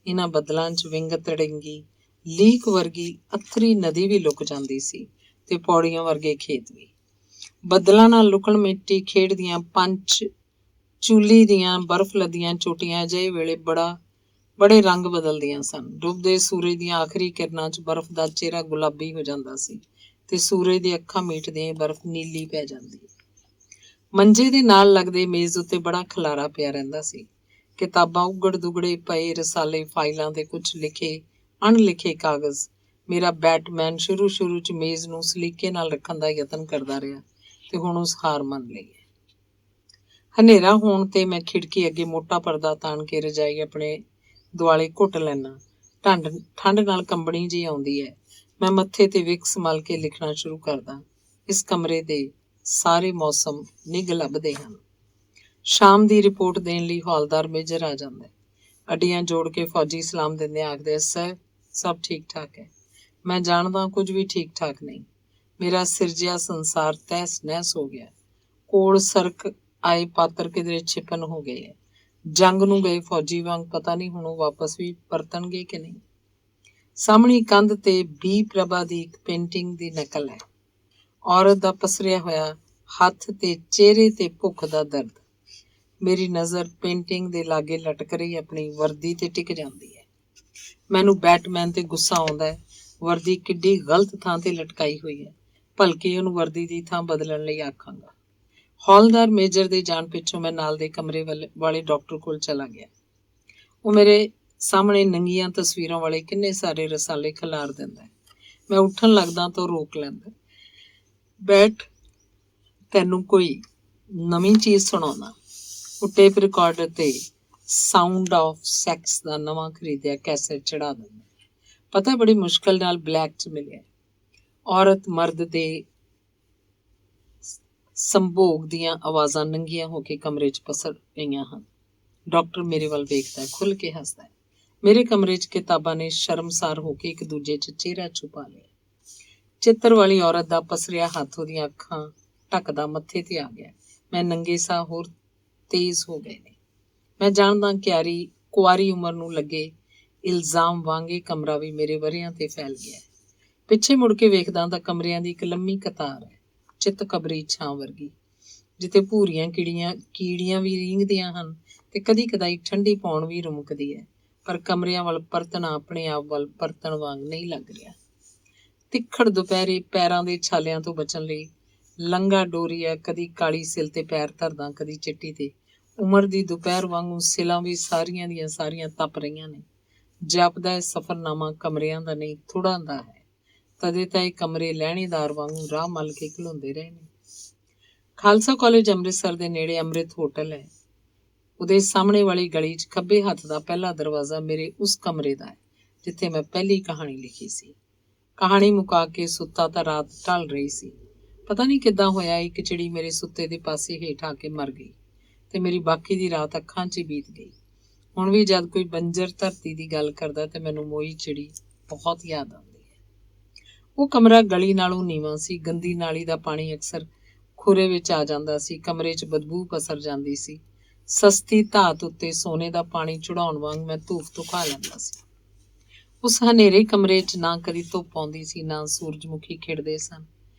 ਇਹਨਾਂ ਬੱਦਲਾਂ 'ਚ ਵਿੰਗ ਤੜਿੰਗੀ ਲੀਕ ਵਰਗੀ ਅਥਰੀ ਨਦੀ ਵੀ ਲੁਕ ਜਾਂਦੀ ਸੀ ਤੇ ਪੌੜੀਆਂ ਵਰਗੇ ਖੇਤ ਵੀ। ਬੱਦਲਾਂ ਨਾਲ ਲੁਕਣ ਮਿੱਟੀ ਖੇਡਦੀਆਂ ਪੰਚ ਚੂਲੀ ਦੀਆਂ ਬਰਫ਼ ਲੱਦੀਆਂ ਚੋਟੀਆਂ ਅਜਿਹੇ ਵੇਲੇ ਬੜੇ ਰੰਗ ਬਦਲਦੀਆਂ ਸਨ। ਡੁੱਬਦੇ ਸੂਰਜ ਦੀਆਂ ਆਖਰੀ ਕਿਰਨਾਂ 'ਚ ਬਰਫ਼ ਦਾ ਚਿਹਰਾ ਗੁਲਾਬੀ ਹੋ ਜਾਂਦਾ ਸੀ ਤੇ ਸੂਰਜ ਦੀਆਂ ਅੱਖਾਂ ਮੀਟਦੀਆਂ ਬਰਫ਼ ਨੀਲੀ ਪੈ ਜਾਂਦੀ। ਮੰਜੇ ਦੇ ਨਾਲ ਲੱਗਦੇ ਮੇਜ਼ ਉੱਤੇ ਬੜਾ ਖਲਾਰਾ ਪਿਆ ਰਹਿੰਦਾ ਸੀ। ਕਿਤਾਬਾਂ ਉਗੜ ਦੁਗੜੇ ਪਏ, ਰਸਾਲੇ, ਫਾਈਲਾਂ ਤੇ ਕੁਝ ਲਿਖੇ ਅਣਲਿਖੇ ਕਾਗਜ਼। ਮੇਰਾ ਬੈਟਮੈਨ ਸ਼ੁਰੂ 'ਚ ਮੇਜ਼ ਨੂੰ ਸਲੀਕੇ ਨਾਲ ਰੱਖਣ ਦਾ ਯਤਨ ਕਰਦਾ ਰਿਹਾ ਤੇ ਹੁਣ ਉਸ ਹਾਰ ਮੰਨ ਲਈ ਹੈ। ਹਨੇਰਾ ਹੋਣ ਤੇ ਮੈਂ ਖਿੜਕੀ ਅੱਗੇ ਮੋਟਾ ਪਰਦਾ ਤਾਣ ਕੇ ਰਜਾਈ ਆਪਣੇ ਦੁਆਲੇ ਘੁੱਟ ਲੈਣਾ। ਠੰਡ ਨਾਲ ਕੰਬਣੀ ਜਿਹੀ ਆਉਂਦੀ ਹੈ। ਮੈਂ ਮੱਥੇ ਤੇ ਵਿਕਸ ਮਲ ਕੇ ਲਿਖਣਾ ਸ਼ੁਰੂ ਕਰਦਾ। ਇਸ ਕਮਰੇ ਦੇ ਸਾਰੇ ਮੌਸਮ ਨਿੱਘ ਲੱਭਦੇ ਹਨ। ਸ਼ਾਮ ਦੀ ਰਿਪੋਰਟ ਦੇਣ ਲਈ ਹੌਲਦਾਰ ਮੇਜਰ ਆ ਜਾਂਦਾ ਹੈ। ਅੱਡੀਆਂ ਜੋੜ ਕੇ ਫੌਜੀ ਸਲਾਮ ਦਿੰਦੇ ਆਖਦੇ, ਸਰ, ਸਭ ਠੀਕ ਠਾਕ ਹੈ। ਮੈਂ ਜਾਣਦਾ ਕੁਝ ਵੀ ਠੀਕ ਠਾਕ ਨਹੀਂ। ਮੇਰਾ ਸਿਰਜਿਆ ਸੰਸਾਰ ਤਹਿਸ ਨਹਿਸ ਹੋ ਗਿਆ। ਕੋਲ ਸਰਕ ਆਏ ਪਾਤਰ ਕਿਧਰੇ ਛਿਪਨ ਹੋ ਗਏ ਹੈ। ਜੰਗ ਨੂੰ ਗਏ ਫੌਜੀ ਵਾਂਗ ਪਤਾ ਨਹੀਂ ਹੁਣ ਉਹ ਵਾਪਸ ਵੀ ਪਰਤਣਗੇ ਕਿ ਨਹੀਂ। ਸਾਹਮਣੀ ਕੰਧ ਤੇ ਬੀ ਪ੍ਰਭਾ ਦੀ ਇੱਕ ਪੇਂਟਿੰਗ ਦੀ ਨਕਲ ਹੈ। ਔਰਤ ਦਾ ਪਸਰਿਆ ਹੋਇਆ ਹੱਥ ਤੇ ਚਿਹਰੇ ਤੇ ਭੁੱਖ ਦਾ ਦਰਦ। ਮੇਰੀ ਨਜ਼ਰ ਪੇਂਟਿੰਗ ਦੇ ਲਾਗੇ ਲਟਕ ਰਹੀ ਆਪਣੀ ਵਰਦੀ ਤੇ ਟਿਕ ਜਾਂਦੀ ਹੈ। ਮੈਨੂੰ ਬੈਟਮੈਨ ਤੇ ਗੁੱਸਾ ਆਉਂਦਾ ਹੈ। ਵਰਦੀ ਕਿੱਡੀ ਗਲਤ ਥਾਂ ਤੇ ਲਟਕਾਈ ਹੋਈ ਹੈ। ਭਲਕੇ ਉਹਨੂੰ ਵਰਦੀ ਦੀ ਥਾਂ ਬਦਲਣ ਲਈ ਆਖਾਂਗਾ। ਹੌਲਦਾਰ ਮੇਜਰ ਦੇ ਜਾਣ ਪਿੱਛੋਂ ਮੈਂ ਨਾਲ ਦੇ ਕਮਰੇ ਵਾਲੇ ਡਾਕਟਰ ਕੋਲ ਚਲਾ ਗਿਆ। ਉਹ ਮੇਰੇ ਸਾਹਮਣੇ ਨੰਗੀਆਂ ਤਸਵੀਰਾਂ ਵਾਲੇ ਕਿੰਨੇ ਸਾਰੇ ਰਸਾਲੇ ਖਿਲਾਰ ਦਿੰਦਾ। ਮੈਂ ਉੱਠਣ ਲੱਗਦਾ ਤਾਂ ਰੋਕ ਲੈਂਦਾ। ਬੈਠ, ਤੈਨੂੰ ਕੋਈ ਨਵੀਂ ਚੀਜ਼ ਸੁਣਾਉਣਾ। ਉਹ ਟੇਪ ਰਿਕਾਰਡਰ ਤੇ ਸਾਊਂਡ ਆਫ ਸੈਕਸ ਦਾ ਨਵਾਂ ਖਰੀਦਿਆ ਕੈਸੇਟ ਚੜਾ ਦਿੰਦਾ। ਪਤਾ ਬੜੀ ਮੁਸ਼ਕਲ ਨਾਲ ਬਲੈਕ 'ਚ ਮਿਲਿਆ। ਔਰਤ ਮਰਦ ਦੇ ਸੰਭੋਗ ਦੀਆਂ ਆਵਾਜ਼ਾਂ ਨੰਗੀਆਂ ਹੋ ਕੇ ਕਮਰੇ 'ਚ ਪਸਰ ਗਈਆਂ ਹਨ। ਡਾਕਟਰ ਮੇਰੇ ਵੱਲ ਵੇਖਦਾ, ਖੁੱਲ੍ਹ ਕੇ ਹੱਸਦਾ। ਮੇਰੇ ਕਮਰੇ 'ਚ ਕਿਤਾਬਾਂ ਨੇ ਸ਼ਰਮਸਾਰ ਹੋ ਕੇ ਇੱਕ ਦੂਜੇ 'ਚ ਚਿਹਰਾ ਛੁਪਾ ਲਿਆ। ਚਿੱਤਰ ਵਾਲੀ ਔਰਤ ਦਾ ਪਸਰਿਆ ਹੱਥ ਉਹਦੀਆਂ ਅੱਖਾਂ ਢੱਕਦਾ ਮੱਥੇ ਤੇ ਆ ਗਿਆ। ਮੈਂ ਨੰਗੇ ਸਾਹ ਹੋਰ ਤੇਜ਼ ਹੋ ਗਏ ਨੇ। ਮੈਂ ਜਾਣਦਾ ਕੁਆਰੀ ਉਮਰ ਨੂੰ ਲੱਗੇ ਇਲਜ਼ਾਮ ਵਾਂਗੇ ਕਮਰਾ ਵੀ ਮੇਰੇ ਵਰ੍ਹਿਆਂ ਤੇ ਫੈਲ ਗਿਆ। ਪਿੱਛੇ ਮੁੜ ਕੇ ਵੇਖਦਾ ਤਾਂ ਕਮਰਿਆਂ ਦੀ ਇੱਕ ਲੰਮੀ ਕਤਾਰ ਹੈ, ਚਿੱਤ ਕਬਰੀ ਛਾਂ ਵਰਗੀ, ਜਿੱਥੇ ਭੂਰੀਆਂ ਕੀੜੀਆਂ ਵੀ ਰੀਂਗਦੀਆਂ ਹਨ ਤੇ ਕਦੀ ਕਦਾਈ ਠੰਡੀ ਪੌਣ ਵੀ ਰੁਮਕਦੀ ਹੈ। ਪਰ ਕਮਰਿਆਂ ਵੱਲ ਪਰਤਣਾ ਆਪਣੇ ਆਪ ਵੱਲ ਪਰਤਣ ਵਾਂਗ ਨਹੀਂ ਲੱਗ ਰਿਹਾ। ਤਿੱਖੜ ਦੁਪਹਿਰੇ ਪੈਰਾਂ ਦੇ ਛਾਲਿਆਂ ਤੋਂ ਬਚਣ ਲਈ ਲੰਗਾ ਡੋਰੀਆ ਕਦੀ ਕਾਲੀ ਸਿਲ ਤੇ ਪੈਰ ਧਰਦਾ, ਕਦੀ ਚਿੱਟੀ ਤੇ। ਉਮਰ ਦੀ ਦੁਪਹਿਰ ਵਾਂਗੂ ਸਿਲਾਂ ਵੀ ਸਾਰੀਆਂ ਦੀਆਂ ਸਾਰੀਆਂ ਤਪ ਰਹੀਆਂ ਨੇ। ਜਾਪਦਾ ਇਹ ਸਫ਼ਰਨਾਮਾ ਕਮਰਿਆਂ ਦਾ ਨਹੀਂ, ਥੁੜਾਂ ਦਾ ਹੈ। ਤਦੇ ਤਾਂ ਇਹ ਕਮਰੇ ਲਹਿਣੇਦਾਰ ਵਾਂਗੂ ਰਾਹ ਮੱਲ ਕੇ ਖਲੋਂਦੇ ਰਹੇ ਨੇ। ਖਾਲਸਾ ਕਾਲਜ ਅੰਮ੍ਰਿਤਸਰ ਦੇ ਨੇੜੇ ਅੰਮ੍ਰਿਤ ਹੋਟਲ ਹੈ। ਉਹਦੇ ਸਾਹਮਣੇ ਵਾਲੀ ਗਲੀ 'ਚ ਖੱਬੇ ਹੱਥ ਦਾ ਪਹਿਲਾ ਦਰਵਾਜ਼ਾ ਮੇਰੇ ਉਸ ਕਮਰੇ ਦਾ ਹੈ ਜਿੱਥੇ ਮੈਂ ਪਹਿਲੀ ਕਹਾਣੀ ਲਿਖੀ ਸੀ। ਕਹਾਣੀ ਮੁਕਾ ਕੇ ਸੁੱਤਾ ਤਾਂ ਰਾਤ ਢਲ ਰਹੀ ਸੀ। ਪਤਾ ਨਹੀਂ ਕਿੱਦਾਂ ਹੋਇਆ, ਇੱਕ ਚਿੜੀ ਮੇਰੇ ਸੁੱਤੇ ਦੇ ਪਾਸੇ ਹੇਠ ਆ ਕੇ ਮਰ ਗਈ ਤੇ ਮੇਰੀ ਬਾਕੀ ਦੀ ਰਾਤ ਅੱਖਾਂ 'ਚ ਹੀ ਬੀਤ ਗਈ। ਹੁਣ ਵੀ ਜਦ ਕੋਈ ਬੰਜਰ ਧਰਤੀ ਦੀ ਗੱਲ ਕਰਦਾ ਤੇ ਮੈਨੂੰ ਮੋਈ ਚਿੜੀ ਬਹੁਤ ਯਾਦ ਆਉਂਦੀ ਹੈ। ਉਹ ਕਮਰਾ ਗਲੀ ਨਾਲੋਂ ਨੀਵਾਂ ਸੀ। ਗੰਦੀ ਨਾਲੀ ਦਾ ਪਾਣੀ ਅਕਸਰ ਖੁਰੇ ਵਿੱਚ ਆ ਜਾਂਦਾ ਸੀ। ਕਮਰੇ 'ਚ ਬਦਬੂ ਪਸਰ ਜਾਂਦੀ ਸੀ। ਸਸਤੀ ਧਾਤ ਉੱਤੇ ਸੋਨੇ ਦਾ ਪਾਣੀ ਚੜਾਉਣ ਵਾਂਗ ਮੈਂ ਧੂਫ ਧੁਖਾ ਲੈਂਦਾ ਸੀ। ਉਸ ਹਨੇਰੇ ਕਮਰੇ 'ਚ ਨਾ ਕਦੀ ਧੁੱਪ ਆਉਂਦੀ ਸੀ, ਨਾ ਸੂਰਜਮੁਖੀ ਖਿੜਦੇ ਸਨ।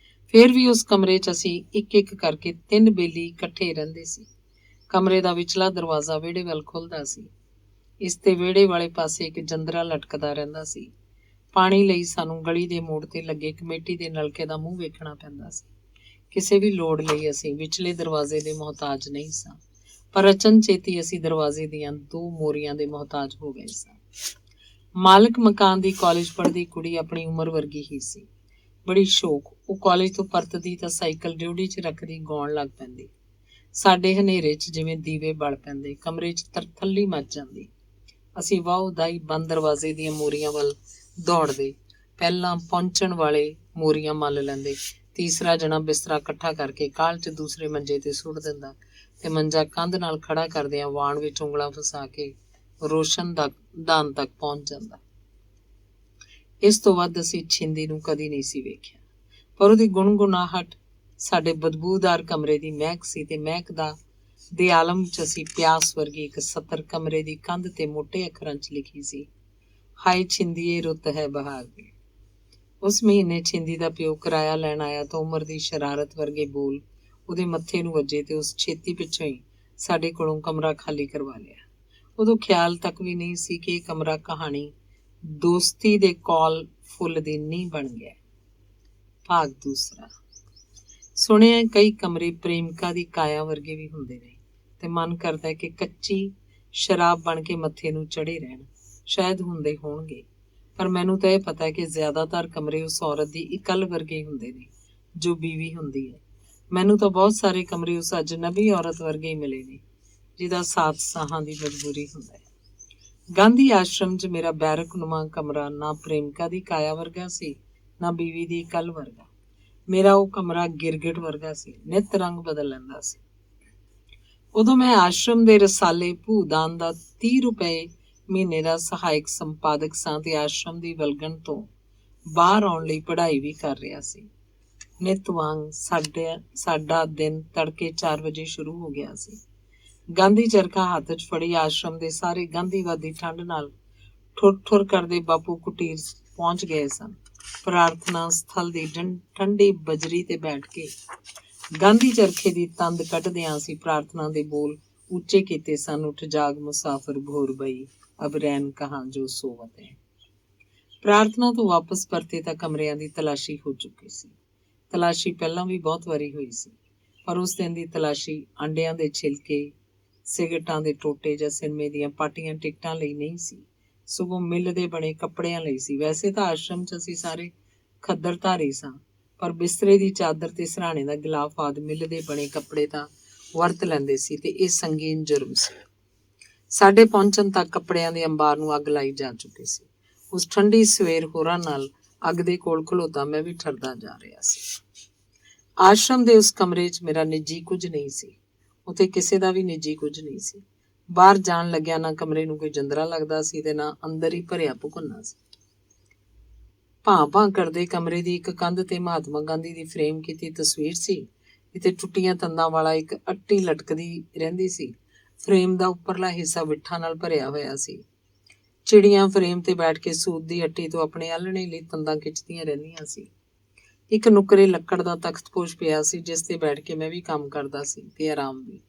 ਫਿਰ ਵੀ ਉਸ ਕਮਰੇ 'ਚ ਅਸੀਂ ਇੱਕ ਇੱਕ ਕਰਕੇ 3 ਬੇਲੀ ਇਕੱਠੇ ਰਹਿੰਦੇ ਸੀ। ਕਮਰੇ ਦਾ ਵਿਚਲਾ ਦਰਵਾਜ਼ਾ ਵਿਹੜੇ ਵੱਲ ਖੁੱਲ੍ਹਦਾ ਸੀ। ਇਸ ਤੇ ਵਿਹੜੇ ਵਾਲੇ ਪਾਸੇ ਇੱਕ ਜੰਦਰਾ ਲਟਕਦਾ ਰਹਿੰਦਾ ਸੀ। ਪਾਣੀ ਲਈ ਸਾਨੂੰ ਗਲੀ ਦੇ ਮੋੜ ਤੇ ਲੱਗੇ ਕਮੇਟੀ ਦੇ ਨਲਕੇ ਦਾ ਮੂੰਹ ਵੇਖਣਾ ਪੈਂਦਾ ਸੀ। ਕਿਸੇ ਵੀ ਲੋੜ ਲਈ ਅਸੀਂ ਵਿਚਲੇ ਦਰਵਾਜ਼ੇ ਦੇ ਮੁਹਤਾਜ ਨਹੀਂ ਸਾਂ, ਪਰ ਅਚਨਚੇਤੀ ਅਸੀਂ ਦਰਵਾਜ਼ੇ ਦੀਆਂ 2 ਮੋਰੀਆਂ ਦੇ ਮੁਹਤਾਜ ਹੋ ਗਏ ਸਾਂ। ਮਾਲਕ ਮਕਾਨ ਦੀ ਕਾਲਜ ਪੜ੍ਹਦੀ ਕੁੜੀ ਆਪਣੀ ਉਮਰ ਵਰਗੀ ਹੀ ਸੀ। ਬੜੀ ਸ਼ੌਕ। ਉਹ ਕਾਲਜ ਤੋਂ ਪਰਤਦੀ ਤਾਂ ਸਾਈਕਲ ਡਿਊਟੀ 'ਚ ਰੱਖਦੀ ਗਾਉਣ ਲੱਗ ਪੈਂਦੀ। ਸਾਡੇ ਹਨੇਰੇ 'ਚ ਜਿਵੇਂ ਦੀਵੇ ਬਲ ਪੈਂਦੇ, ਕਮਰੇ 'ਚ ਤਰਥੱਲੀ ਮੱਚ ਜਾਂਦੀ। ਅਸੀਂ ਵਾਹ ਉਦਾਈ ਬੰਦ ਦਰਵਾਜ਼ੇ ਦੀਆਂ ਮੋਰੀਆਂ ਵੱਲ ਦੌੜਦੇ। ਪਹਿਲਾਂ ਪਹੁੰਚਣ ਵਾਲੇ ਮੋਰੀਆਂ ਮੱਲ ਲੈਂਦੇ। ਤੀਸਰਾ ਜਣਾ ਬਿਸਤਰਾ ਇਕੱਠਾ ਕਰਕੇ ਕਾਹਲ 'ਚ ਦੂਸਰੇ ਮੰਜੇ ਤੇ ਸੁੱਟ ਦਿੰਦਾ ਤੇ ਮੰਜਾ ਕੰਧ ਨਾਲ ਖੜਾ ਕਰਦਿਆਂ ਵਾਣ ਵਿੱਚ ਉਂਗਲਾਂ ਫਸਾ ਕੇ ਰੋਸ਼ਨਦਾਨ ਤੱਕ ਪਹੁੰਚ ਜਾਂਦਾ। ਇਸ ਤੋਂ ਵੱਧ ਅਸੀਂ ਛਿੰਦੀ ਨੂੰ ਕਦੀ ਨਹੀਂ ਸੀ ਵੇਖਿਆ, ਪਰ ਉਹਦੀ ਗੁਣਗੁਣਾਹਟ ਸਾਡੇ ਬਦਬੂਦਾਰ ਕਮਰੇ ਦੀ ਮਹਿਕ ਸੀ ਤੇ ਮਹਿਕ ਦੇ ਆਲਮ 'ਚ ਅਸੀਂ ਪਿਆਸ ਵਰਗੀ ਇੱਕ ਸਤਰ ਕਮਰੇ ਦੀ ਕੰਧ ਤੇ ਮੋਟੇ ਅੱਖਰਾਂ 'ਚ ਲਿਖੀ ਸੀ, ਹਾਏ ਛਿੰਦੀਏ ਰੁੱਤ ਹੈ ਬਹਾਰ ਦੀ। ਉਸ ਮਹੀਨੇ ਛਿੰਦੀ ਦਾ ਪਿਓ ਕਿਰਾਇਆ ਲੈਣ ਆਇਆ ਤਾਂ ਉਮਰ ਦੀ ਸ਼ਰਾਰਤ ਵਰਗੇ ਬੋਲ ਉਹਦੇ ਮੱਥੇ ਨੂੰ ਵੱਜੇ ਤੇ ਉਸ ਛੇਤੀ ਪਿੱਛੋਂ ਹੀ ਸਾਡੇ ਕੋਲੋਂ ਕਮਰਾ ਖਾਲੀ ਕਰਵਾ ਲਿਆ। ਉਦੋਂ ਖਿਆਲ ਤੱਕ ਵੀ ਨਹੀਂ ਸੀ ਕਿ ਇਹ ਕਮਰਾ ਕਹਾਣੀ ਦੋਸਤੀ ਦੇ ਕੌਲ ਫੁੱਲ ਦੀ ਨੀਂਹ ਬਣ ਗਿਆ। ਭਾਗ ਦੂਸਰਾ। ਸੁਣਿਆ ਕਈ ਕਮਰੇ ਪ੍ਰੇਮਿਕਾ ਦੀ ਕਾਇਆ ਵਰਗੇ ਵੀ ਹੁੰਦੇ ਨੇ ਤੇ ਮਨ ਕਰਦਾ ਕਿ ਕੱਚੀ ਸ਼ਰਾਬ ਬਣ ਕੇ ਮੱਥੇ ਨੂੰ ਚੜੇ ਰਹਿਣ। ਸ਼ਾਇਦ ਹੁੰਦੇ ਹੋਣਗੇ, ਪਰ ਮੈਨੂੰ ਤਾਂ ਇਹ ਪਤਾ ਕਿ ਜ਼ਿਆਦਾਤਰ ਕਮਰੇ ਉਸ ਔਰਤ ਦੀ ਇਕੱਲ ਵਰਗੇ ਹੁੰਦੇ ਨੇ ਜੋ ਬੀਵੀ ਹੁੰਦੀ ਹੈ। ਮੈਨੂੰ ਤਾਂ ਬਹੁਤ ਸਾਰੇ ਕਮਰੇ ਉਸ ਅਜਨਬੀ ਔਰਤ ਵਰਗੇ ਹੀ ਮਿਲੇ ਨੇ ਜਿਹਦਾ ਸਾਥ ਸਾਹਾਂ ਦੀ ਮਜਬੂਰੀ ਹੁੰਦਾ ਹੈ। ਗਾਂਧੀ ਆਸ਼ਰਮ 'ਚ ਮੇਰਾ ਬੈਰਕਨੁਮਾ ਕਮਰਾ ਨਾ ਪ੍ਰੇਮਿਕਾ ਦੀ ਕਾਇਆ ਵਰਗਾ ਸੀ, ਨਾ ਬੀਵੀ ਦੀ ਇਕੱਲ ਵਰਗਾ। ਮੇਰਾ ਉਹ ਕਮਰਾ ਗਿਰਗਿਟ ਵਰਗਾ ਸੀ, ਨਿੱਤ ਰੰਗ ਬਦਲ ਲੈਂਦਾ ਸੀ। ਉਦੋਂ ਮੈਂ ਆਸ਼ਰਮ ਦੇ ਰਸਾਲੇ ਭੂਦਾਨ ਦਾ 30 ਰੁਪਏ ਮਹੀਨੇ ਦਾ ਸਹਾਇਕ ਸੰਪਾਦਕ ਸਾਂ ਤੇ ਆਸ਼ਰਮ ਦੀ ਵਲਗਣ ਤੋਂ ਬਾਹਰ ਆਉਣ ਲਈ ਪੜ੍ਹਾਈ ਵੀ ਕਰ ਰਿਹਾ ਸੀ। ਨਿਤ ਵਾਂਗ ਸਾਡਾ ਦਿਨ ਤੜਕੇ 4 ਵਜੇ ਸ਼ੁਰੂ ਹੋ ਗਿਆ ਸੀ। ਗਾਂਧੀ ਚਰਖਾ ਹੱਥ 'ਚ ਫੜੀ ਆਸ਼ਰਮ ਦੇ ਸਾਰੇ ਗਾਂਧੀਵਾਦੀ ਠੰਡ ਨਾਲ ਠੁਰ ਕਰਦੇ ਬਾਪੂ ਕੁਟੀਰ ਪਹੁੰਚ ਗਏ ਸਨ। ਪ੍ਰਾਰਥਨਾ ਸਥਲ ਦੀ ਠੰਡੀ ਬਜਰੀ ਤੇ ਬੈਠ ਕੇ ਗਾਂਧੀ ਚਰਖੇ ਦੀ ਤੰਦ ਕੱਢਦਿਆਂ ਅਸੀਂ ਪ੍ਰਾਰਥਨਾ ਦੇ ਬੋਲ ਉੱਚੇ ਕੀਤੇ ਸਨ। ਉੱਠ ਜਾਗ ਮੁਸਾਫਰ ਭੋਰ ਬਈ, ਅਬ ਰੈਨ ਕਹਾਂ ਜੋ ਸੋਵਤ ਹੈ। ਪ੍ਰਾਰਥਨਾ ਤੋਂ ਵਾਪਸ ਪਰਤੇ ਤਾਂ ਕਮਰਿਆਂ ਦੀ ਤਲਾਸ਼ੀ ਹੋ ਚੁੱਕੀ ਸੀ। ਤਲਾਸ਼ੀ ਪਹਿਲਾਂ ਵੀ ਬਹੁਤ ਵਾਰੀ ਹੋਈ ਸੀ, ਪਰ ਉਸ ਦਿਨ ਦੀ ਤਲਾਸ਼ੀ ਅੰਡਿਆਂ ਦੇ ਛਿਲਕੇ, ਸਿਗਰਟਾਂ ਦੇ ਟੋਟੇ ਜਾਂ ਸਿਨੇਮੇ ਦੀਆਂ ਪਾਟੀਆਂ ਟਿਕਟਾਂ ਲਈ ਨਹੀਂ ਸੀ, ਸਗੋਂ ਮਿੱਲ ਦੇ ਬਣੇ ਕੱਪੜਿਆਂ ਲਈ ਸੀ। ਵੈਸੇ ਤਾਂ ਆਸ਼ਰਮ 'ਚ ਅਸੀਂ ਸਾਰੇ ਖੱਦਰਧਾਰੀ ਸਾਂ, ਪਰ ਬਿਸਤਰੇ ਦੀ ਚਾਦਰ ਤੇ ਸਿਰਹਾਣੇ ਦਾ ਗਿਲਾਫ ਆਦਿ ਮਿੱਲ ਦੇ ਬਣੇ ਕੱਪੜੇ ਤਾਂ ਵਰਤ ਲੈਂਦੇ ਸੀ ਤੇ ਇਹ ਸੰਗੀਨ ਜੁਰਮ ਸੀ। ਸਾਡੇ ਪਹੁੰਚਣ ਤੱਕ ਕੱਪੜਿਆਂ ਦੇ ਅੰਬਾਰ ਨੂੰ ਅੱਗ ਲਾਈ ਜਾ ਚੁੱਕੀ ਸੀ। ਉਸ ਠੰਡੀ ਸਵੇਰ ਹੋਰਾਂ ਨਾਲ ਅੱਗ ਦੇ ਕੋਲ ਖਲੋਤਾ ਮੈਂ ਵੀ ਠਰਦਾ ਜਾ ਰਿਹਾ ਸੀ। ਆਸ਼ਰਮ ਦੇ ਉਸ ਕਮਰੇ 'ਚ ਮੇਰਾ ਨਿੱਜੀ ਕੁਝ ਨਹੀਂ ਸੀ। ਉੱਥੇ ਕਿਸੇ ਦਾ ਵੀ ਨਿੱਜੀ ਕੁਝ ਨਹੀਂ ਸੀ। ਬਾਹਰ ਜਾਣ ਲੱਗਿਆ ਨਾ ਕਮਰੇ ਨੂੰ ਕੋਈ ਜੰਦਰਾ ਲੱਗਦਾ ਸੀ ਤੇ ਨਾ ਅੰਦਰ ਹੀ ਭਰਿਆ ਭੁਕੰਨਾ ਸੀ। ਭਾਂ ਕਰਦੇ ਕਮਰੇ ਦੀ ਇੱਕ ਕੰਧ ਤੇ ਮਹਾਤਮਾ ਗਾਂਧੀ ਦੀ ਫਰੇਮ ਕੀਤੀ ਤਸਵੀਰ ਸੀ, ਜਿੱਥੇ ਟੁੱਟੀਆਂ ਤੰਦਾਂ ਵਾਲਾ ਇੱਕ ਅੱਟੀ ਲਟਕਦੀ ਰਹਿੰਦੀ ਸੀ। ਫਰੇਮ ਦਾ ਉੱਪਰਲਾ ਹਿੱਸਾ ਵਿੱਠਾਂ ਨਾਲ ਭਰਿਆ ਹੋਇਆ ਸੀ। ਚਿੜੀਆਂ ਫਰੇਮ ਤੇ ਬੈਠ ਕੇ ਸੂਤ ਦੀ ਅੱਟੀ ਤੋਂ ਆਪਣੇ ਆਲ੍ਹਣੇ ਲਈ ਤੰਦਾਂ ਖਿੱਚਦੀਆਂ ਰਹਿੰਦੀਆਂ ਸੀ। ਇੱਕ ਨੁੱਕਰੇ ਲੱਕੜ ਦਾ ਤਖਤਪੋਸ਼ ਪਿਆ ਸੀ, ਜਿਸ ਤੇ ਬੈਠ ਕੇ ਮੈਂ ਵੀ ਕੰਮ ਕਰਦਾ ਸੀ ਤੇ ਆਰਾਮ ਵੀ।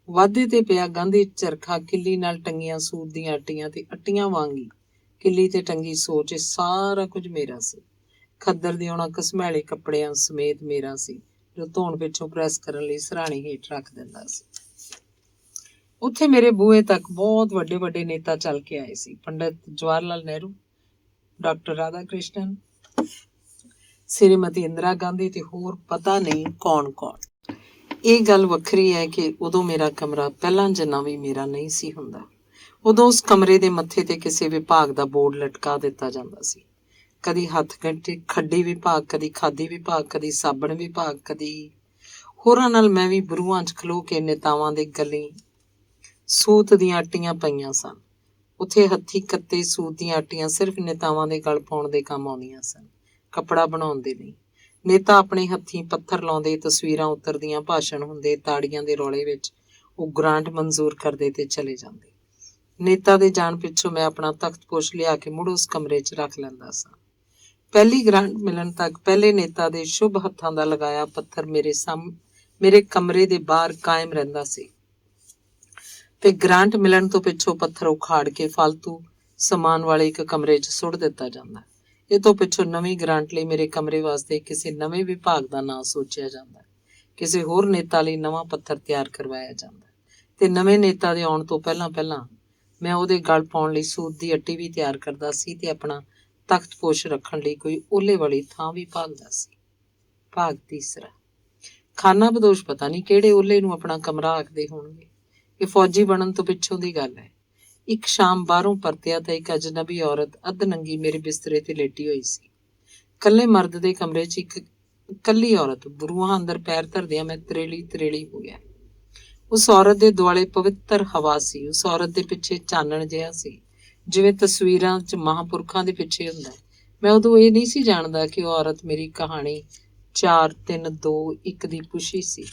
ਵਾਧੇ ਤੇ ਪਿਆ ਗਾਂਧੀ ਚਰਖਾ, ਕਿੱਲੀ ਨਾਲ ਟੰਗੀਆਂ ਸੂਤ ਦੀਆਂ ਅੱਟੀਆਂ ਤੇ ਅੱਟੀਆਂ ਵਾਂਗੀ ਕਿੱਲੀ ਤੇ ਟੰਗੀ ਸੋਚ, ਇਹ ਸਾਰਾ ਕੁਝ ਮੇਰਾ ਸੀ। ਖੱਦਰ ਦੇ ਉਹਨਾਂ ਘਸਮੈਲੇ ਕੱਪੜਿਆਂ ਸਮੇਤ ਮੇਰਾ ਸੀ, ਜੋ ਧੋਣ ਪਿੱਛੋਂ ਪ੍ਰੈਸ ਕਰਨ ਲਈ ਸਿਰਹਾਣੇ ਹੇਠ ਰੱਖ ਦਿੰਦਾ ਸੀ। ਉੱਥੇ ਮੇਰੇ ਬੂਹੇ ਤੱਕ ਬਹੁਤ ਵੱਡੇ ਵੱਡੇ ਨੇਤਾ ਚੱਲ ਕੇ ਆਏ ਸੀ। ਪੰਡਿਤ ਜਵਾਹਰ ਲਾਲ ਨਹਿਰੂ, ਡਾਕਟਰ ਰਾਧਾ ਕ੍ਰਿਸ਼ਨਨ, ਸ਼੍ਰੀਮਤੀ ਇੰਦਰਾ ਗਾਂਧੀ ਤੇ ਹੋਰ ਪਤਾ ਨਹੀਂ ਕੌਣ ਕੌਣ। ਇਹ ਗੱਲ ਵੱਖਰੀ ਹੈ ਕਿ ਉਦੋਂ ਮੇਰਾ ਕਮਰਾ ਪਹਿਲਾਂ ਜਿੰਨਾ ਵੀ ਮੇਰਾ ਨਹੀਂ ਸੀ ਹੁੰਦਾ। ਉਦੋਂ ਉਸ ਕਮਰੇ ਦੇ ਮੱਥੇ ਤੇ ਕਿਸੇ ਵਿਭਾਗ ਦਾ ਬੋਰਡ ਲਟਕਾ ਦਿੱਤਾ ਜਾਂਦਾ ਸੀ। ਕਦੀ ਹੱਥ ਖੱਡੀ ਵਿਭਾਗ, ਕਦੀ ਖਾਦੀ ਵਿਭਾਗ, ਕਦੀ ਸਾਬਣ ਵਿਭਾਗ, ਕਦੀ ਹੋਰਾਂ ਨਾਲ ਮੈਂ ਵੀ ਬਰੂਹਾਂ 'ਚ ਖਲੋ ਕੇ ਨੇਤਾਵਾਂ ਦੇ ਗਲੇ ਸੂਤ ਦੀਆਂ ਆਟੀਆਂ ਪਈਆਂ ਸਨ। ਉੱਥੇ ਹੱਥੀਂ ਕੱਤੇ ਸੂਤ ਦੀਆਂ ਆਟੀਆਂ ਸਿਰਫ ਨੇਤਾਵਾਂ ਦੇ ਗਲ ਪਾਉਣ ਦੇ ਕੰਮ ਆਉਂਦੀਆਂ ਸਨ, ਕੱਪੜਾ ਬਣਾਉਣ ਦੇ ਨਹੀਂ। ਨੇਤਾ ਆਪਣੇ ਹੱਥੀਂ ਪੱਥਰ ਲਾਉਂਦੇ, ਤਸਵੀਰਾਂ ਉਤਰਦੀਆਂ, ਭਾਸ਼ਣ ਹੁੰਦੇ, ਤਾੜੀਆਂ ਦੇ ਰੌਲੇ ਵਿੱਚ ਉਹ ਗ੍ਰਾਂਟ ਮਨਜ਼ੂਰ ਕਰਦੇ ਤੇ ਚਲੇ ਜਾਂਦੇ। ਨੇਤਾ ਦੇ ਜਾਣ ਪਿੱਛੋਂ ਮੈਂ ਆਪਣਾ ਤਖਤਪੋਸ਼ ਲਿਆ ਕੇ ਮੁੜ ਉਸ ਕਮਰੇ 'ਚ ਰੱਖ ਲੈਂਦਾ ਸਾਂ। ਪਹਿਲੀ ਗ੍ਰਾਂਟ ਮਿਲਣ ਤੱਕ ਪਹਿਲੇ ਨੇਤਾ ਦੇ ਸ਼ੁਭ ਹੱਥਾਂ ਦਾ ਲਗਾਇਆ ਪੱਥਰ ਮੇਰੇ ਕਮਰੇ ਦੇ ਬਾਹਰ ਕਾਇਮ ਰਹਿੰਦਾ ਸੀ ਤੇ ਗ੍ਰਾਂਟ ਮਿਲਣ ਤੋਂ ਪਿੱਛੋਂ ਪੱਥਰ ਉਖਾੜ ਕੇ ਫਾਲਤੂ ਸਮਾਨ ਵਾਲੇ ਇੱਕ ਕਮਰੇ 'ਚ ਸੁੱਟ ਦਿੱਤਾ ਜਾਂਦਾ। ਇਹ ਤੋਂ ਪਿੱਛੋਂ ਨਵੀਂ ਗ੍ਰਾਂਟ ਲਈ ਮੇਰੇ ਕਮਰੇ ਵਾਸਤੇ ਕਿਸੇ ਨਵੇਂ ਵਿਭਾਗ ਦਾ ਨਾਂ ਸੋਚਿਆ ਜਾਂਦਾ, ਕਿਸੇ ਹੋਰ ਨੇਤਾ ਲਈ ਨਵਾਂ ਪੱਥਰ ਤਿਆਰ ਕਰਵਾਇਆ ਜਾਂਦਾ ਤੇ ਨਵੇਂ ਨੇਤਾ ਦੇ ਆਉਣ ਤੋਂ ਪਹਿਲਾਂ ਮੈਂ ਉਹਦੇ ਗਲ ਪਾਉਣ ਲਈ ਸੂਤ ਦੀ ਅੱਟੀ ਵੀ ਤਿਆਰ ਕਰਦਾ ਸੀ ਤੇ ਆਪਣਾ ਤਖਤਪੋਸ਼ ਰੱਖਣ ਲਈ ਕੋਈ ਓਲੇ ਵਾਲੀ ਥਾਂ ਵੀ ਭਾਲਦਾ ਸੀ। ਭਾਗ ਤੀਸਰਾ। ਖਾਨਾ ਬਦੋਸ਼ ਪਤਾ ਨਹੀਂ ਕਿਹੜੇ ਓਲੇ ਨੂੰ ਆਪਣਾ ਕਮਰਾ ਆਖਦੇ ਹੋਣਗੇ। ਇਹ ਫੌਜੀ ਬਣਨ ਤੋਂ ਪਿੱਛੋਂ ਦੀ ਗੱਲ ਹੈ। ਇੱਕ ਸ਼ਾਮ ਬਾਹਰੋਂ ਪਰਤਿਆ ਤਾਂ ਇੱਕ ਅਜਨਬੀ ਔਰਤ ਅੱਧ ਨੰਗੀ ਮੇਰੇ ਬਿਸਤਰੇ ਤੇ ਲੇਟੀ ਹੋਈ ਸੀ। ਇਕੱਲੇ ਮਰਦ ਦੇ ਕਮਰੇ 'ਚ ਇੱਕ ਇਕੱਲੀ ਔਰਤ। ਬਰੂਹਾਂ ਅੰਦਰ ਪੈਰ ਧਰਦਿਆਂ ਮੈਂ ਤਰੇਲੀ ਹੋ ਗਿਆ। ਉਸ ਔਰਤ ਦੇ ਦੁਆਲੇ ਪਵਿੱਤਰ ਹਵਾ ਸੀ। ਉਸ ਔਰਤ ਦੇ ਪਿੱਛੇ ਚਾਨਣ ਜਿਹਾ ਸੀ, ਜਿਵੇਂ ਤਸਵੀਰਾਂ 'ਚ ਮਹਾਂਪੁਰਖਾਂ ਦੇ ਪਿੱਛੇ ਹੁੰਦਾ। ਮੈਂ ਉਦੋਂ ਇਹ ਨਹੀਂ ਸੀ ਜਾਣਦਾ ਕਿ ਉਹ ਔਰਤ ਮੇਰੀ ਕਹਾਣੀ 4, 3, 2, 1 ਦੀ ਪੁਸ਼ੀ ਸੀ।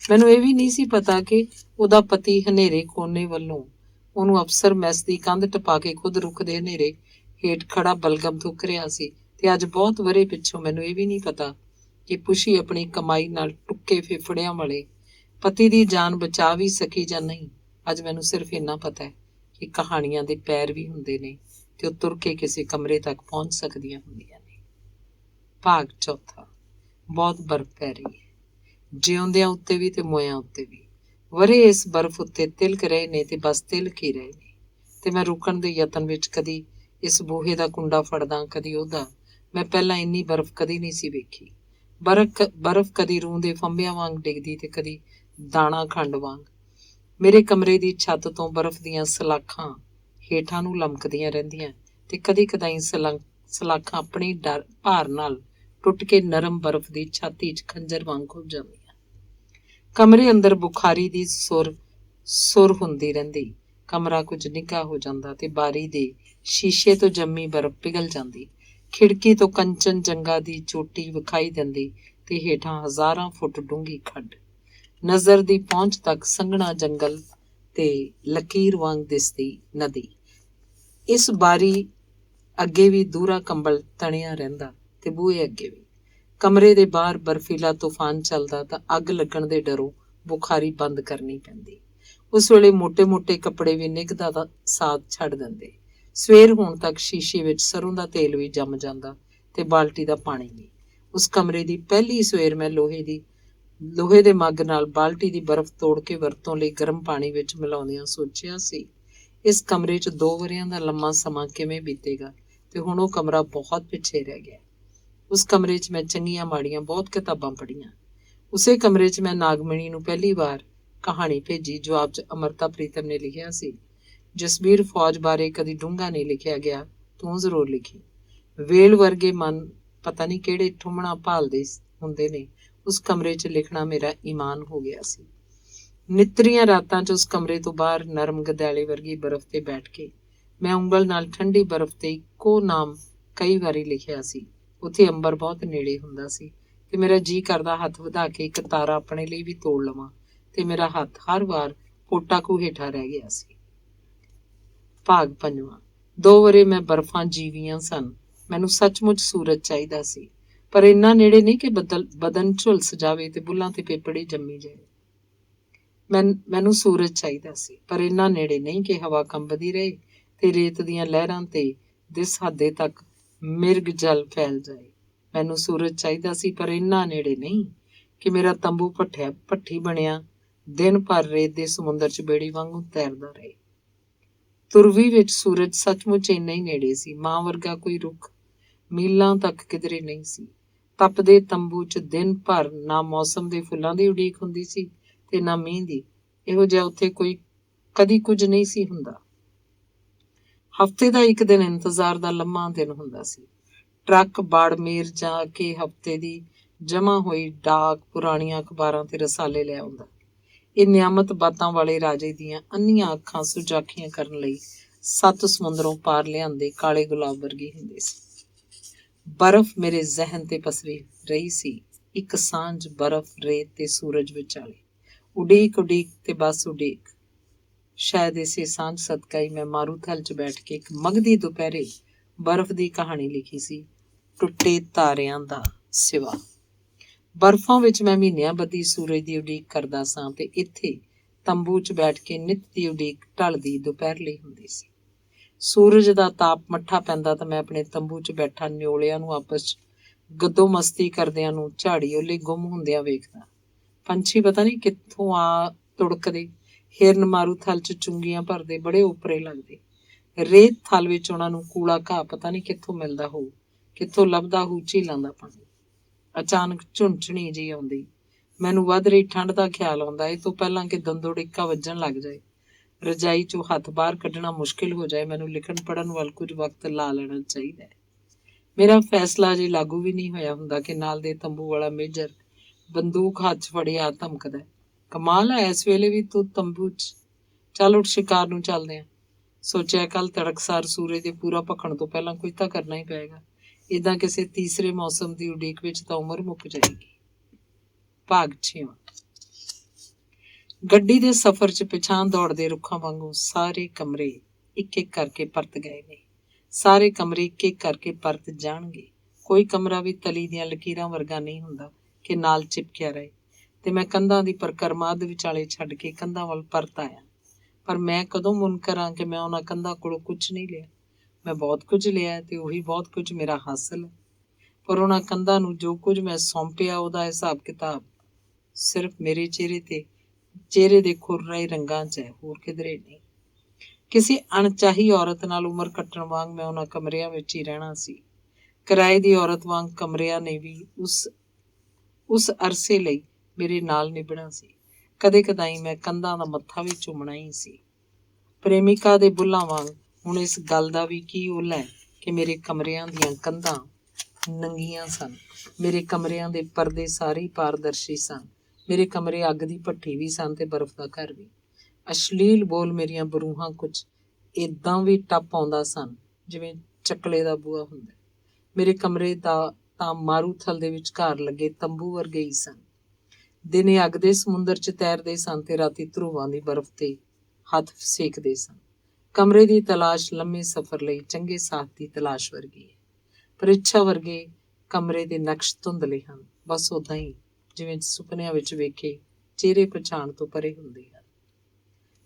ਮੈਨੂੰ ਇਹ ਵੀ ਨਹੀਂ ਸੀ ਪਤਾ ਕਿ ਉਹਦਾ ਪਤੀ ਹਨੇਰੇ ਕੋਨੇ ਵੱਲੋਂ ਉਹਨੂੰ ਅਫਸਰ ਮੈਸ ਦੀ ਕੰਧ ਟਪਾ ਕੇ ਖੁਦ ਰੁੱਖ ਦੇ ਹਨੇਰੇ ਹੇਠ ਖੜਾ ਬਲਗਮ ਥੁੱਕ ਰਿਹਾ ਸੀ। ਤੇ ਅੱਜ ਬਹੁਤ ਵਰੇ ਪਿੱਛੋਂ ਮੈਨੂੰ ਇਹ ਵੀ ਨਹੀਂ ਪਤਾ ਕਿ ਪੁਸ਼ੀ ਆਪਣੀ ਕਮਾਈ ਨਾਲ ਟੁੱਕੇ ਫੇਫੜਿਆਂ ਵਾਲੇ ਪਤੀ ਦੀ ਜਾਨ ਬਚਾ ਵੀ ਸਕੀ ਜਾਂ ਨਹੀਂ। ਅੱਜ ਮੈਨੂੰ ਸਿਰਫ ਇੰਨਾ ਪਤਾ ਹੈ ਕਿ ਕਹਾਣੀਆਂ ਦੇ ਪੈਰ ਵੀ ਹੁੰਦੇ ਨੇ ਤੇ ਉਹ ਤੁਰ ਕੇ ਕਿਸੇ ਕਮਰੇ ਤੱਕ ਪਹੁੰਚ ਸਕਦੀਆਂ ਹੁੰਦੀਆਂ ਨੇ। ਭਾਗ ਚੌਥਾ। ਬਹੁਤ ਬਰਫ਼ ਪੈ ਰਹੀ ਹੈ, ਜਿਉਂਦਿਆਂ ਉੱਤੇ ਵੀ ਤੇ ਮੋਇਆਂ ਉੱਤੇ ਵੀ। ਵਰੇ ਇਸ ਬਰਫ਼ ਉੱਤੇ ਤਿਲਕ ਰਹੇ ਨੇ ਤੇ ਬਸ ਤਿਲਕ ਹੀ ਰਹੇ ਨੇ ਤੇ ਮੈਂ ਰੁਕਣ ਦੇ ਯਤਨ ਵਿੱਚ ਕਦੀ ਇਸ ਬੂਹੇ ਦਾ ਕੁੰਡਾ ਫੜਦਾ, ਕਦੀ ਉਹਦਾ। ਮੈਂ ਪਹਿਲਾਂ ਇੰਨੀ ਬਰਫ਼ ਕਦੀ ਨਹੀਂ ਸੀ ਵੇਖੀ। ਬਰਫ਼ ਕਦੀ ਰੂੰ ਦੇ ਫੰਬਿਆਂ ਵਾਂਗ ਡਿੱਗਦੀ ਤੇ ਕਦੀ ਦਾਣਾ ਖੰਡ ਵਾਂਗ। ਮੇਰੇ ਕਮਰੇ ਦੀ ਛੱਤ ਤੋਂ ਬਰਫ਼ ਦੀਆਂ ਸਲਾਖਾਂ ਹੇਠਾਂ ਨੂੰ ਲਮਕਦੀਆਂ ਰਹਿੰਦੀਆਂ ਤੇ ਕਦੀ ਕਦਾਈ ਸਲਾਖਾਂ ਆਪਣੀ ਭਾਰ ਨਾਲ ਟੁੱਟ ਕੇ ਨਰਮ ਬਰਫ਼ ਦੀ ਛਾਤੀ 'ਚ ਖੰਜਰ ਵਾਂਗ ਖੁੱਭ ਜਾਂਦੀਆਂ। ਕਮਰੇ ਅੰਦਰ ਬੁਖਾਰੀ ਦੀ ਸੁਰ ਹੁੰਦੀ ਰਹਿੰਦੀ। ਕਮਰਾ ਕੁਝ ਨਿੱਘਾ ਹੋ ਜਾਂਦਾ ਤੇ ਬਾਰੀ ਦੇ ਸ਼ੀਸ਼ੇ ਤੋਂ ਜੰਮੀ ਬਰਫ਼ ਪਿਘਲ ਜਾਂਦੀ। ਖਿੜਕੀ ਤੋਂ ਕੰਚਨ ਜੰਗਾ ਦੀ ਚੋਟੀ ਵਿਖਾਈ ਦਿੰਦੀ ਤੇ ਹੇਠਾਂ ਹਜ਼ਾਰਾਂ ਫੁੱਟ ਡੂੰਘੀ ਖੱਡ। ਨਜ਼ਰ ਦੀ ਪਹੁੰਚ ਤੱਕ ਸੰਘਣਾ ਜੰਗਲ ਤੇ ਲਕੀਰ ਵਾਂਗ ਦਿਸਦੀ ਨਦੀ। ਇਸ ਬਾਰੀ ਅੱਗੇ ਵੀ ਦੂਰਾ ਕੰਬਲ ਤਣਿਆ ਰਹਿੰਦਾ ਤੇ ਬੂਹੇ ਅੱਗੇ ਵੀ। ਕਮਰੇ ਦੇ ਬਾਹਰ ਬਰਫੀਲਾ ਤੂਫਾਨ ਚੱਲਦਾ ਤਾਂ ਅੱਗ ਲੱਗਣ ਦੇ ਡਰੋਂ ਬੁਖਾਰੀ ਬੰਦ ਕਰਨੀ ਪੈਂਦੀ। ਉਸ ਵੇਲੇ ਮੋਟੇ-ਮੋਟੇ ਕੱਪੜੇ ਵੀ ਨਿੱਘਦਾ ਦਾ ਸਾਥ ਛੱਡ ਦਿੰਦੇ। ਸਵੇਰ ਹੋਣ ਤੱਕ ਸ਼ੀਸ਼ੇ ਵਿੱਚ ਸਰੋਂ ਦਾ ਤੇਲ ਵੀ ਜੰਮ ਜਾਂਦਾ ਤੇ ਬਾਲਟੀ ਦਾ ਪਾਣੀ ਵੀ। ਉਸ ਕਮਰੇ ਦੀ ਪਹਿਲੀ ਸਵੇਰ ਮੈਂ ਲੋਹੇ ਦੇ ਮੱਗ ਨਾਲ ਬਾਲਟੀ ਦੀ ਬਰਫ਼ ਤੋੜ ਕੇ ਵਰਤੋਂ ਲਈ ਗਰਮ ਪਾਣੀ ਵਿੱਚ ਮਿਲਾਉਂਦਿਆਂ ਸੋਚਿਆ ਸੀ, ਇਸ ਕਮਰੇ 'ਚ 2 ਵਰ੍ਹਿਆਂ ਦਾ ਲੰਮਾ ਸਮਾਂ ਕਿਵੇਂ ਬੀਤੇਗਾ ਤੇ ਹੁਣ ਉਹ ਕਮਰਾ ਬਹੁਤ ਪਿੱਛੇ ਰਹਿ ਗਿਆ। ਉਸ ਕਮਰੇ 'ਚ ਮੈਂ ਚੰਗੀਆਂ ਮਾੜੀਆਂ ਬਹੁਤ ਕਿਤਾਬਾਂ ਪੜ੍ਹੀਆਂ। ਉਸੇ ਕਮਰੇ 'ਚ ਮੈਂ ਨਾਗਮਣੀ ਨੂੰ ਪਹਿਲੀ ਵਾਰ ਕਹਾਣੀ ਭੇਜੀ। ਜਵਾਬ 'ਚ ਅਮਰਤਾ ਪ੍ਰੀਤਮ ਨੇ ਲਿਖਿਆ ਸੀ, ਜਸਬੀਰ ਫੌਜ ਬਾਰੇ ਕਦੀ ਡੂੰਘਾ ਨਹੀਂ ਲਿਖਿਆ ਗਿਆ, ਤੂੰ ਜ਼ਰੂਰ ਲਿਖੀ। ਵੇਲ ਵਰਗੇ ਮਨ ਪਤਾ ਨਹੀਂ ਕਿਹੜੇ ਠੁੰਮਣਾ ਭਾਲਦੇ ਹੁੰਦੇ ਨੇ। ਉਸ ਕਮਰੇ 'ਚ ਲਿਖਣਾ ਮੇਰਾ ਈਮਾਨ ਹੋ ਗਿਆ ਸੀ। ਨਿੱਤਰੀਆਂ ਰਾਤਾਂ 'ਚ ਉਸ ਕਮਰੇ ਤੋਂ ਬਾਹਰ ਨਰਮ ਗਦੈਲੇ ਵਰਗੀ ਬਰਫ਼ ਤੇ ਬੈਠ ਕੇ ਮੈਂ ਉਂਗਲ ਨਾਲ ਠੰਡੀ ਬਰਫ਼ ਤੇ ਇੱਕੋ ਨਾਮ ਕਈ ਵਾਰੀ ਲਿਖਿਆ ਸੀ। ਉੱਥੇ ਅੰਬਰ ਬਹੁਤ ਨੇੜੇ ਹੁੰਦਾ ਸੀ ਤੇ ਮੇਰਾ ਜੀਅ ਕਰਦਾ ਹੱਥ ਵਧਾ ਕੇ ਇੱਕ ਤਾਰਾ ਆਪਣੇ ਲਈ ਵੀ ਤੋੜ ਲਵਾਂ ਤੇ ਮੇਰਾ ਹੱਥ ਹਰ ਵਾਰ ਪੋਟਾ ਕੁ ਹੇਠਾਂ ਰਹਿ ਗਿਆ ਸੀ। ਭਾਗ 5ਵਾਂ। 2 ਵਰ੍ਹੇ ਮੈਂ ਬਰਫ਼ਾਂ ਜੀਵੀਆਂ ਸਨ। ਮੈਨੂੰ ਸੱਚਮੁੱਚ ਸੂਰਜ ਚਾਹੀਦਾ ਸੀ, ਪਰ ਇੰਨਾ ਨੇੜੇ ਨਹੀਂ ਕਿ ਬਦਨ ਝੁਲਸ ਜਾਵੇ ਤੇ ਬੁੱਲਾਂ ਤੇ ਪੇਪੜੀ ਜੰਮੀ ਜਾਏ। ਮੈਨੂੰ ਸੂਰਜ ਚਾਹੀਦਾ ਸੀ, ਪਰ ਇੰਨਾ ਨੇੜੇ ਨਹੀਂ ਕਿ ਹਵਾ ਕੰਬਦੀ ਰਹੇ ਤੇ ਰੇਤ ਦੀਆਂ ਲਹਿਰਾਂ ਤੇ ਦਿਸ ਹੱਦੇ ਤੱਕ ਮਿਰਗ ਜਲ ਫੈਲ ਜਾਏ। ਮੈਨੂੰ ਸੂਰਜ ਚਾਹੀਦਾ ਸੀ, ਪਰ ਇੰਨਾ ਨੇੜੇ ਨਹੀਂ ਕਿ ਮੇਰਾ ਤੰਬੂ ਭੱਠੀ ਬਣਿਆ ਦਿਨ ਭਰ ਰੇਤ ਦੇ ਸਮੁੰਦਰ 'ਚ ਬੇੜੀ ਵਾਂਗੂ ਤੈਰਦਾ ਰਹੇ। ਤੁਰਵੀ ਵਿੱਚ ਸੂਰਜ ਸੱਚਮੁੱਚ ਇੰਨਾ ਹੀ ਨੇੜੇ ਸੀ। ਮਾਂ ਵਰਗਾ ਕੋਈ ਰੁੱਖ ਮੀਲਾਂ ਤੱਕ ਕਿਧਰੇ ਨਹੀਂ ਸੀ। ਤਪਦੇ ਤੰਬੂ 'ਚ ਦਿਨ ਭਰ ਨਾ ਮੌਸਮ ਦੇ ਫੁੱਲਾਂ ਦੀ ਉਡੀਕ ਹੁੰਦੀ ਸੀ ਤੇ ਨਾ ਮੀਂਹ ਦੀ। ਇਹੋ ਜਿਹਾ ਉੱਥੇ ਕਦੀ ਕੁਝ ਨਹੀਂ ਸੀ ਹੁੰਦਾ। ਹਫ਼ਤੇ ਦਾ ਇੱਕ ਦਿਨ ਇੰਤਜ਼ਾਰ ਦਾ ਲੰਮਾ ਦਿਨ ਹੁੰਦਾ ਸੀ। ਟਰੱਕ ਬਾੜਮੇਰ ਜਾ ਕੇ ਹਫ਼ਤੇ ਦੀ ਜਮ੍ਹਾਂ ਹੋਈ ਡਾਕ, ਪੁਰਾਣੀਆਂ ਅਖਬਾਰਾਂ ਤੇ ਰਸਾਲੇ ਲੈ ਆਉਂਦਾ। ਇਹ ਨਿਆਮਤ ਬਾਤਾਂ ਵਾਲੇ ਰਾਜੇ ਦੀਆਂ ਅੰਨੀਆਂ ਅੱਖਾਂ ਸੁਜਾਖੀਆਂ ਕਰਨ ਲਈ 7 ਸਮੁੰਦਰੋਂ ਪਾਰ ਲਿਆਂਦੇ ਕਾਲੇ ਗੁਲਾਬ ਵਰਗੀ ਹੁੰਦੀ ਸੀ। ਬਰਫ਼ ਮੇਰੇ ਜ਼ਿਹਨ ਤੇ ਪਸਰੀ ਰਹੀ ਸੀ। ਇੱਕ ਸਾਂਝ ਬਰਫ਼, ਰੇਤ ਤੇ ਸੂਰਜ ਵਿਚਾਲੇ। ਉਡੀਕ ਤੇ ਬਸ ਉਡੀਕ। ਸ਼ਾਇਦ ਇਸੇ ਸਾਂਝ ਸਦਕਾ ਹੀ ਮੈਂ ਮਾਰੂਥਲ 'ਚ ਬੈਠ ਕੇ ਇੱਕ ਮਘਦੀ ਦੁਪਹਿਰੇ ਬਰਫ਼ ਦੀ ਕਹਾਣੀ ਲਿਖੀ ਸੀ, ਟੁੱਟੇ ਤਾਰਿਆਂ ਦਾ ਸਿਵਾ। ਬਰਫ਼ਾਂ ਵਿੱਚ ਮੈਂ ਮਹੀਨਿਆਂ ਬੱਧੀ ਸੂਰਜ ਦੀ ਉਡੀਕ ਕਰਦਾ ਸਾਂ ਤੇ ਇੱਥੇ ਤੰਬੂ 'ਚ ਬੈਠ ਕੇ ਨਿੱਤ ਦੀ ਉਡੀਕ ਢਲਦੀ ਦੁਪਹਿਰ ਲਈ ਹੁੰਦੀ ਸੀ। ਸੂਰਜ ਦਾ ਤਾਪ ਮੱਠਾ ਪੈਂਦਾ ਤਾਂ ਮੈਂ ਆਪਣੇ ਤੰਬੂ 'ਚ ਬੈਠਾ ਨਿਓਲਿਆਂ ਨੂੰ ਆਪਸ 'ਚ ਗੱਦੋ ਮਸਤੀ ਕਰਦਿਆਂ ਨੂੰ ਝਾੜੀ ਓਲੇ ਗੁੰਮ ਹੁੰਦਿਆਂ ਵੇਖਦਾ। ਪੰਛੀ ਪਤਾ ਨਹੀਂ ਕਿੱਥੋਂ ਆ ਤੁੜਕਦੇ, ਹਿਰਨ ਮਾਰੂਥਲ 'ਚ ਚੁੰਗੀਆਂ ਭਰਦੇ, ਬੜੇ ਓਪਰੇ ਲੱਗਦੇ। ਰੇਤ ਥਲ ਵਿੱਚ ਉਹਨਾਂ ਨੂੰ ਕੂੜਾ ਘਾਹ ਪਤਾ ਨਹੀਂ ਕਿੱਥੋਂ ਮਿਲਦਾ ਹੋਊ, ਕਿੱਥੋਂ ਲੱਭਦਾ ਹੋਊ ਝੀਲਾਂ ਦਾ ਪਾਣੀ। ਅਚਾਨਕ ਝੁੰਝਣੀ ਜਿਹੀ ਆਉਂਦੀ। ਮੈਨੂੰ ਵੱਧ ਰਹੀ ਠੰਡ ਦਾ ਖਿਆਲ ਆਉਂਦਾ, ਇਹ ਤੋਂ ਪਹਿਲਾਂ ਕਿ ਦੰਦੋ ਡਿੱਕਾ ਵੱਜਣ ਲੱਗ ਜਾਏ, ਰਜਾਈ 'ਚੋਂ ਹੱਥ ਬਾਹਰ ਕੱਢਣਾ ਮੁਸ਼ਕਿਲ ਹੋ ਜਾਏ, ਮੈਨੂੰ ਲਿਖਣ ਪੜ੍ਹਨ ਵੱਲ ਕੁਝ ਵਕਤ ਲਾ ਲੈਣਾ ਚਾਹੀਦਾ ਹੈ। ਮੇਰਾ ਫੈਸਲਾ ਅਜੇ ਲਾਗੂ ਵੀ ਨਹੀਂ ਹੋਇਆ ਹੁੰਦਾ ਕਿ ਨਾਲ ਦੇ ਤੰਬੂ ਵਾਲਾ ਮੇਜਰ ਬੰਦੂਕ ਹੱਥ 'ਚ ਫੜੀ ਆ ਧਮਕਦਾ, ਕਮਾਲ ਹੈ, ਇਸ ਵੇਲੇ ਵੀ ਤੂੰ ਤੰਬੂ 'ਚ? ਚੱਲ ਉੱਠ, ਸ਼ਿਕਾਰ ਨੂੰ ਚੱਲਦੇ ਆਂ। ਸੋਚਿਆ ਕੱਲ ਤੜਕਸਾਰ ਸੂਰਜ ਦੇ ਪੂਰਾ ਭਖਣ ਤੋਂ ਪਹਿਲਾਂ ਕੁਝ ਤਾਂ ਕਰਨਾ ਹੀ ਪਏਗਾ। ਏਦਾਂ ਕਿਸੇ ਤੀਸਰੇ ਮੌਸਮ ਦੀ ਉਡੀਕ ਵਿੱਚ ਤਾਂ ਉਮਰ ਮੁੱਕ ਜਾਏਗੀ। ਭਾਗ 6ਵਾਂ। ਗੱਡੀ ਦੇ ਸਫ਼ਰ 'ਚ ਪਿਛਾਂਹ ਦੌੜਦੇ ਰੁੱਖਾਂ ਵਾਂਗੂ ਸਾਰੇ ਕਮਰੇ ਇੱਕ-ਇੱਕ ਕਰਕੇ ਪਰਤ ਗਏ ਨੇ। ਸਾਰੇ ਕਮਰੇ ਇੱਕ-ਇੱਕ ਕਰਕੇ ਪਰਤ ਜਾਣਗੇ। ਕੋਈ ਕਮਰਾ ਵੀ ਤਲੀ ਦੀਆਂ ਲਕੀਰਾਂ ਵਰਗਾ ਨਹੀਂ ਹੁੰਦਾ ਕਿ ਨਾਲ ਚਿਪਕਿਆ ਰਹੇ। ਤੇ ਮੈਂ ਕੰਧਾਂ ਦੀ ਪਰਕਰਮਾ ਅੱਧ ਵਿਚਾਲੇ ਛੱਡ ਕੇ ਕੰਧਾਂ ਵੱਲ ਪਰਤ ਆਇਆ। ਪਰ ਮੈਂ ਕਦੋਂ ਮੁਨਕਰ ਹਾਂ ਕਿ ਮੈਂ ਉਹਨਾਂ ਕੰਧਾਂ ਕੋਲੋਂ ਕੁਝ ਨਹੀਂ ਲਿਆ। ਮੈਂ ਬਹੁਤ ਕੁਝ ਲਿਆ ਤੇ ਉਹੀ ਬਹੁਤ ਕੁਝ ਮੇਰਾ ਹਾਸਲ ਹੈ। ਪਰ ਉਹਨਾਂ ਕੰਧਾਂ ਨੂੰ ਜੋ ਕੁਝ ਮੈਂ ਸੌਂਪਿਆ, ਉਹਦਾ ਹਿਸਾਬ ਕਿਤਾਬ ਸਿਰਫ ਮੇਰੇ ਚਿਹਰੇ ਦੇ ਖੁਰ ਰਹੇ ਰੰਗਾਂ 'ਚ ਹੈ, ਹੋਰ ਕਿਧਰੇ ਨਹੀਂ। ਕਿਸੇ ਅਣਚਾਹੀ ਔਰਤ ਨਾਲ ਉਮਰ ਕੱਟਣ ਵਾਂਗ ਮੈਂ ਉਹਨਾਂ ਕਮਰਿਆਂ ਵਿੱਚ ਹੀ ਰਹਿਣਾ ਸੀ। ਕਿਰਾਏ ਦੀ ਔਰਤ ਵਾਂਗ ਕਮਰਿਆਂ ਨੇ ਵੀ ਉਸ ਅਰਸੇ ਲਈ ਮੇਰੇ ਨਾਲ ਨਿਭਣਾ ਸੀ। ਕਦੇ ਕਦਾਈ ਮੈਂ ਕੰਧਾਂ ਦਾ ਮੱਥਾ ਵੀ ਚੁੰਮਣਾ ਹੀ ਸੀ। ਪ੍ਰੇਮਿਕਾ ਦੇ ਬੁੱਲਾਂ ਵਾਂਗ ਹੁਣ ਇਸ ਗੱਲ ਦਾ ਵੀ ਕੀ ਓਲਾ ਹੈ ਕਿ ਮੇਰੇ ਕਮਰਿਆਂ ਦੀਆਂ ਕੰਧਾਂ ਨੰਗੀਆਂ ਸਨ। ਮੇਰੇ ਕਮਰਿਆਂ ਦੇ ਪਰਦੇ ਸਾਰੇ ਹੀ ਪਾਰਦਰਸ਼ੀ ਸਨ। ਮੇਰੇ ਕਮਰੇ ਅੱਗ ਦੀ ਭੱਠੀ ਵੀ ਸਨ ਤੇ ਬਰਫ਼ ਦਾ ਘਰ ਵੀ। ਅਸ਼ਲੀਲ ਬੋਲ ਮੇਰੀਆਂ ਬਰੂਹਾਂ ਕੁਝ ਏਦਾਂ ਵੀ ਟੱਪ ਆਉਂਦਾ ਸਨ ਜਿਵੇਂ ਚੱਕਲੇ ਦਾ ਬੂਹਾ ਹੁੰਦਾ। ਮੇਰੇ ਕਮਰੇ ਦਾ ਤਾਂ ਮਾਰੂਥਲ ਦੇ ਵਿਚਕਾਰ ਲੱਗੇ ਤੰਬੂ ਵਰਗੇ ਹੀ ਸਨ। ਦਿਨੇ ਅੱਗ ਦੇ ਸਮੁੰਦਰ 'ਚ ਤੈਰਦੇ ਸਨ ਤੇ ਰਾਤੀ ਧਰੁਵਾਂ ਦੀ ਬਰਫ਼ ਤੇ ਹੱਥ ਸੇਕਦੇ ਸਨ। ਕਮਰੇ ਦੀ ਤਲਾਸ਼ ਲੰਮੇ ਸਫ਼ਰ ਲਈ ਚੰਗੇ ਸਾਥ ਦੀ ਤਲਾਸ਼ ਵਰਗੀ ਹੈ, ਪਰ ਇੱਛਾ ਵਰਗੇ ਕਮਰੇ ਦੇ ਨਕਸ਼ ਧੁੰਦਲੇ ਹਨ, ਬਸ ਉਦਾਂ ਹੀ ਜਿਵੇਂ ਸੁਪਨਿਆਂ ਵਿੱਚ ਵੇਖੇ ਚਿਹਰੇ ਪਛਾਣ ਤੋਂ ਪਰੇ ਹੁੰਦੇ ਹਨ।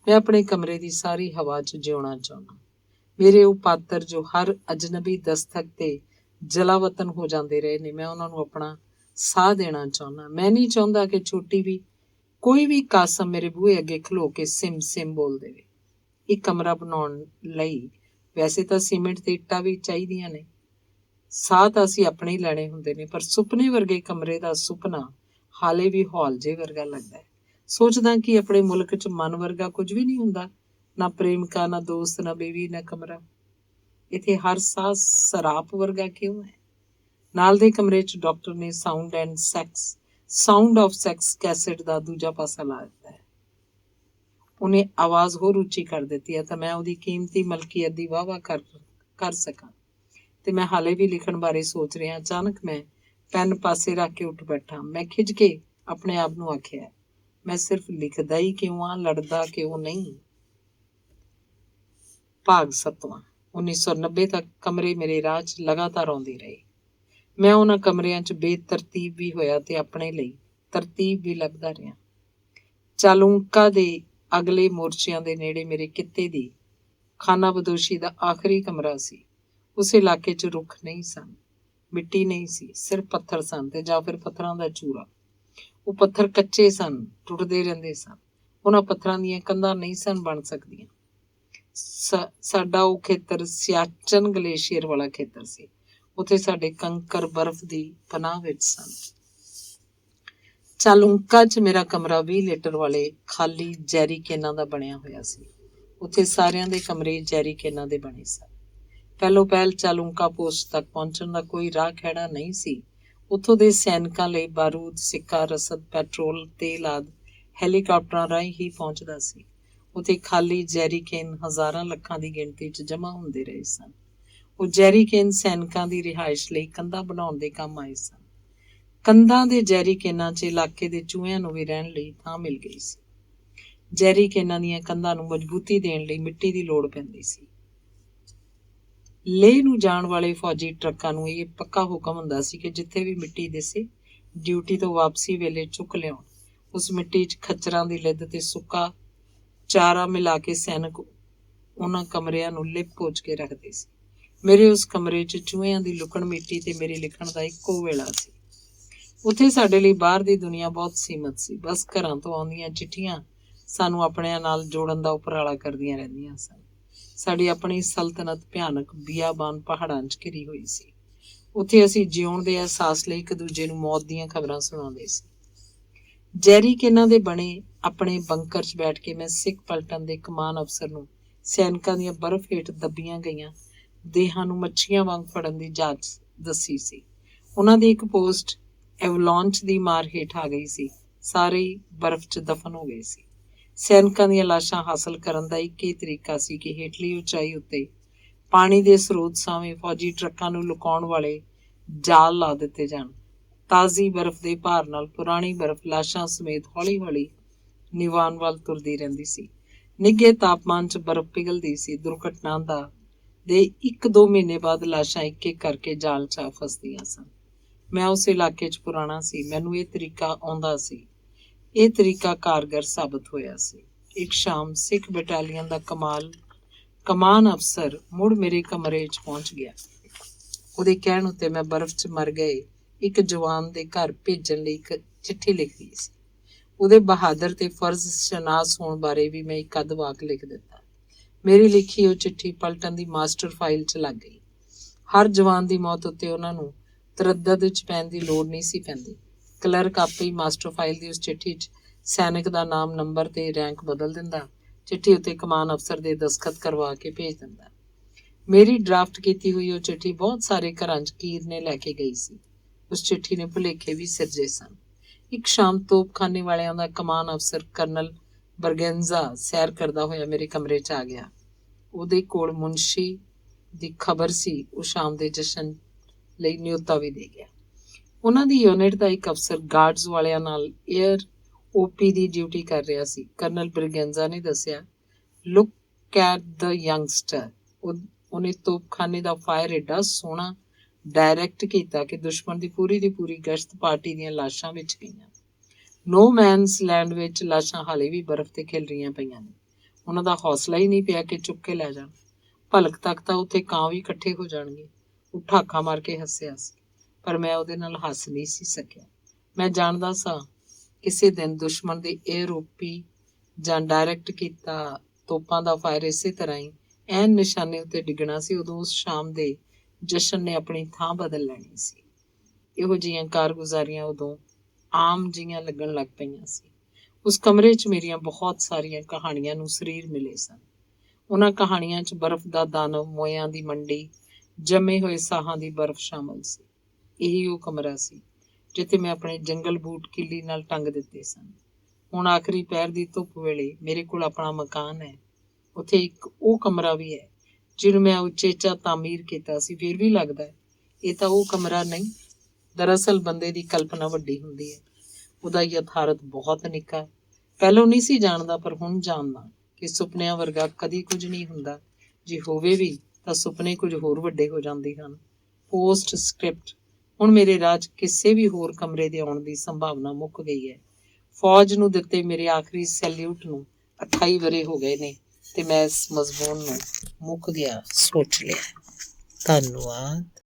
ਮੈਂ ਆਪਣੇ ਕਮਰੇ ਦੀ ਸਾਰੀ ਹਵਾ 'ਚ ਜਿਉਣਾ ਚਾਹੁੰਦਾ। ਮੇਰੇ ਉਹ ਪਾਤਰ ਜੋ ਹਰ ਅਜਨਬੀ ਦਸਤਕ ਤੇ ਜਲਾਵਤਨ ਹੋ ਜਾਂਦੇ ਰਹੇ ਨੇ, ਮੈਂ ਉਹਨਾਂ ਨੂੰ ਆਪਣਾ ਸਾਹ ਦੇਣਾ ਚਾਹੁੰਦਾ। ਮੈਂ ਨਹੀਂ ਚਾਹੁੰਦਾ ਕਿ ਛੋਟੀ ਵੀ ਕੋਈ ਵੀ ਕਾਸਮ ਮੇਰੇ ਬੂਹੇ ਅੱਗੇ ਖਲੋ ਕੇ ਸਿਮ ਸਿਮ ਬੋਲ ਦੇਵੇ। ਇਹ ਕਮਰਾ ਬਣਾਉਣ ਲਈ ਵੈਸੇ ਤਾਂ ਸੀਮੈਂਟ ਤੇ ਇੱਟਾਂ ਵੀ ਚਾਹੀਦੀਆਂ ਨੇ, ਸਾਹ ਤਾਂ ਅਸੀਂ ਆਪਣੇ ਹੀ ਲੈਣੇ ਹੁੰਦੇ ਨੇ, ਪਰ ਸੁਪਨੇ ਵਰਗੇ ਕਮਰੇ ਦਾ ਸੁਪਨਾ ਹਾਲੇ ਵੀ ਹੌਲ ਜੇ ਵਰਗਾ ਲੱਗਦਾ ਹੈ। ਸੋਚਦਾ ਕਿ ਆਪਣੇ ਮੁਲਕ 'ਚ ਮਨ ਵਰਗਾ ਕੁਝ ਵੀ ਨਹੀਂ ਹੁੰਦਾ, ਨਾ ਪ੍ਰੇਮਿਕਾ, ਨਾ ਦੋਸਤ, ਨਾ ਬੀਵੀ, ਨਾ ਕਮਰਾ। ਇੱਥੇ ਹਰ ਸਾਹ ਸਰਾਪ ਵਰਗਾ ਕਿਉਂ ਹੈ? ਨਾਲ ਦੇ ਕਮਰੇ 'ਚ ਡਾਕਟਰ ਨੇ ਸਾਊਂਡ ਆਫ ਸੈਕਸ ਕੈਸੇਟ ਦਾ ਦੂਜਾ ਪਾਸਾ ਲਾ ਦਿੱਤਾ ਹੈ। ਉਹਨੇ ਆਵਾਜ਼ ਹੋਰ ਉੱਚੀ ਕਰ ਦਿੱਤੀ ਹੈ ਤਾਂ ਮੈਂ ਉਹਦੀ ਕੀਮਤੀ ਮਲਕੀਅਤ ਦੀ ਵਾਹ ਕਰ ਸਕਾਂ। ਤੇ ਮੈਂ ਹਾਲੇ ਵੀ ਲਿਖਣ ਬਾਰੇ ਸੋਚ ਰਿਹਾ। ਅਚਾਨਕ ਮੈਂ ਪੈਨ ਪਾਸੇ ਰੱਖ ਕੇ ਉੱਠ ਬੈਠਾ। ਮੈਂ ਖਿੱਝ ਕੇ ਆਪਣੇ ਆਪ ਨੂੰ ਆਖਿਆ, ਮੈਂ ਸਿਰਫ ਲਿਖਦਾ ਹੀ ਕਿਉਂ ਆ, ਲੜਦਾ ਕਿਉਂ ਨਹੀਂ। ਭਾਗ 7ਵਾਂ। 1990 ਤੱਕ ਕਮਰੇ ਮੇਰੇ ਰਾਹ 'ਚ ਲਗਾਤਾਰ ਆਉਂਦੇ ਰਹੇ। ਮੈਂ ਉਹਨਾਂ ਕਮਰਿਆਂ 'ਚ ਬੇਤਰਤੀਬ ਵੀ ਹੋਇਆ ਤੇ ਆਪਣੇ ਲਈ ਤਰਤੀਬ ਵੀ ਲੱਭਦਾ ਰਿਹਾ। ਚਾਲੂੰਕਾ ਦੇ ਅਗਲੇ ਮੋਰਚਿਆਂ ਦੇ ਨੇੜੇ ਮੇਰੇ ਕਿੱਤੇ ਦੀ ਖਾਨਾਬਦੋਸ਼ੀ ਦਾ ਆਖਰੀ ਕਮਰਾ ਸੀ। ਉਸ ਇਲਾਕੇ 'ਚ ਰੁੱਖ ਨਹੀਂ ਸਨ, ਮਿੱਟੀ ਨਹੀਂ ਸੀ, ਸਿਰਫ ਪੱਥਰ ਸਨ ਤੇ ਜਾਂ ਫਿਰ ਪੱਥਰਾਂ ਦਾ ਚੂਰਾ। ਉਹ ਪੱਥਰ ਕੱਚੇ ਸਨ, ਟੁੱਟਦੇ ਰਹਿੰਦੇ ਸਨ। ਉਹਨਾਂ ਪੱਥਰਾਂ ਦੀਆਂ ਕੰਧਾਂ ਨਹੀਂ ਸਨ ਬਣ ਸਕਦੀਆਂ। ਸਾਡਾ ਉਹ ਖੇਤਰ ਸਿਆਚਨ ਗਲੇਸ਼ੀਅਰ ਵਾਲਾ ਖੇਤਰ ਸੀ। ਉੱਥੇ ਸਾਡੇ ਕੰਕਰ ਬਰਫ਼ ਦੀ ਪਨਾਹ ਵਿੱਚ ਸਨ। ਚਾਲੂੰਕਾ 'ਚ ਮੇਰਾ ਕਮਰਾ 20 ਲੀਟਰ ਵਾਲੇ ਖਾਲੀ ਜੈਰੀ ਕੇਨਾਂ ਦਾ ਬਣਿਆ ਹੋਇਆ ਸੀ। ਉੱਥੇ ਸਾਰਿਆਂ ਦੇ ਕਮਰੇ ਜੈਰੀ ਕੇਨਾਂ ਦੇ ਬਣੇ ਸਨ। ਪਹਿਲੋਂ ਪਹਿਲ ਚਾਲੂੰਕਾ ਪੋਸਟ ਤੱਕ ਪਹੁੰਚਣ ਦਾ ਕੋਈ ਰਾਹ ਖਹਿੜਾ ਨਹੀਂ ਸੀ। ਉੱਥੋਂ ਦੇ ਸੈਨਿਕਾਂ ਲਈ ਬਾਰੂਦ, ਸਿੱਕਾ, ਰਸਦ, ਪੈਟਰੋਲ, ਤੇਲ ਆਦਿ ਹੈਲੀਕਾਪਟਰਾਂ ਰਾਹੀਂ ਹੀ ਪਹੁੰਚਦਾ ਸੀ। ਉੱਥੇ ਖਾਲੀ ਜੈਰੀਕੇਨ ਹਜ਼ਾਰਾਂ ਲੱਖਾਂ ਦੀ ਗਿਣਤੀ 'ਚ ਜਮ੍ਹਾਂ ਹੁੰਦੇ ਰਹੇ ਸਨ। ਉਹ ਜੈਰੀਕੇਨ ਸੈਨਿਕਾਂ ਦੀ ਰਿਹਾਇਸ਼ ਲਈ ਕੰਧਾਂ ਬਣਾਉਣ ਦੇ ਕੰਮ ਆਏ ਸਨ। ਕੰਧਾਂ ਦੇ ਜੈਰੀਕੇਨਾਂ 'ਚ ਇਲਾਕੇ ਦੇ ਚੂਹਿਆਂ ਨੂੰ ਵੀ ਰਹਿਣ ਲਈ ਥਾਂ ਮਿਲ ਗਈ ਸੀ। ਜੈਰੀਕੇਨਾਂ ਦੀਆਂ ਕੰਧਾਂ ਨੂੰ ਮਜ਼ਬੂਤੀ ਦੇਣ ਲਈ ਮਿੱਟੀ ਦੀ ਲੋੜ ਪੈਂਦੀ ਸੀ। ਲੇਹ ਨੂੰ ਜਾਣ ਵਾਲੇ ਫੌਜੀ ਟਰੱਕਾਂ ਨੂੰ ਇਹ ਪੱਕਾ ਹੁਕਮ ਹੁੰਦਾ ਸੀ ਕਿ ਜਿੱਥੇ ਵੀ ਮਿੱਟੀ ਦਿਸੇ, ਡਿਊਟੀ ਤੋਂ ਵਾਪਸੀ ਵੇਲੇ ਚੁੱਕ ਲਿਆਉਣ। ਉਸ ਮਿੱਟੀ 'ਚ ਖੱਚਰਾਂ ਦੀ ਲਿੱਦ ਤੇ ਸੁੱਕਾ ਚਾਰਾ ਮਿਲਾ ਕੇ ਸੈਨਿਕ ਉਹਨਾਂ ਕਮਰਿਆਂ ਨੂੰ ਲਿਪ ਪੋਚ ਕੇ ਰੱਖਦੇ ਸੀ। ਮੇਰੇ ਉਸ ਕਮਰੇ 'ਚ ਚੂਹਿਆਂ ਦੀ ਲੁਕਣ ਮਿੱਟੀ ਤੇ ਮੇਰੇ ਲਿਖਣ ਦਾ ਇੱਕੋ ਵੇਲਾ ਸੀ। ਉੱਥੇ ਸਾਡੇ ਲਈ ਬਾਹਰ ਦੀ ਦੁਨੀਆ ਬਹੁਤ ਸੀਮਤ ਸੀ। ਬਸ ਘਰਾਂ ਤੋਂ ਆਉਂਦੀਆਂ ਚਿੱਠੀਆਂ ਸਾਨੂੰ ਆਪਣਿਆਂ ਨਾਲ ਜੋੜਨ ਦਾ ਉਪਰਾਲਾ ਕਰਦੀਆਂ ਰਹਿੰਦੀਆਂ ਸਨ। ਸਾਡੀ ਆਪਣੀ ਸਲਤਨਤ ਭਿਆਨਕ ਬਿਆਬਾਨ ਪਹਾੜਾਂ 'ਚ ਘਿਰੀ ਹੋਈ ਸੀ। ਉੱਥੇ ਅਸੀਂ ਜਿਉਣ ਦੇ ਅਹਿਸਾਸ ਲਈ ਇੱਕ ਦੂਜੇ ਨੂੰ ਮੌਤ ਦੀਆਂ ਖਬਰਾਂ ਸੁਣਾਉਂਦੇ ਸੀ। ਜੈਰੀਕੇਨਾਂ ਦੇ ਬਣੇ ਆਪਣੇ ਬੰਕਰ 'ਚ ਬੈਠ ਕੇ ਮੈਂ ਸਿੱਖ ਪਲਟਨ ਦੇ ਕਮਾਨ ਅਫਸਰ ਨੂੰ ਸੈਨਿਕਾਂ ਦੀਆਂ ਬਰਫ਼ ਹੇਠ ਦੱਬੀਆਂ ਗਈਆਂ ਦੇਹਾਂ ਨੂੰ ਮੱਛੀਆਂ ਵਾਂਗ ਫੜਨ ਦੀ ਜਾਂਚ ਦੱਸੀ ਸੀ। ਉਹਨਾਂ ਦੀ ਇੱਕ ਪੋਸਟ ਐਵਲਾਂਚ ਦੀ ਮਾਰ ਹੇਠ ਆ ਗਈ ਸੀ। ਸਾਰੇ ਹੀ ਬਰਫ਼ 'ਚ ਦਫਨ ਹੋ ਗਏ ਸੀ। ਸੈਨਿਕਾਂ ਦੀਆਂ ਲਾਸ਼ਾਂ ਹਾਸਲ ਕਰਨ ਦਾ ਇੱਕ ਹੀ ਤਰੀਕਾ ਸੀ ਕਿ ਹੇਠਲੀ ਉਚਾਈ ਉੱਤੇ ਪਾਣੀ ਦੇ ਸਰੋਤ ਸਾਵੇਂ ਫੌਜੀ ਟਰੱਕਾਂ ਨੂੰ ਲੁਕਾਉਣ ਵਾਲੇ ਜਾਲ ਲਾ ਦਿੱਤੇ ਜਾਣ। ਤਾਜ਼ੀ ਬਰਫ਼ ਦੇ ਭਾਰ ਨਾਲ ਪੁਰਾਣੀ ਬਰਫ਼ ਲਾਸ਼ਾਂ ਸਮੇਤ ਹੌਲੀ-ਹੌਲੀ ਨਿਵਾਨ ਵੱਲ ਤੁਰਦੀ ਰਹਿੰਦੀ ਸੀ। ਨਿੱਘੇ ਤਾਪਮਾਨ 'ਚ ਬਰਫ਼ ਪਿਘਲਦੀ ਸੀ। ਦੁਰਘਟਨਾ ਦੇ 1-2 ਮਹੀਨੇ ਬਾਅਦ ਲਾਸ਼ਾਂ ਇੱਕ-ਇੱਕ ਕਰਕੇ ਜਾਲ 'ਚ ਆ ਫਸਦੀਆਂ ਸਨ। ਮੈਂ ਉਸ ਇਲਾਕੇ 'ਚ ਪੁਰਾਣਾ ਸੀ। ਮੈਨੂੰ ਇਹ ਤਰੀਕਾ ਆਉਂਦਾ ਸੀ। ਇਹ ਤਰੀਕਾ ਕਾਰਗਰ ਸਾਬਤ ਹੋਇਆ ਸੀ। ਇੱਕ ਸ਼ਾਮ ਸਿੱਖ ਬਟਾਲੀਅਨ ਦਾ ਕਮਾਨ ਅਫਸਰ ਮੁੜ ਮੇਰੇ ਕਮਰੇ 'ਚ ਪਹੁੰਚ ਗਿਆ। ਉਹਦੇ ਕਹਿਣ ਉੱਤੇ ਮੈਂ ਬਰਫ਼ 'ਚ ਮਰ ਗਏ ਇੱਕ ਜਵਾਨ ਦੇ ਘਰ ਭੇਜਣ ਲਈ ਇੱਕ ਚਿੱਠੀ ਲਿਖ ਰਹੀ ਸੀ। ਉਹਦੇ ਬਹਾਦਰ ਤੇ ਫਰਜ਼ ਸ਼ਨਾਸ ਹੋਣ ਬਾਰੇ ਵੀ ਮੈਂ ਇੱਕ ਅੱਧ ਵਾਕ ਲਿਖ ਦਿੱਤਾ। ਮੇਰੀ ਲਿਖੀ ਉਹ ਚਿੱਠੀ ਪਲਟਨ ਦੀ ਮਾਸਟਰ ਫਾਈਲ 'ਚ ਲੱਗ ਗਈ। ਹਰ ਜਵਾਨ ਦੀ ਮੌਤ ਉੱਤੇ ਉਹਨਾਂ ਨੂੰ ਤਰੱਦਦ 'ਚ ਪੈਣ ਦੀ ਲੋੜ ਨਹੀਂ ਸੀ ਪੈਂਦੀ। ਕਲਰਕ ਆਪੇ ਹੀ ਮਾਸਟਰ ਫਾਈਲ ਦੀ ਉਸ ਚਿੱਠੀ 'ਚ ਸੈਨਿਕ ਦਾ ਨਾਮ, ਨੰਬਰ ਤੇ ਰੈਂਕ ਬਦਲ ਦਿੰਦਾ। ਚਿੱਠੀ ਉੱਤੇ ਕਮਾਨ ਅਫਸਰ ਦੇ ਦਸਖਤ ਕਰਵਾ ਕੇ ਭੇਜ ਦਿੰਦਾ। ਮੇਰੀ ਡਰਾਫਟ ਕੀਤੀ ਹੋਈ ਉਹ ਚਿੱਠੀ ਬਹੁਤ ਸਾਰੇ ਘਰਾਂ 'ਚ ਕੀਰਨੇ ਲੈ ਕੇ ਗਈ ਸੀ। ਉਸ ਚਿੱਠੀ ਨੇ ਭੁਲੇਖੇ ਵੀ ਸਿਰਜੇ ਸਨ। ਇੱਕ ਸ਼ਾਮ ਤੋਪਖਾਨੇ ਵਾਲਿਆਂ ਦਾ ਕਮਾਨ ਅਫਸਰ ਕਰਨਲ ਬਰਗੈਂਜ਼ਾ ਸੈਰ ਕਰਦਾ ਹੋਇਆ ਮੇਰੇ ਕਮਰੇ 'ਚ ਆ ਗਿਆ। ਉਹਦੇ ਕੋਲ ਮੁਨਸ਼ੀ ਦੀ ਖਬਰ ਸੀ। ਉਹ ਸ਼ਾਮ ਦੇ ਜਸ਼ਨ ਲਈ ਨਿਯੋਤਾ ਵੀ ਦੇ ਗਿਆ। ਉਹਨਾਂ ਦੀ ਯੂਨਿਟ ਦਾ ਇੱਕ ਅਫਸਰ ਗਾਰਡਸ ਵਾਲਿਆਂ ਨਾਲ 에ਅਰ ਓਪੀ ਦੀ ਡਿਊਟੀ ਕਰ ਰਿਹਾ ਸੀ। ਕਰਨਲ ਬ੍ਰਿਗੈਂਜ਼ਾ ਨੇ ਦੱਸਿਆ, ਲੁੱਕ ਐਟ ਦ ਯੰਗਸਟਰ। ਉਹਨੇ ਤੋਪਖਾਨੇ ਦਾ ਫਾਇਰ ਏਡਾ ਸੋਹਣਾ ਡਾਇਰੈਕਟ ਕੀਤਾ ਕਿ ਦੁਸ਼ਮਣ ਦੀ ਪੂਰੀ ਗਸ਼ਤ ਪਾਰਟੀ ਦੀਆਂ ਲਾਸ਼ਾਂ ਵਿੱਚ ਗਈਆਂ। ਨੋ ਮੈਨਸ ਲੈਂਡ ਵਿੱਚ ਲਾਸ਼ਾਂ ਹਾਲੇ ਵੀ ਬਰਫ਼ ਤੇ ਖਿਲ ਰਹੀਆਂ ਪਈਆਂ ਨੇ। ਉਹਨਾਂ ਦਾ ਹੌਸਲਾ ਹੀ ਨਹੀਂ ਪਿਆ ਕਿ ਚੁੱਕ ਕੇ ਲੈ ਜਾਣ। ਭਲਕ ਤੱਕ ਤਾਂ ਉੱਥੇ ਕਾਂ ਵੀ ਇਕੱਠੇ ਹੋ ਜਾਣਗੇ। ਉਹ ਠਾਕਾ ਮਾਰ ਕੇ ਹੱਸਿਆ ਸੀ, ਪਰ ਮੈਂ ਉਹਦੇ ਨਾਲ ਹੱਸ ਨਹੀਂ ਸੀ ਸਕਿਆ। ਮੈਂ ਜਾਣਦਾ ਸਾਂ ਕਿਸੇ ਦਿਨ ਦੁਸ਼ਮਣ ਦੇ 에ਅਰ ਓਪੀ ਜਾਂ ਡਾਇਰੈਕਟ ਕੀਤਾ ਤੋਪਾਂ ਦਾ ਫਾਇਰ ਇਸੇ ਤਰ੍ਹਾਂ ਹੀ ਐਨ ਨਿਸ਼ਾਨੇ ਉੱਤੇ ਡਿੱਗਣਾ ਸੀ। ਉਦੋਂ ਉਸ ਸ਼ਾਮ ਦੇ ਜਸ਼ਨ ਨੇ ਆਪਣੀ ਥਾਂ ਬਦਲ ਲੈਣੀ ਸੀ। ਇਹੋ ਜਿਹੀਆਂ ਕਾਰਗੁਜ਼ਾਰੀਆਂ ਉਦੋਂ ਆਮ ਜਿਹੀਆਂ ਲੱਗਣ ਲੱਗ ਪਈਆਂ ਸੀ। ਉਸ ਕਮਰੇ 'ਚ ਮੇਰੀਆਂ ਬਹੁਤ ਸਾਰੀਆਂ ਕਹਾਣੀਆਂ ਨੂੰ ਸਰੀਰ ਮਿਲੇ ਸਨ। ਉਹਨਾਂ ਕਹਾਣੀਆਂ 'ਚ ਬਰਫ਼ ਦਾ ਦਾਨਵ, ਮੋਇਆਂ ਦੀ ਮੰਡੀ, ਜੰਮੇ ਹੋਏ ਸਾਹਾਂ ਦੀ ਬਰਫ਼ ਸ਼ਾਮਲ ਸੀ। ਇਹੀ ਉਹ ਕਮਰਾ ਸੀ ਜਿੱਥੇ ਮੈਂ ਆਪਣੇ ਜੰਗਲ ਬੂਟ ਕਿੱਲੀ ਨਾਲ ਟੰਗ ਦਿੱਤੇ ਸਨ। ਹੁਣ ਆਖਰੀ ਪਹਿਰ ਦੀ ਧੁੱਪ ਵੇਲੇ ਮੇਰੇ ਕੋਲ ਆਪਣਾ ਮਕਾਨ ਹੈ। ਉੱਥੇ ਇੱਕ ਉਹ ਕਮਰਾ ਵੀ ਹੈ ਜਿਹਨੂੰ ਮੈਂ ਉਚੇਚਾ ਤਾਮੀਰ ਕੀਤਾ ਸੀ। ਫਿਰ ਵੀ ਲੱਗਦਾ ਹੈ ਇਹ ਤਾਂ ਉਹ ਕਮਰਾ ਨਹੀਂ। ਦਰਅਸਲ ਬੰਦੇ ਦੀ ਕਲਪਨਾ ਵੱਡੀ ਹੁੰਦੀ ਹੈ, ਉਹਦਾ ਯਥਾਰਥ ਬਹੁਤ ਨਿੱਕਾ। ਪਹਿਲੋਂ ਨਹੀਂ ਸੀ ਜਾਣਦਾ, ਪਰ ਹੁਣ ਜਾਣਦਾ ਕਿ ਸੁਪਨਿਆਂ ਵਰਗਾ ਕਦੀ ਕੁਝ ਨਹੀਂ ਹੁੰਦਾ। ਜੇ ਹੋਵੇ ਵੀ ਤਾਂ ਸੁਪਨੇ ਕੁਝ ਹੋਰ ਵੱਡੇ ਹੋ ਜਾਂਦੇ ਹਨ। ਪੋਸਟ ਸਕ੍ਰਿਪਟ, ਹੁਣ ਮੇਰੇ ਰਾਹ 'ਚ ਕਿਸੇ ਵੀ ਹੋਰ ਕਮਰੇ ਦੇ ਆਉਣ ਦੀ ਸੰਭਾਵਨਾ ਮੁੱਕ ਗਈ ਹੈ। ਫੌਜ ਨੂੰ ਦਿੱਤੇ ਮੇਰੇ ਆਖਰੀ ਸੈਲਿਊਟ ਨੂੰ 28 ਵਰ੍ਹੇ ਹੋ ਗਏ ਨੇ ਤੇ ਮੈਂ ਇਸ ਮਜ਼ਮੂਨ ਨੂੰ ਮੁੱਕ ਗਿਆ ਸੋਚ ਲਿਆ। ਧੰਨਵਾਦ।